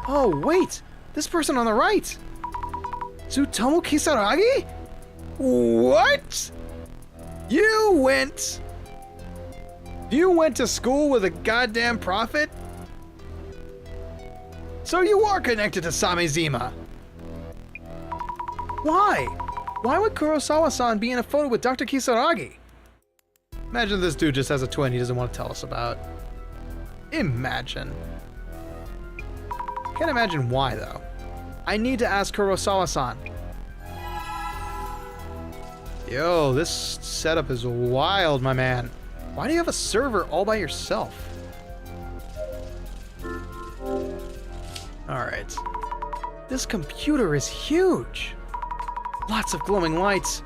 Oh, wait! This person on the right! Tsutomu Kisaragi? What? You went to school with a goddamn prophet? So you are connected to SAMEZIMA. Why? Why would Kurosawa-san be in a photo with Dr. Kisaragi? Imagine this dude just has a twin he doesn't want to tell us about. Imagine. Can't imagine why, though. I need to ask Kurosawa-san. Yo, this setup is wild, my man. Why do you have a server all by yourself? Alright. This computer is huge. Lots of glowing lights.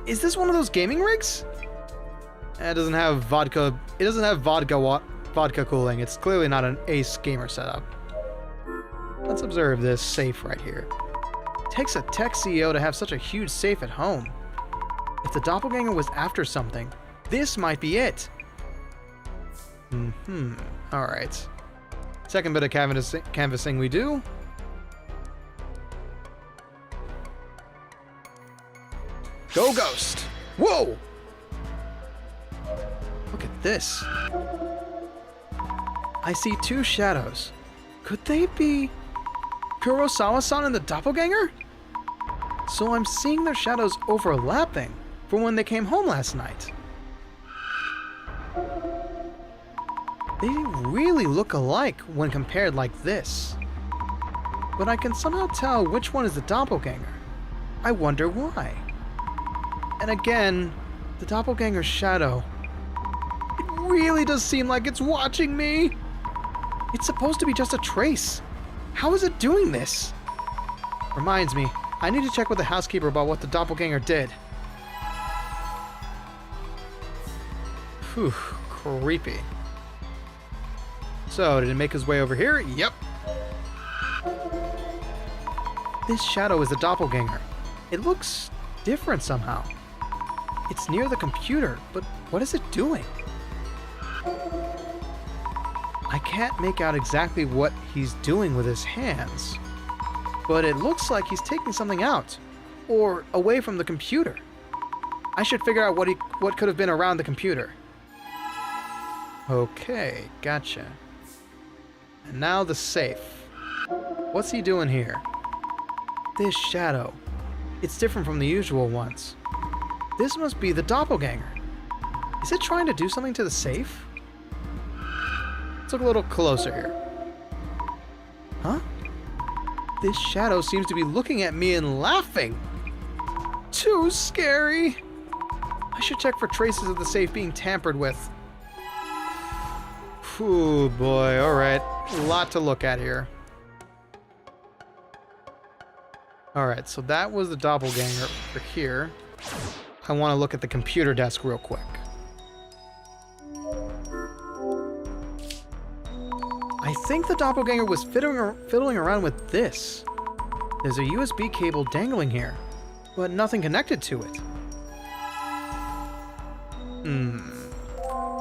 Is this one of those gaming rigs? It doesn't have vodka. It doesn't have vodka cooling. It's clearly not an Ace gamer setup. Let's observe this safe right here. It takes a tech CEO to have such a huge safe at home. If the doppelganger was after something, this might be it. Alright. Second bit of canvassing we do. Go Ghost! Whoa! Look at this. I see two shadows. Could they be Kurosawa-san and the doppelganger? So I'm seeing their shadows overlapping from when they came home last night. They really look alike when compared like this. But I can somehow tell which one is the doppelganger. I wonder why. And again, the doppelganger's shadow. It really does seem like it's watching me. It's supposed to be just a trace. How is it doing this? Reminds me, I need to check with the housekeeper about what the doppelganger did. Whew, creepy. So, did it make his way over here? Yep. This shadow is the doppelganger. It looks different somehow. It's near the computer, but what is it doing? I can't make out exactly what he's doing with his hands, but it looks like he's taking something out, or away from the computer. I should figure out what could have been around the computer. Okay, gotcha. And now the safe. What's he doing here? This shadow. It's different from the usual ones. This must be the doppelganger. Is it trying to do something to the safe? Let's look a little closer here. Huh? This shadow seems to be looking at me and laughing. Too scary. I should check for traces of the safe being tampered with. Ooh, boy. Alright. A lot to look at here. Alright, so that was the doppelganger over here. I want to look at the computer desk real quick. I think the doppelganger was fiddling around with this. There's a USB cable dangling here, but nothing connected to it.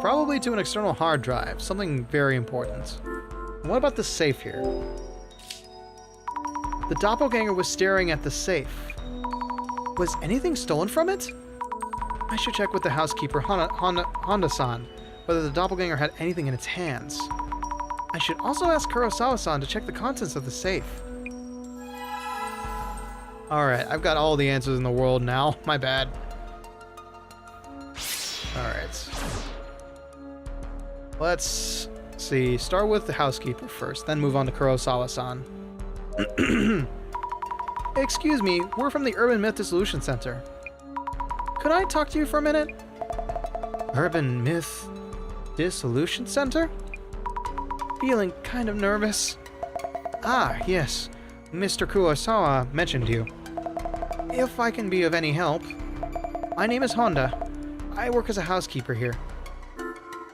Probably to an external hard drive, something very important. What about the safe here? The doppelganger was staring at the safe. Was anything stolen from it? I should check with the housekeeper, Honda-san, whether the doppelganger had anything in its hands. I should also ask Kurosawa-san to check the contents of the safe. Alright, I've got all the answers in the world now. My bad. Alright. Let's see. Start with the housekeeper first, then move on to Kurosawa-san. Excuse me, we're from the Urban Myth Dissolution Center. Could I talk to you for a minute? Urban Myth Dissolution Center? Feeling kind of nervous. Ah, yes. Mr. Kurosawa mentioned you. If I can be of any help. My name is Honda. I work as a housekeeper here.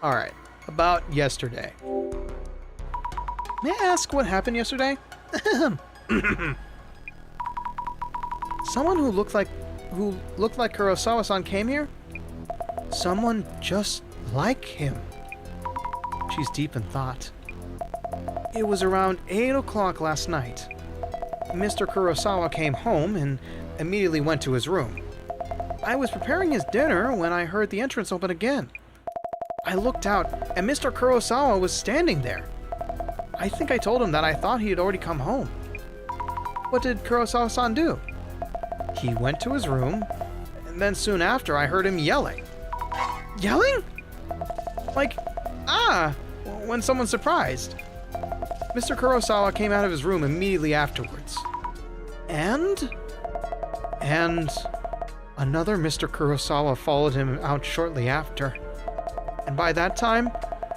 Alright, about yesterday. May I ask what happened yesterday? Someone who looked like Kurosawa-san came here? Someone just like him. She's deep in thought. It was around 8 o'clock last night. Mr. Kurosawa came home and immediately went to his room. I was preparing his dinner when I heard the entrance open again. I looked out and Mr. Kurosawa was standing there. I think I told him that I thought he had already come home. What did Kurosawa-san do? He went to his room, and then soon after I heard him yelling. Yelling? Like, when someone's surprised. Mr. Kurosawa came out of his room immediately afterwards. And another Mr. Kurosawa followed him out shortly after. And by that time,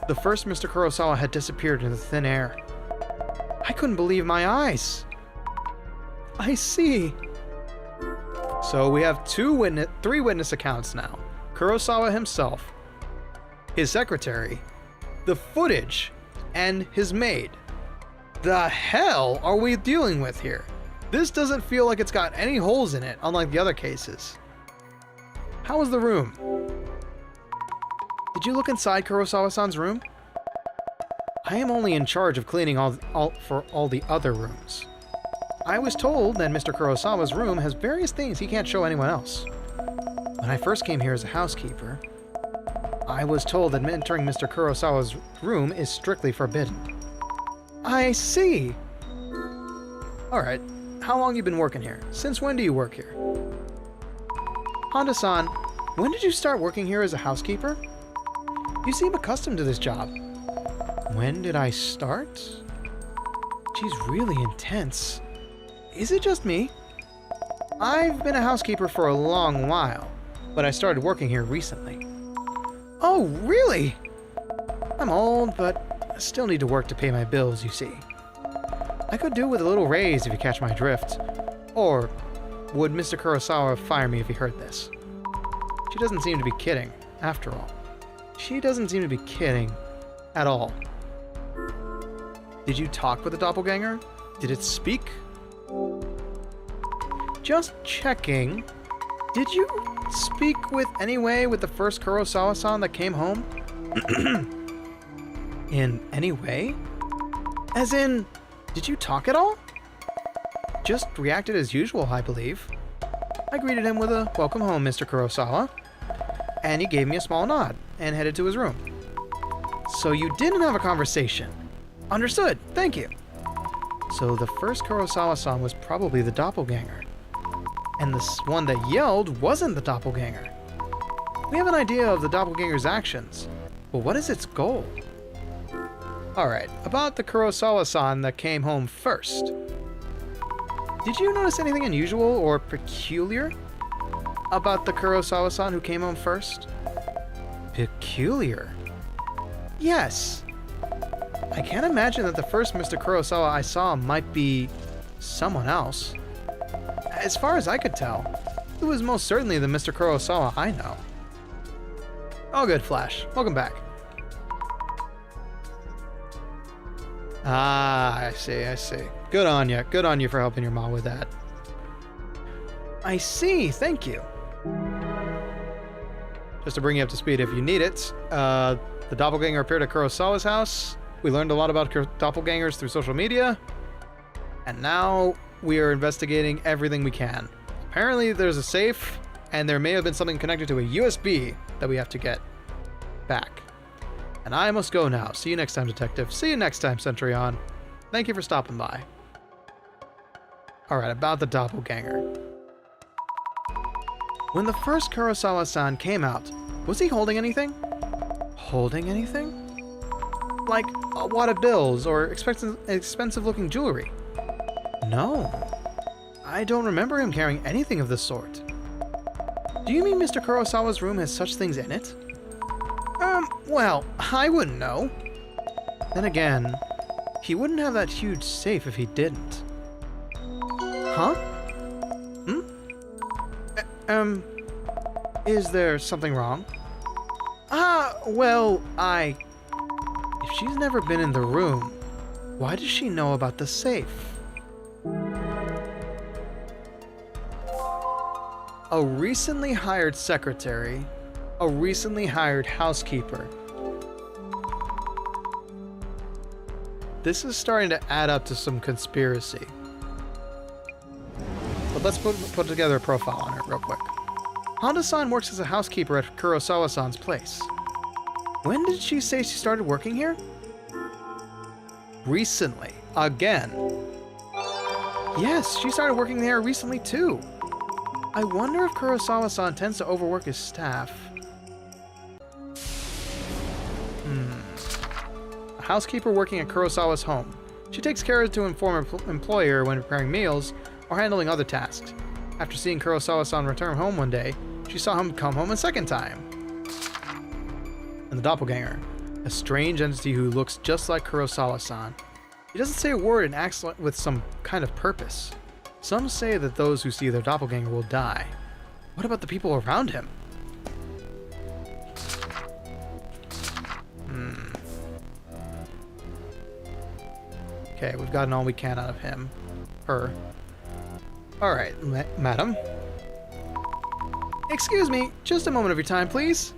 the first Mr. Kurosawa had disappeared into thin air. I couldn't believe my eyes. I see. So we have three witness accounts now. Kurosawa himself, his secretary, the footage, and his maid. The hell are we dealing with here? This doesn't feel like it's got any holes in it, unlike the other cases. How was the room? Did you look inside Kurosawa-san's room? I am only in charge of cleaning for all the other rooms. I was told that Mr. Kurosawa's room has various things he can't show anyone else. When I first came here as a housekeeper, I was told that entering Mr. Kurosawa's room is strictly forbidden. I see! Alright, how long you been working here? Since when do you work here? Honda-san, when did you start working here as a housekeeper? You seem accustomed to this job. When did I start? She's really intense. Is it just me? I've been a housekeeper for a long while, but I started working here recently. Oh, really? I'm old, but I still need to work to pay my bills, you see. I could do with a little raise if you catch my drift. Or would Mr. Kurosawa fire me if he heard this? She doesn't seem to be kidding, after all. She doesn't seem to be kidding at all. Did you talk with the doppelganger? Did it speak? Just checking. Did you speak with the first Kurosawa-san that came home? In any way? As in, did you talk at all? Just reacted as usual, I believe. I greeted him with a welcome home, Mr. Kurosawa, and he gave me a small nod and headed to his room. So you didn't have a conversation. Understood, thank you. So the first Kurosawa-san was probably the doppelganger. And the one that yelled wasn't the doppelganger. We have an idea of the doppelganger's actions, but what is its goal? Alright, about the Kurosawa-san that came home first. Did you notice anything unusual or peculiar about the Kurosawa-san who came home first? Peculiar? Yes. I can't imagine that the first Mr. Kurosawa I saw might be someone else. As far as I could tell, it was most certainly the Mr. Kurosawa I know. Oh good, Flash. Welcome back. Ah, I see. Good on you. Good on you for helping your mom with that. I see, thank you. Just to bring you up to speed if you need it, the doppelganger appeared at Kurosawa's house. We learned a lot about doppelgangers through social media. And now we are investigating everything we can. Apparently there's a safe, and there may have been something connected to a USB that we have to get back. And I must go now. See you next time, Detective. See you next time, Centurion. Thank you for stopping by. Alright, about the doppelganger. When the first Kurosawa-san came out, was he holding anything? Holding anything? Like a wad of bills or expensive-looking jewelry? No. I don't remember him carrying anything of the sort. Do you mean Mr. Kurosawa's room has such things in it? Well, I wouldn't know. Then again, he wouldn't have that huge safe if he didn't. Huh? Is there something wrong? Well, if she's never been in the room, why does she know about the safe? A recently hired secretary, a recently hired housekeeper. This is starting to add up to some conspiracy. But let's put together a profile on her real quick. Honda-san works as a housekeeper at Kurosawa-san's place. When did she say she started working here? Recently. Again. Yes, she started working there recently too. I wonder if Kurosawa-san tends to overwork his staff. A housekeeper working at Kurosawa's home. She takes care to inform her employer when preparing meals or handling other tasks. After seeing Kurosawa-san return home one day, she saw him come home a second time. And the doppelganger, a strange entity who looks just like Kurosawa-san. He doesn't say a word and acts with some kind of purpose. Some say that those who see their doppelganger will die. What about the people around him? Okay, we've gotten all we can out of him. Her. Alright, madam. Excuse me, just a moment of your time, please.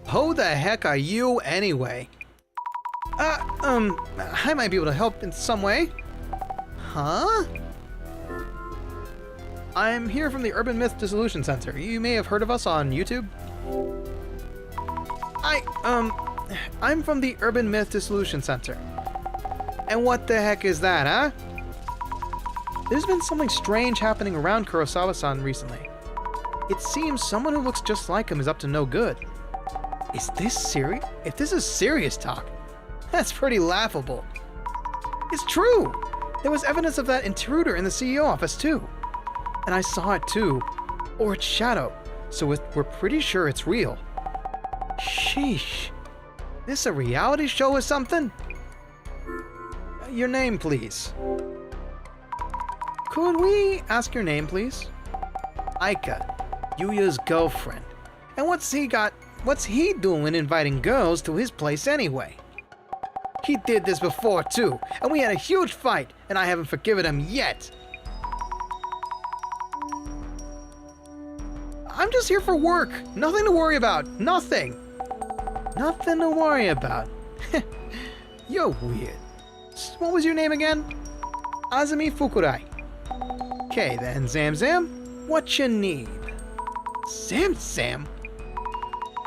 Who the heck are you, anyway? I might be able to help in some way. Huh? I'm here from the Urban Myth Dissolution Center. You may have heard of us on YouTube. I'm from the Urban Myth Dissolution Center. And what the heck is that, huh? There's been something strange happening around Kurosawa-san recently. It seems someone who looks just like him is up to no good. Is this serious? If this is serious talk, that's pretty laughable. It's true! There was evidence of that intruder in the CEO office too. And I saw it too. Or its shadow. So we're pretty sure it's real. Sheesh. This a reality show or something? Your name, please. Could we ask your name, please? Aika, Yuya's girlfriend. And what's he doing inviting girls to his place anyway? He did this before too, and we had a huge fight, and I haven't forgiven him yet. I'm just here for work. Nothing to worry about. Nothing. Nothing to worry about. You're weird. What was your name again? Azumi Fukurai. Okay then, Zam, what you need? Zam?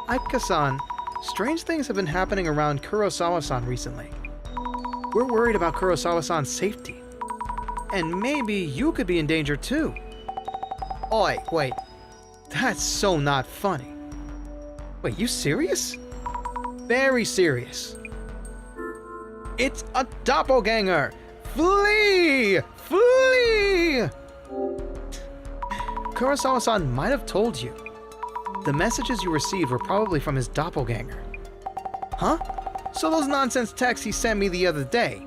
Aika-san, strange things have been happening around Kurosawa-san recently. We're worried about Kurosawa-san's safety. And maybe you could be in danger too. Oi, wait. That's so not funny. Wait, you serious? Very serious. It's a doppelganger! Flee! Flee! Kurosawa-san might have told you. The messages you received were probably from his doppelganger. Huh? So those nonsense texts he sent me the other day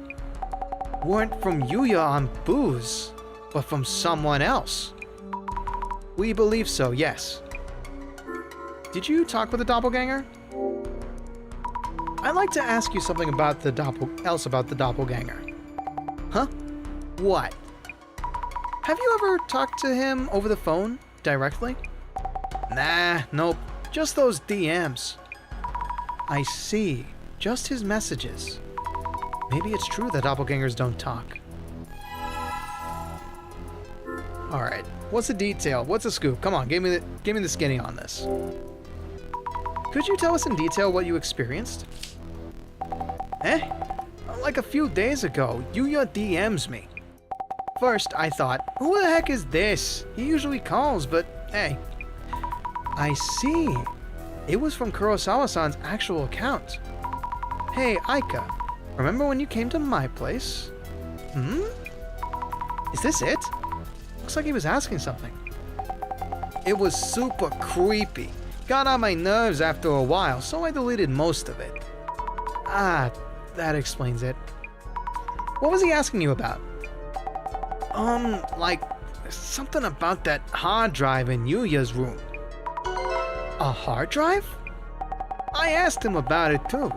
weren't from Yuya on booze, but from someone else. We believe so, yes. Did you talk with the doppelganger? I'd like to ask you something about the doppelganger. Huh? What? Have you ever talked to him over the phone, directly? Nah, nope. Just those DMs. I see. Just his messages. Maybe it's true that doppelgangers don't talk. Alright, what's the detail? What's the scoop? Come on, give me the skinny on this. Could you tell us in detail what you experienced? Like a few days ago, Yuya DMs me. First, I thought, who the heck is this? He usually calls, but hey. I see. It was from Kurosawa-san's actual account. Hey, Aika, remember when you came to my place? Is this it? Looks like he was asking something. It was super creepy. Got on my nerves after a while, so I deleted most of it. Ah, that explains it. What was he asking you about? Like, something about that hard drive in Yuya's room. A hard drive? I asked him about it too.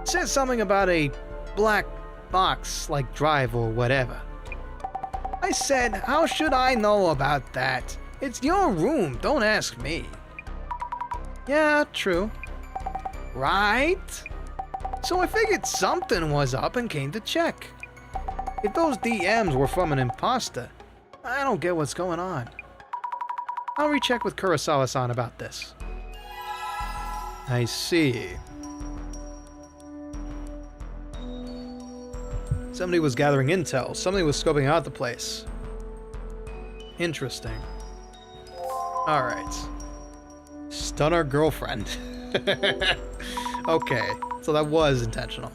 Said something about a black box like drive or whatever. I said, how should I know about that? It's your room, don't ask me. Yeah, true. Right? So I figured something was up and came to check. If those DMs were from an imposter, I don't get what's going on. I'll recheck with Kurosawa-san about this. I see. Somebody was gathering intel. Somebody was scoping out the place. Interesting. Alright. Stun our girlfriend. Okay, so that was intentional.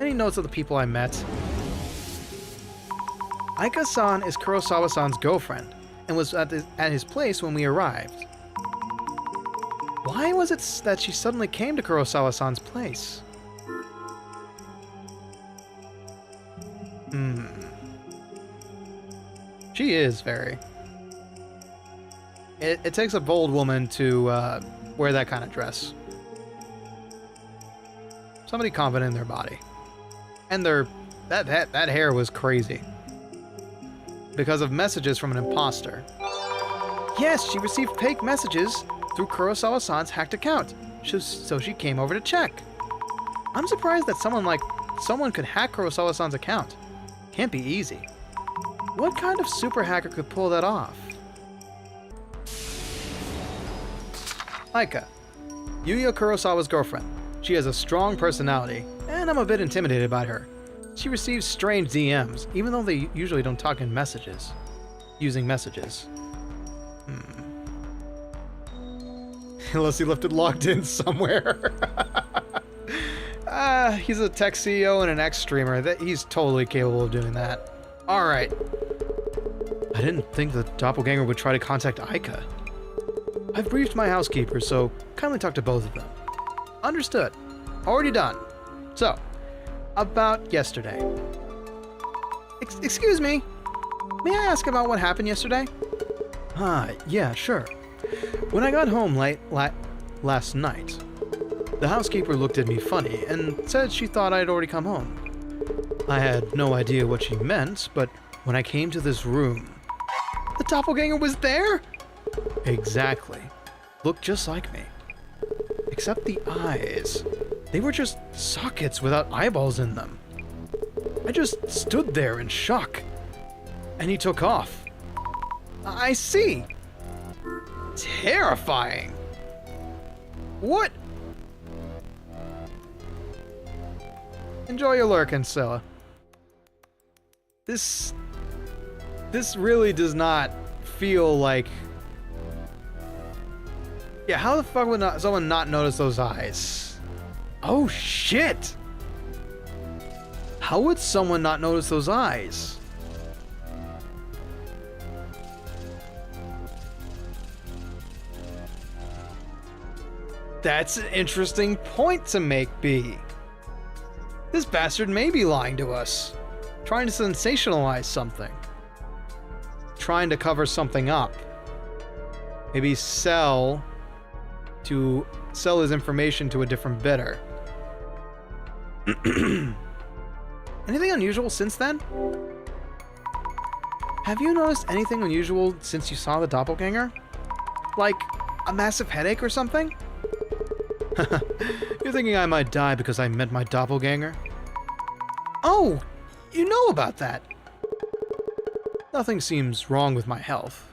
Any notes of the people I met? Aika-san is Kurosawa-san's girlfriend, and was at his place when we arrived. Why was it that she suddenly came to Kurosawa-san's place? She is very. It takes a bold woman to wear that kind of dress. Somebody confident in their body. And that hair was crazy. Because of messages from an imposter. Yes, she received fake messages through Kurosawa-san's hacked account, so she came over to check. I'm surprised that someone could hack Kurosawa-san's account. Can't be easy. What kind of super hacker could pull that off? Aika, Yuya Kurosawa's girlfriend. She has a strong personality, and I'm a bit intimidated by her. She receives strange DMs, even though they usually don't talk in messages. Using messages. Unless he left it logged in somewhere. He's a tech CEO and an ex-streamer. He's totally capable of doing that. Alright. I didn't think the doppelganger would try to contact Aika. I've briefed my housekeeper, so kindly talk to both of them. Understood. Already done. So, about yesterday. Excuse me. May I ask about what happened yesterday? Yeah, sure. When I got home late last night, the housekeeper looked at me funny and said she thought I'd already come home. I had no idea what she meant, but when I came to this room, the doppelganger was there? Exactly. Looked just like me. Except the eyes. They were just sockets without eyeballs in them. I just stood there in shock. And he took off. I see. Terrifying. What? Enjoy your lurkin, Scylla. This really does not feel like... Yeah, how the fuck would someone not notice those eyes? Oh shit! How would someone not notice those eyes? That's an interesting point to make, B. This bastard may be lying to us. Trying to sensationalize something. Trying to cover something up. Maybe sell his information to a different bidder. Anything unusual since then? Have you noticed anything unusual since you saw the doppelganger? Like a massive headache or something? You're thinking I might die because I met my doppelganger? Oh, you know about that. Nothing seems wrong with my health.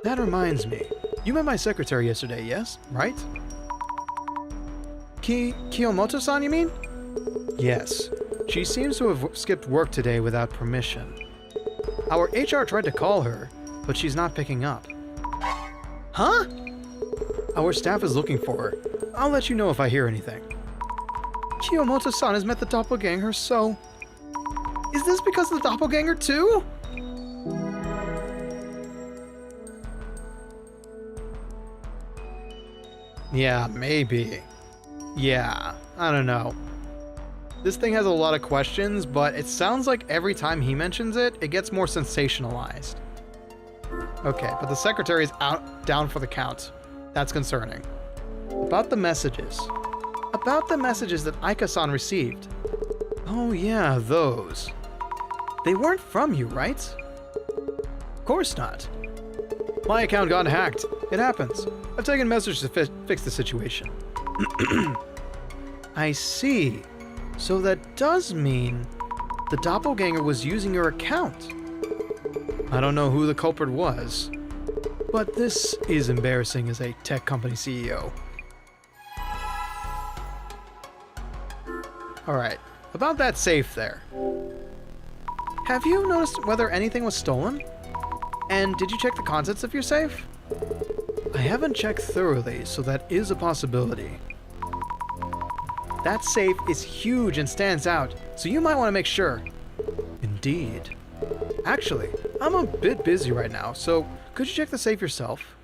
That reminds me. You met my secretary yesterday, yes? Right? Kiyomoto-san, you mean? Yes. She seems to have skipped work today without permission. Our HR tried to call her, but she's not picking up. Huh? Our staff is looking for her. I'll let you know if I hear anything. Kiyomoto-san has met the doppelganger, so... Is this because of the doppelganger too? Yeah, maybe. Yeah, I don't know. This thing has a lot of questions, but it sounds like every time he mentions it, it gets more sensationalized. Okay, but the secretary is down for the count. That's concerning. About the messages. About the messages that Aika-san received. Oh yeah, those. They weren't from you, right? Of course not. My account got hacked. It happens. I've taken measures to fix the situation. I see. So that does mean the doppelganger was using your account. I don't know who the culprit was, but this is embarrassing as a tech company CEO. Alright, about that safe there. Have you noticed whether anything was stolen? And did you check the contents of your safe? I haven't checked thoroughly, so that is a possibility. That safe is huge and stands out, so you might want to make sure. Indeed. Actually, I'm a bit busy right now, so could you check the safe yourself?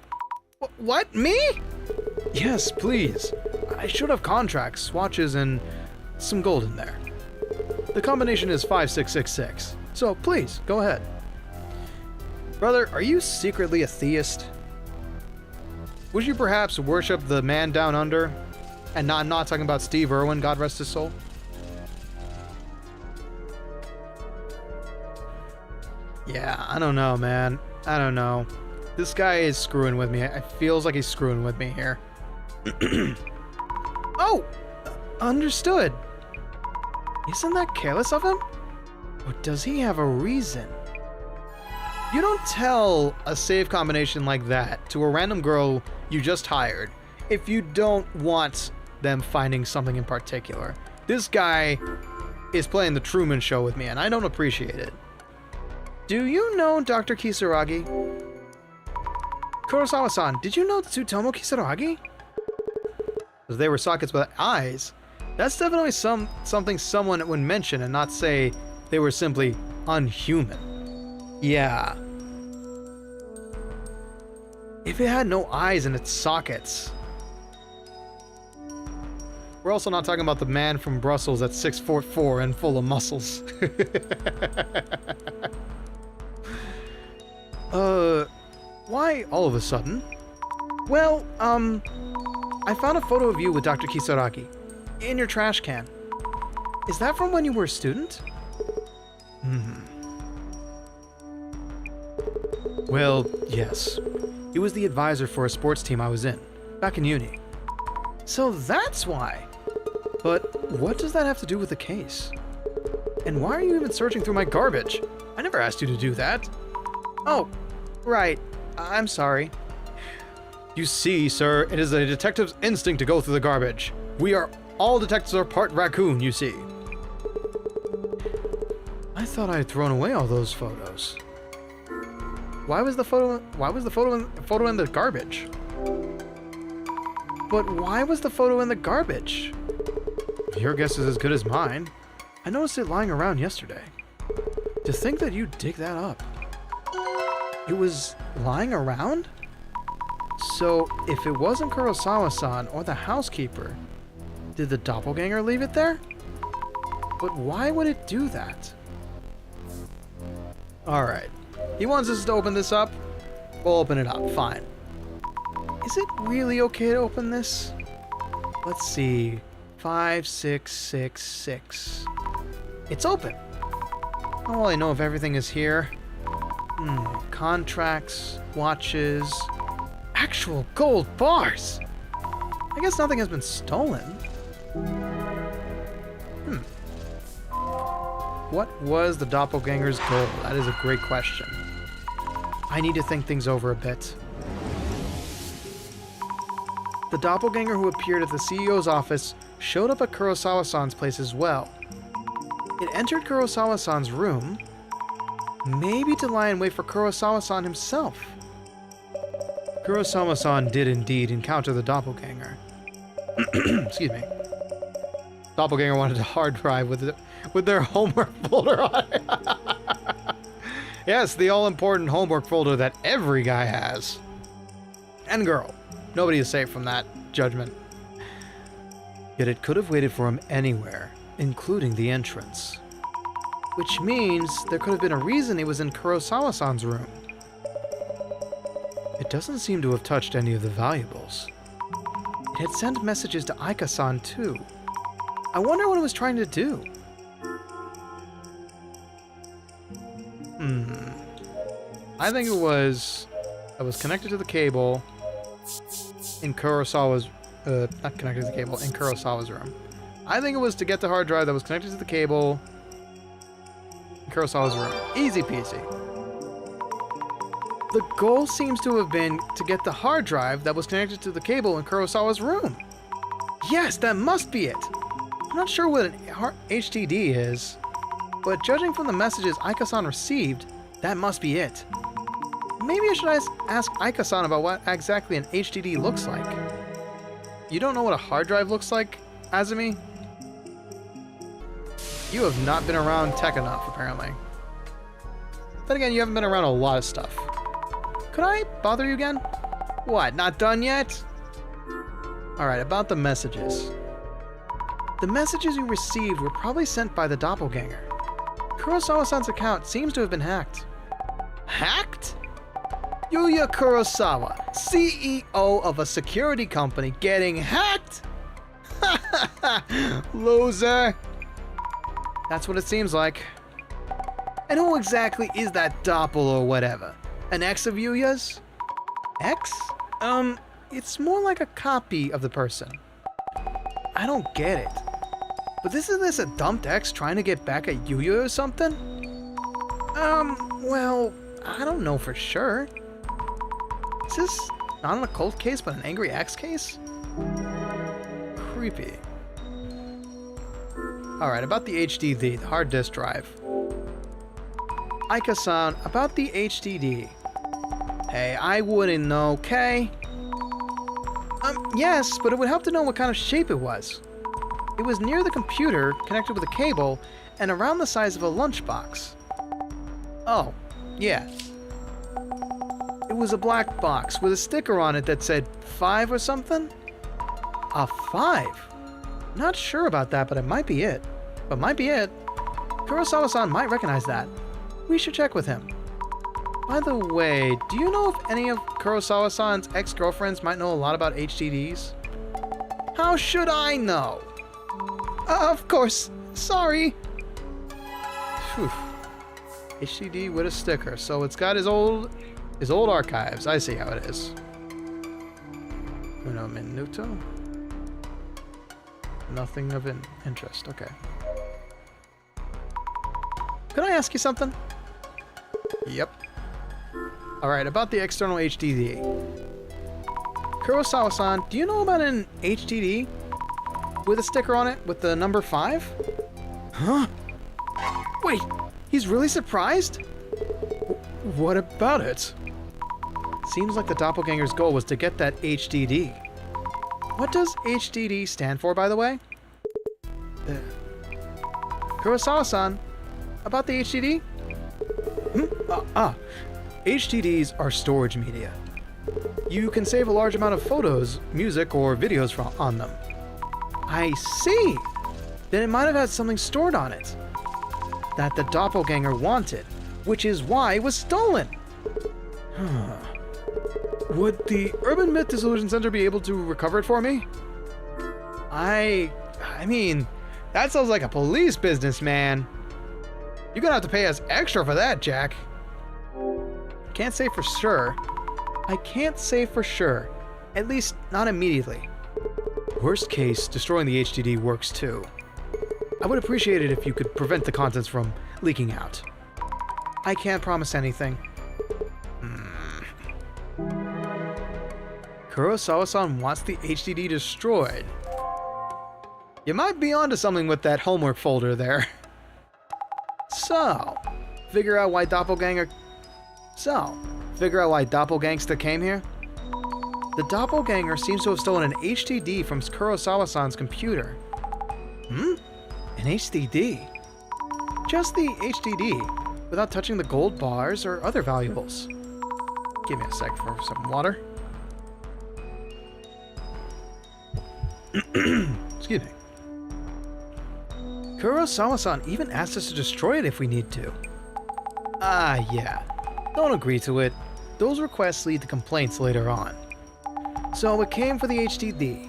What? Me? Yes, please. I should have contracts, swatches, and some gold in there. The combination is 5666. So please, go ahead. Brother, are you secretly a theist? Would you perhaps worship the man down under? And I'm not talking about Steve Irwin, God rest his soul. Yeah, I don't know, man. I don't know. This guy is screwing with me. It feels like he's screwing with me here. Oh! Understood. Isn't that careless of him? Or does he have a reason? You don't tell a save combination like that to a random girl you just hired if you don't want them finding something in particular. This guy is playing the Truman Show with me, and I don't appreciate it. Do you know Dr. Kisaragi? Kurosawa-san, did you know Tsutomu Kisaragi? They were sockets with eyes. That's definitely something someone would mention and not say they were simply unhuman. Yeah. If it had no eyes in its sockets. We're also not talking about the man from Brussels that's 6'4" and full of muscles. Why all of a sudden? Well, I found a photo of you with Dr. Kisaragi in your trash can. Is that from when you were a student? Well, yes. He was the advisor for a sports team I was in, back in uni. So that's why. But what does that have to do with the case? And why are you even searching through my garbage? I never asked you to do that. Oh, right. I'm sorry. You see, sir, it is a detective's instinct to go through the garbage. All detectives are part raccoon, you see. I thought I had thrown away all those photos. Why was the photo in the garbage? But why was the photo in the garbage? Your guess is as good as mine. I noticed it lying around yesterday. To think that you dig that up. It was lying around? So, if it wasn't Kurosawa-san or the housekeeper, did the doppelganger leave it there? But why would it do that? Alright. He wants us to open this up. We'll open it up. Fine. Is it really okay to open this? Let's see. 5666. It's open. Oh, well, I know if everything is here. Contracts, watches, actual gold bars. I guess nothing has been stolen. What was the doppelganger's goal? That is a great question. I need to think things over a bit. The doppelganger who appeared at the CEO's office showed up at Kurosawa-san's place as well. It entered Kurosawa-san's room, maybe to lie in wait for Kurosawa-san himself. Kurosawa-san did indeed encounter the doppelganger. Excuse me. Doppelganger wanted a hard drive with their homework folder on it. Yes, the all-important homework folder that every guy has. And girl. Nobody is safe from that judgment. Yet it could have waited for him anywhere, including the entrance. Which means there could have been a reason he was in Kurosawa-san's room. It doesn't seem to have touched any of the valuables. It had sent messages to Aika-san too. I wonder what it was trying to do. I think it was connected to the cable in Kurosawa's not connected to the cable in Kurosawa's room. I think it was to get the hard drive that was connected to the cable in Kurosawa's room. Easy peasy. The goal seems to have been to get the hard drive that was connected to the cable in Kurosawa's room. Yes, that must be it. I'm not sure what an HDD is, but judging from the messages Aika-san received, that must be it. Maybe I should ask Aika-san about what exactly an HDD looks like. You don't know what a hard drive looks like, Azumi? You have not been around tech enough, apparently. Then again, you haven't been around a lot of stuff. Could I bother you again? What, not done yet? Alright, about the messages. The messages you received were probably sent by the doppelganger. Kurosawa-san's account seems to have been hacked. Hacked? Yuya Kurosawa, CEO of a security company, getting hacked? Loser. That's what it seems like. And who exactly is that doppel or whatever? An ex of Yuya's? Ex? It's more like a copy of the person. I don't get it. But isn't this a dumped ex trying to get back at Yuya or something? Well, I don't know for sure. Is this not an occult case, but an angry ex case? Creepy. Alright, about the HDD, the hard disk drive. Aika-san, about the HDD. Hey, I wouldn't know, okay? Yes, but it would help to know what kind of shape it was. It was near the computer, connected with a cable, and around the size of a lunchbox. Oh, yeah. It was a black box with a sticker on it that said 5 or something? A 5? Not sure about that, but it might be it. But might be it. Kurosawa-san might recognize that. We should check with him. By the way, do you know if any of Kurosawa-san's ex-girlfriends might know a lot about HDDs? How should I know? Of course. Sorry. Phew. HDD with a sticker, so it's got his old archives. I see how it is. Uno minuto. Nothing of interest. Okay. Can I ask you something? Yep. Alright, about the external HDD. Kurosawa-san, do you know about an HDD with a sticker on it with the number 5? Huh? Wait, he's really surprised? What about it? Seems like the doppelganger's goal was to get that HDD. What does HDD stand for, by the way? Kurosawa-san, about the HDD? HDDs are storage media. You can save a large amount of photos, music, or videos on them. I see! Then it might have had something stored on it that the doppelganger wanted, which is why it was stolen. Would the Urban Myth Dissolution Center be able to recover it for me? I mean, that sounds like a police business, man. You're gonna have to pay us extra for that, Jack. Can't say for sure. I can't say for sure. At least, not immediately. Worst case, destroying the HDD works too. I would appreciate it if you could prevent the contents from leaking out. I can't promise anything. Kurosawa-san wants the HDD destroyed. You might be onto something with that homework folder there. Figure out why Doppelgangster came here? The Doppelganger seems to have stolen an HDD from Kurosawa-san's computer. An HDD? Just the HDD, without touching the gold bars or other valuables. Give me a sec for some water. Excuse me. Kurosawa-san even asked us to destroy it if we need to. Yeah. Don't agree to it. Those requests lead to complaints later on. So it came for the HDD.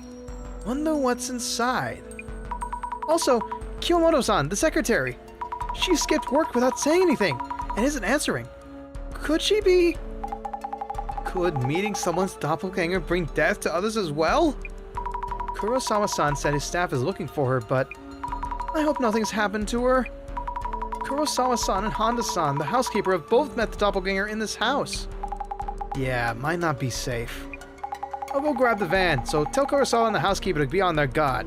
Wonder what's inside. Also, Kiyomoto-san, the secretary. She skipped work without saying anything and isn't answering. Could she be... Could meeting someone's doppelganger bring death to others as well? Kurosawa-san said his staff is looking for her, but I hope nothing's happened to her. Kurosawa-san and Honda-san, the housekeeper, have both met the doppelganger in this house. Yeah, might not be safe. I'll go grab the van, so tell Kurosawa and the housekeeper to be on their guard.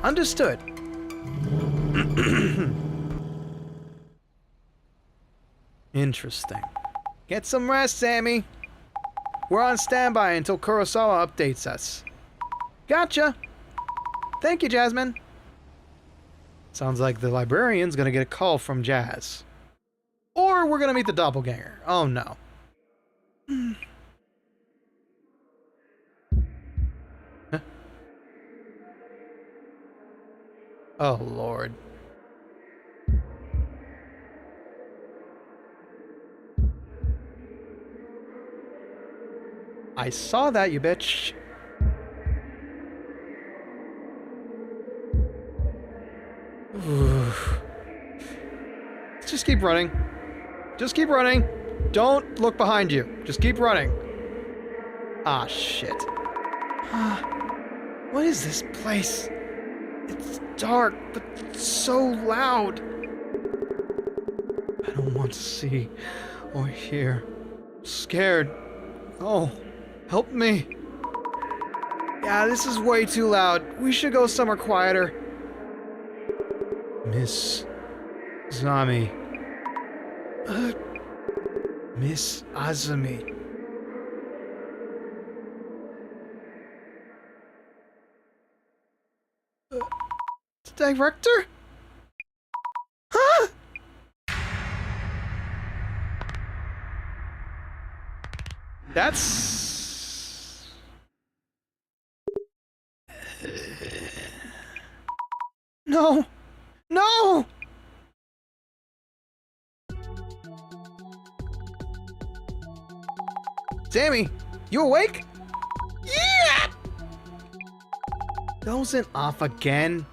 Understood. Interesting. Get some rest, Sammy. We're on standby until Kurosawa updates us. Gotcha. Thank you, Jasmine. Sounds like the librarian's gonna get a call from Jazz. Or we're gonna meet the doppelganger. Oh no. Huh? Oh, Lord. I saw that, you bitch. Just keep running. Just keep running. Don't look behind you. Just keep running. Ah, shit. What is this place? It's dark, but so loud. I don't want to see or hear. I'm scared. Oh, help me. Yeah, this is way too loud. We should go somewhere quieter. Miss Zami. Miss Azumi. Director? Huh? That's... No! No! Sammy, you awake? Yeah! Wasn't off again.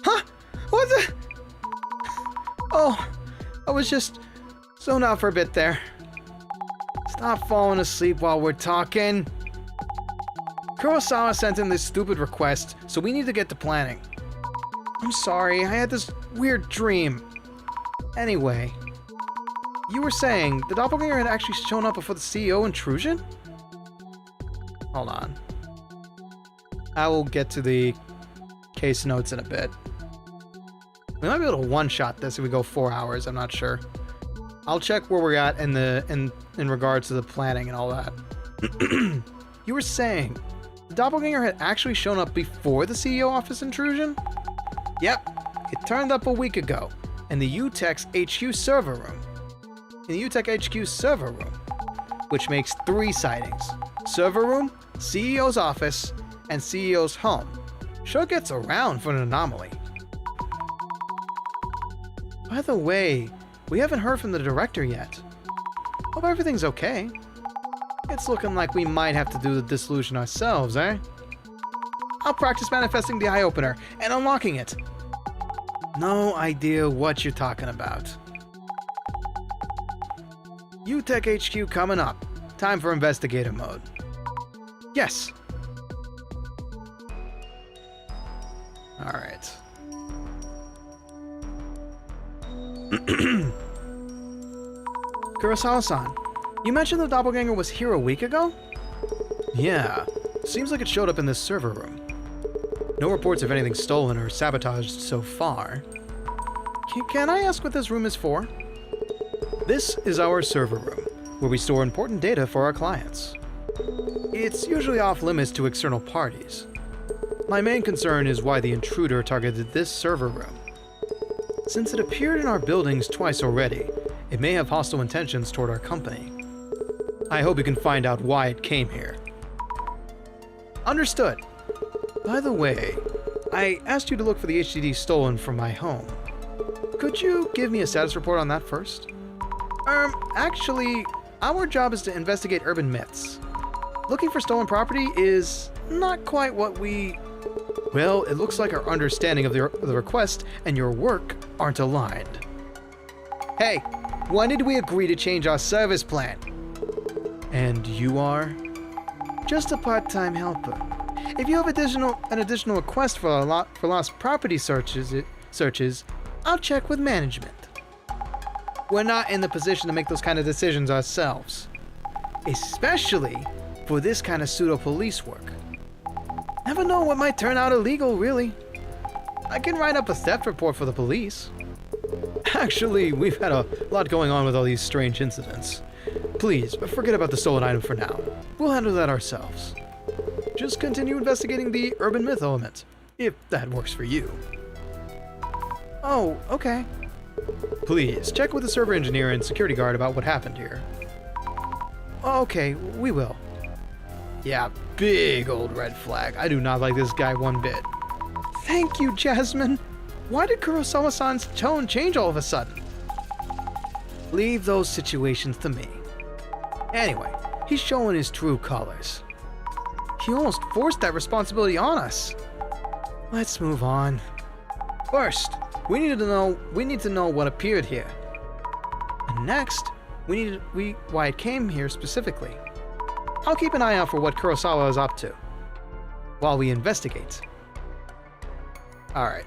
Huh? What the? Oh, I was just zoned out for a bit there. Stop falling asleep while we're talking. Kurosawa sent in this stupid request, so we need to get to planning. I'm sorry, I had this weird dream. Anyway, you were saying the doppelganger had actually shown up before the CEO intrusion? Hold on. I will get to the case notes in a bit. We might be able to one-shot this if we go 4 hours, I'm not sure. I'll check where we're at in regards to the planning and all that. You were saying the doppelganger had actually shown up before the CEO office intrusion? Yep, it turned up a week ago in the UTech's HQ server room. In the UTech HQ server room, which makes 3 sightings. Server room, CEO's office, and CEO's home. Sure gets around for an anomaly. By the way, we haven't heard from the director yet. Hope everything's okay. It's looking like we might have to do the dissolution ourselves, eh? I'll practice manifesting the eye-opener and unlocking it. No idea what you're talking about. UTech HQ coming up. Time for investigator mode. Yes. Alright. Kurosawa-san, you mentioned the doppelganger was here a week ago? Yeah, seems like it showed up in this server room. No reports of anything stolen or sabotaged so far. Can I ask what this room is for? This is our server room, where we store important data for our clients. It's usually off limits to external parties. My main concern is why the intruder targeted this server room. Since it appeared in our buildings twice already, it may have hostile intentions toward our company. I hope you can find out why it came here. Understood. By the way, I asked you to look for the HDD stolen from my home. Could you give me a status report on that first? Actually, our job is to investigate urban myths. Looking for stolen property is not quite what we... Well, it looks like our understanding of the request and your work aren't aligned. Hey, when did we agree to change our service plan? And you are? Just a part-time helper. If you have an additional request for lost property searches, I'll check with management. We're not in the position to make those kind of decisions ourselves. Especially for this kind of pseudo-police work. Never know what might turn out illegal, really. I can write up a theft report for the police. Actually, we've had a lot going on with all these strange incidents. Please, forget about the stolen item for now. We'll handle that ourselves. Just continue investigating the urban myth element, if that works for you. Oh, okay. Please, check with the server engineer and security guard about what happened here. Okay, we will. Yeah, big old red flag. I do not like this guy one bit. Thank you, Jasmine. Why did Kurosawa-san's tone change all of a sudden? Leave those situations to me. Anyway, he's showing his true colors. He almost forced that responsibility on us. Let's move on. First, we need to know what appeared here. And next, why it came here specifically. I'll keep an eye out for what Kurosawa is up to while we investigate. Alright.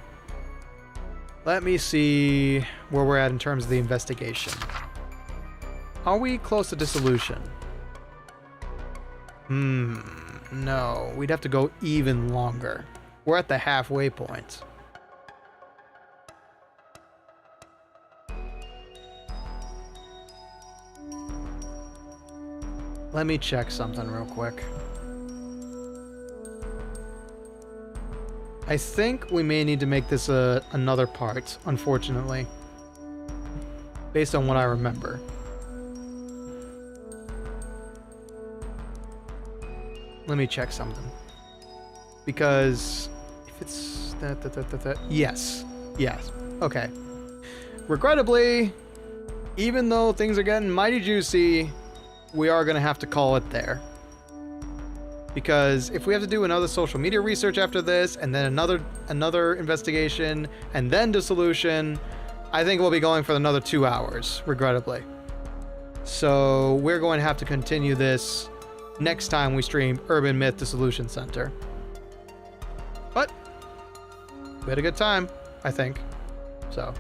Let me see where we're at in terms of the investigation. Are we close to dissolution? No. We'd have to go even longer. We're at the halfway point. Let me check something real quick. I think we may need to make this another part, unfortunately. Based on what I remember. Let me check something. Because if it's yes. Yes. Okay. Regrettably, even though things are getting mighty juicy, we are going to have to call it there. Because if we have to do another social media research after this, and then another investigation, and then dissolution, I think we'll be going for another 2 hours, regrettably. So we're going to have to continue this next time we stream Urban Myth Dissolution Center. But we had a good time, I think. So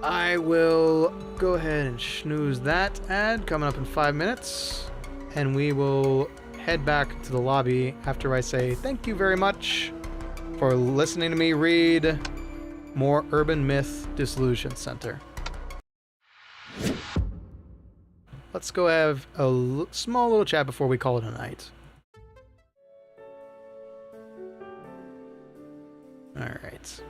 I will go ahead and snooze that ad coming up in 5 minutes, and we will head back to the lobby after I say thank you very much for listening to me read more Urban Myth Dissolution Center. Let's go have a small little chat before we call it a night. Alright.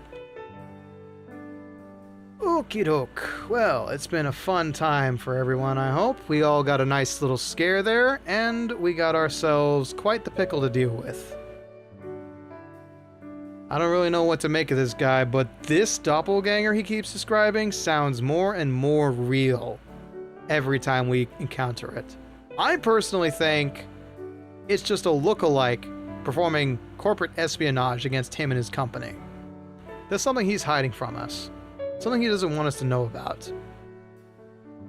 Okie doke. Well, it's been a fun time for everyone, I hope. We all got a nice little scare there, and we got ourselves quite the pickle to deal with. I don't really know what to make of this guy, but this doppelganger he keeps describing sounds more and more real every time we encounter it. I personally think it's just a look-alike performing corporate espionage against him and his company. There's something he's hiding from us. Something he doesn't want us to know about.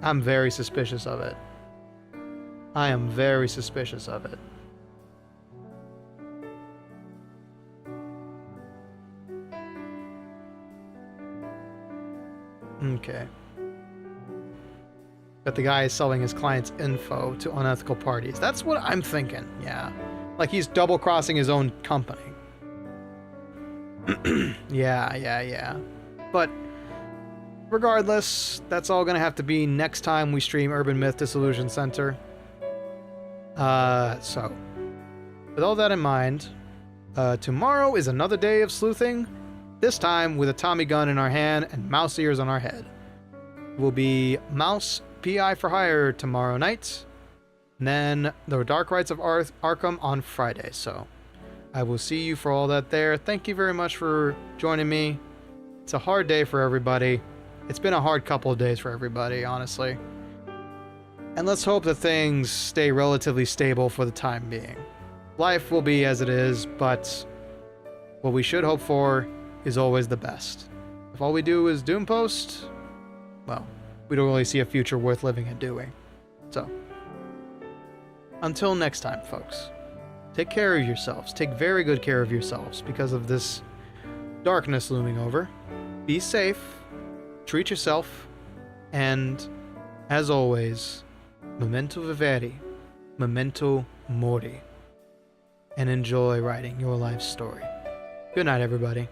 I'm very suspicious of it. I am very suspicious of it. Okay. But the guy is selling his client's info to unethical parties. That's what I'm thinking, yeah. Like he's double-crossing his own company. Yeah. But regardless, that's all gonna have to be next time we stream Urban Myth Dissolution Center. So, with all that in mind, tomorrow is another day of sleuthing, this time with a Tommy gun in our hand and mouse ears on our head. We'll be Mouse PI for Hire tomorrow night, and then the Dark Rites of Arkham on Friday, so I will see you for all that there. Thank you very much for joining me. It's a hard day for everybody. It's been a hard couple of days for everybody, honestly. And let's hope that things stay relatively stable for the time being. Life will be as it is, but what we should hope for is always the best. If all we do is doom post, well, we don't really see a future worth living and doing. So, until next time, folks, take care of yourselves. Take very good care of yourselves because of this darkness looming over. Be safe. Treat yourself, and, as always, memento vivere, memento mori, and enjoy writing your life story. Good night, everybody.